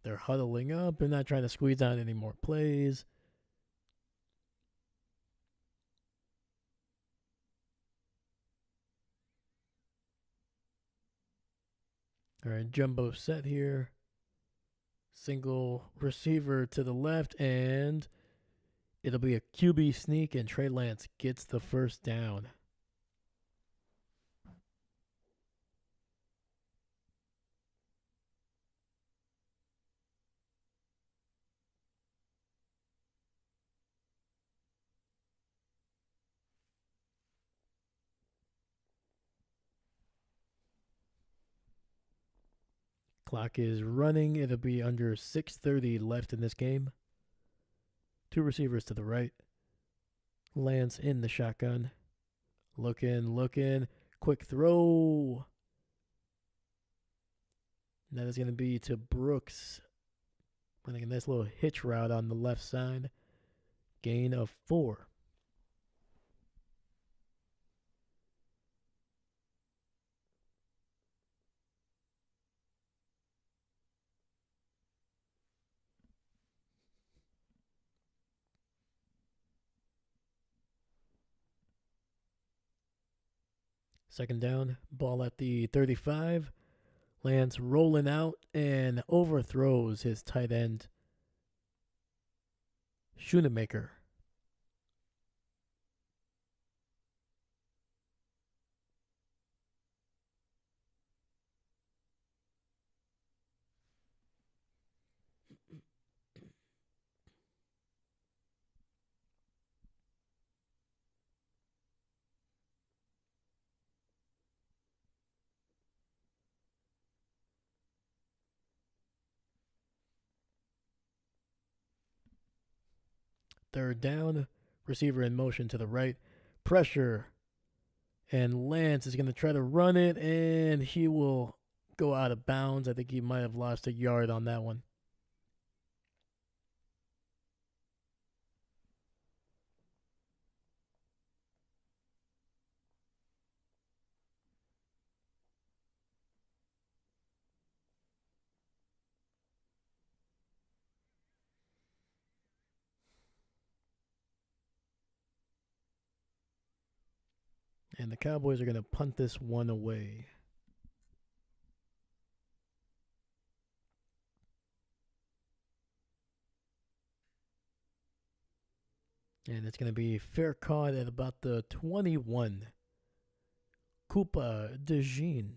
They're huddling up. They're not trying to squeeze out any more plays. All right, jumbo set here. Single receiver to the left, and it'll be a QB sneak, and Trey Lance gets the first down. Clock is running. It'll be under 6:30 left in this game. Two receivers to the right. Lance in the shotgun. Looking. Quick throw. And that is going to be to Brooks. Running a nice little hitch route on the left side. Gain of 4. Second down, ball at the 35. Lance rolling out and overthrows his tight end, Schoonemaker. Third down, receiver in motion to the right. Pressure. And Lance is going to try to run it, and he will go out of bounds. I think he might have lost a yard on that one. And the Cowboys are going to punt this one away. And it's going to be fair caught at about the 21. Koopa DeJean.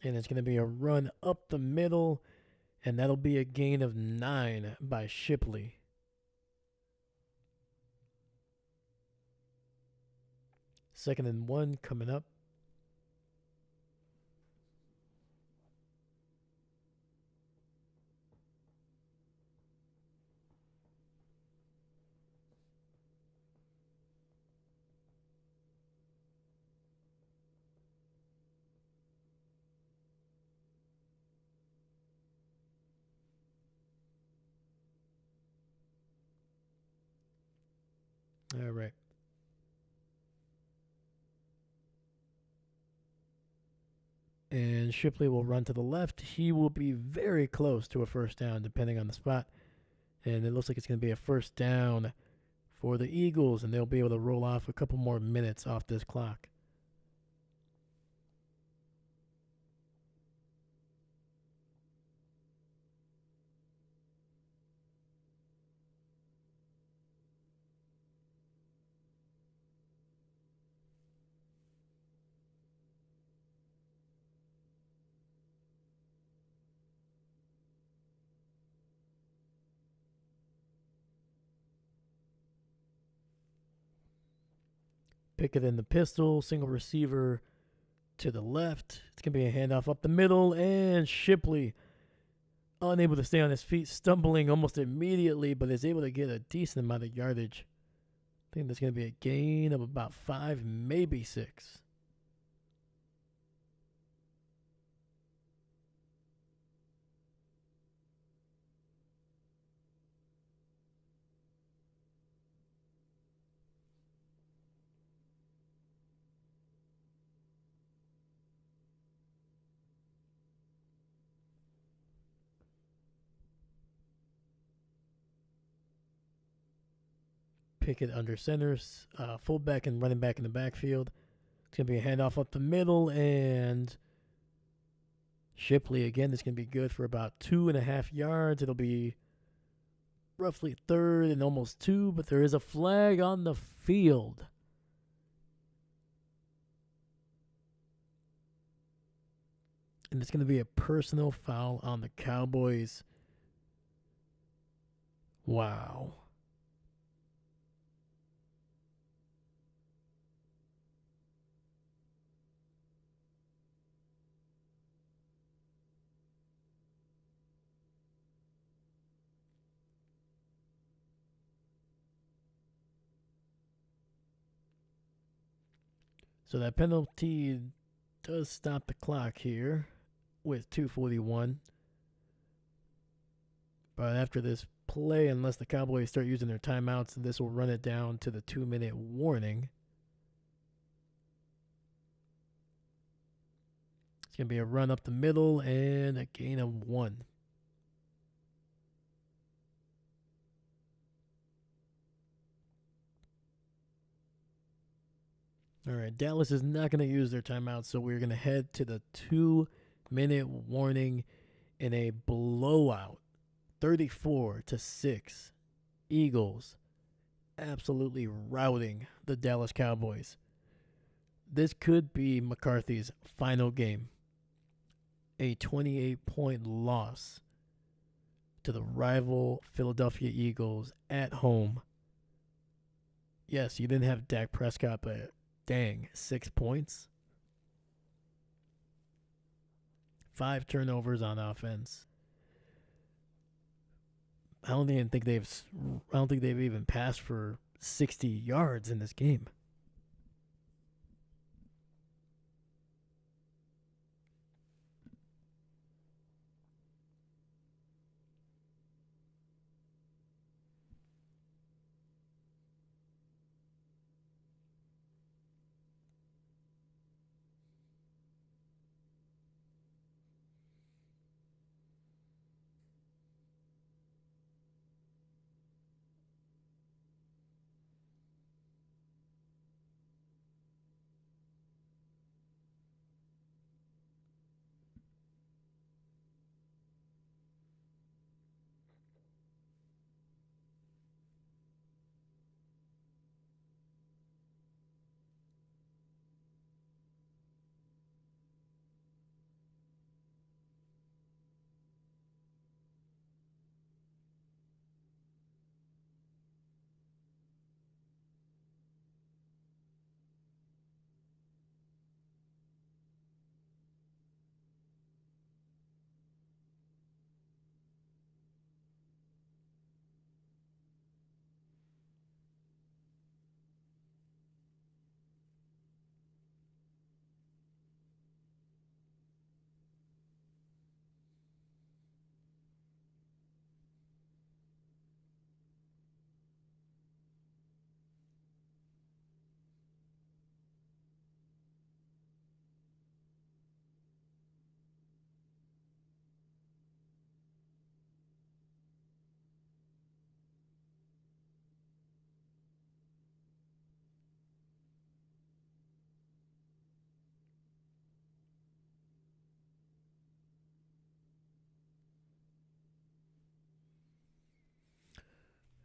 And it's going to be a run up the middle, and that'll be a gain of 9 by Shipley. Second and 1 coming up. All right. And Shipley will run to the left. He will be very close to a first down, depending on the spot. And it looks like it's going to be a first down for the Eagles, and they'll be able to roll off a couple more minutes off this clock. Pickett in the pistol, single receiver to the left. It's going to be a handoff up the middle, and Shipley unable to stay on his feet, stumbling almost immediately, but is able to get a decent amount of yardage. I think there's going to be a gain of about 5, maybe 6. Pickett under centers, fullback and running back in the backfield. It's going to be a handoff up the middle, and Shipley again is going to be good for about 2.5 yards. It'll be roughly 3rd and almost 2, but there is a flag on the field. And it's going to be a personal foul on the Cowboys. Wow. So that penalty does stop the clock here with 2:41. But after this play, unless the Cowboys start using their timeouts, this will run it down to the 2-minute warning. It's going to be a run up the middle and a gain of 1. All right, Dallas is not going to use their timeout, so we're going to head to the 2-minute warning in a blowout. 34-6. Eagles absolutely routing the Dallas Cowboys. This could be McCarthy's final game. A 28-point loss to the rival Philadelphia Eagles at home. Yes, you didn't have Dak Prescott, but dang, 6 points. 5 turnovers on offense. I don't think they've even passed for 60 yards in this game.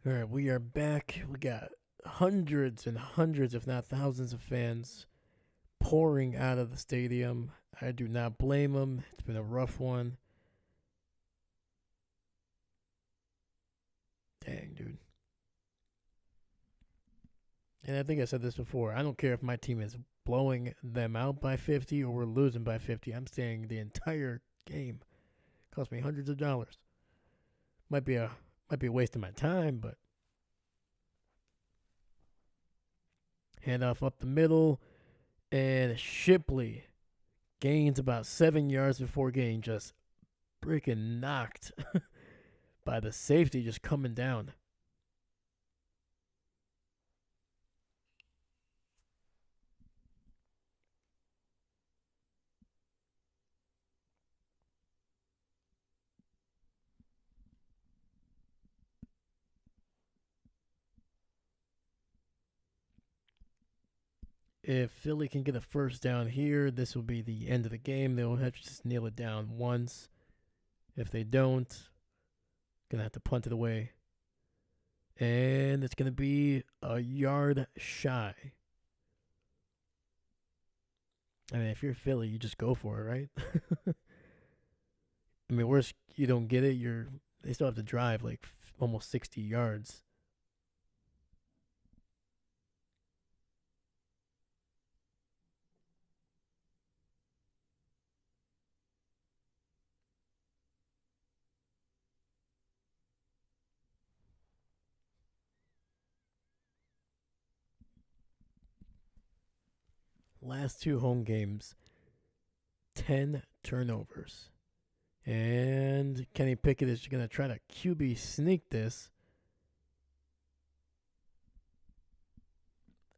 All right, we are back. We got hundreds and hundreds, if not thousands, of fans pouring out of the stadium. I do not blame them. It's been a rough one. Dang, dude. and I think I said this before, I don't care if my team is blowing them out by 50 or we're losing by 50. I'm staying the entire game. Cost me hundreds of dollars. Might be a waste of my time, but handoff up the middle, and Shipley gains about 7 yards before getting just freaking knocked by the safety just coming down. If Philly can get a first down here, this will be the end of the game. They'll have to just nail it down once. If they don't, gonna have to punt it away. And it's gonna be a yard shy. I mean, if you're Philly, you just go for it, right? I mean, worse, you don't get it. They still have to drive like almost 60 yards. Last two home games, 10 turnovers. And Kenny Pickett is going to try to QB sneak this.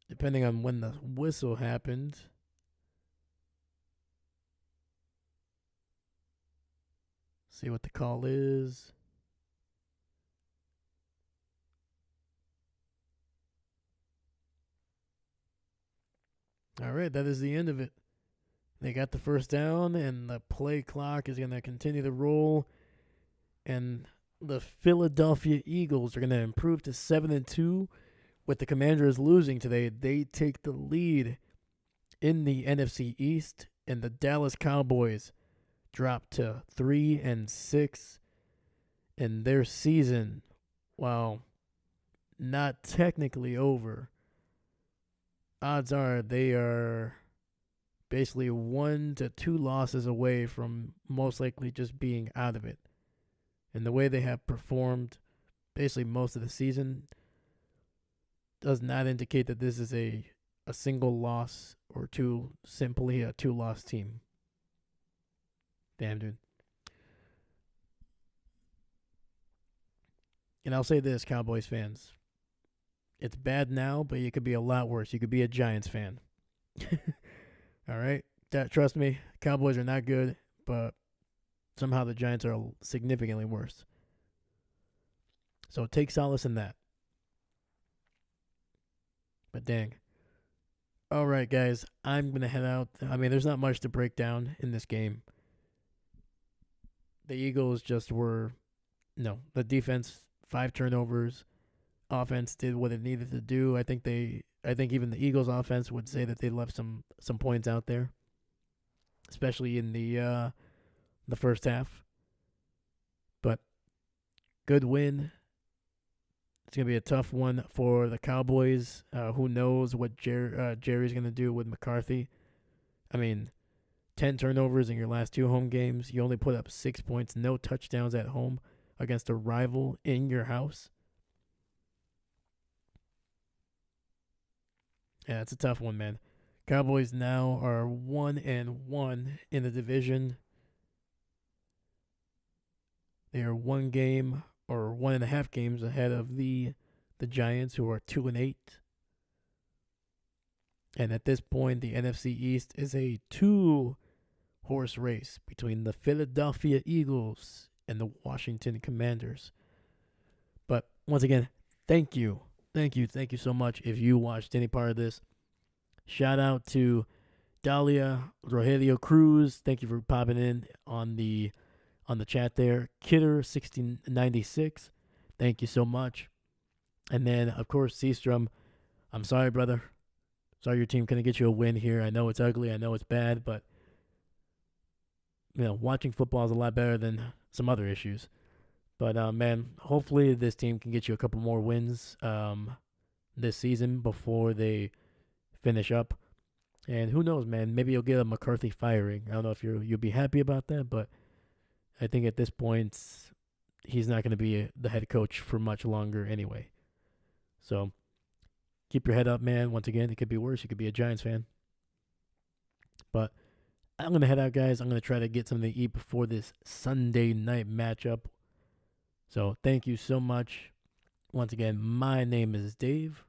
Depending on when the whistle happened. See what the call is. All right, that is the end of it. They got the first down, and the play clock is going to continue to roll. And the Philadelphia Eagles are going to improve to 7-2. With the Commanders losing today, they take the lead in the NFC East, and the Dallas Cowboys drop to 3-6. And their season, while not technically over, odds are they are basically 1 to 2 losses away from most likely just being out of it. And the way they have performed basically most of the season does not indicate that this is a single loss or simply a 2-loss team. Damn, dude. And I'll say this, Cowboys fans. It's bad now, but you could be a lot worse. You could be a Giants fan. All right? Trust me, Cowboys are not good, but somehow the Giants are significantly worse. So take solace in that. But dang. All right, guys. I'm going to head out. I mean, there's not much to break down in this game. The Eagles the defense, 5 turnovers. Offense did what it needed to do. I think even the Eagles offense would say that they left some points out there, especially in the first half. But good win. It's going to be a tough one for the Cowboys. Who knows what Jerry's going to do with McCarthy. I mean, 10 turnovers in your last 2 home games. You only put up 6 points, no touchdowns at home against a rival in your house. Yeah, it's a tough one, man. Cowboys now are 1-1 in the division. They are 1 game or 1.5 games ahead of the Giants, who are 2-8. And at this point, the NFC East is a 2-horse race between the Philadelphia Eagles and the Washington Commanders. But once again, thank you so much if you watched any part of this. Shout out to Dalia Rogelio Cruz. Thank you for popping in on the chat there. Kidder1696. Thank you so much. And then, of course, Seastrom. I'm sorry, brother. Sorry your team couldn't get you a win here. I know it's ugly. I know it's bad, but watching football is a lot better than some other issues. But, man, hopefully this team can get you a couple more wins. this season before they finish up. And who knows, man? Maybe you'll get a McCarthy firing. I don't know if you'll be happy about that, but I think at this point he's not going to be the head coach for much longer anyway. So keep your head up, man. Once again, it could be worse. You could be a Giants fan. But I'm going to head out, guys. I'm going to try to get something to eat before this Sunday night matchup. So thank you so much. Once again, my name is Dave.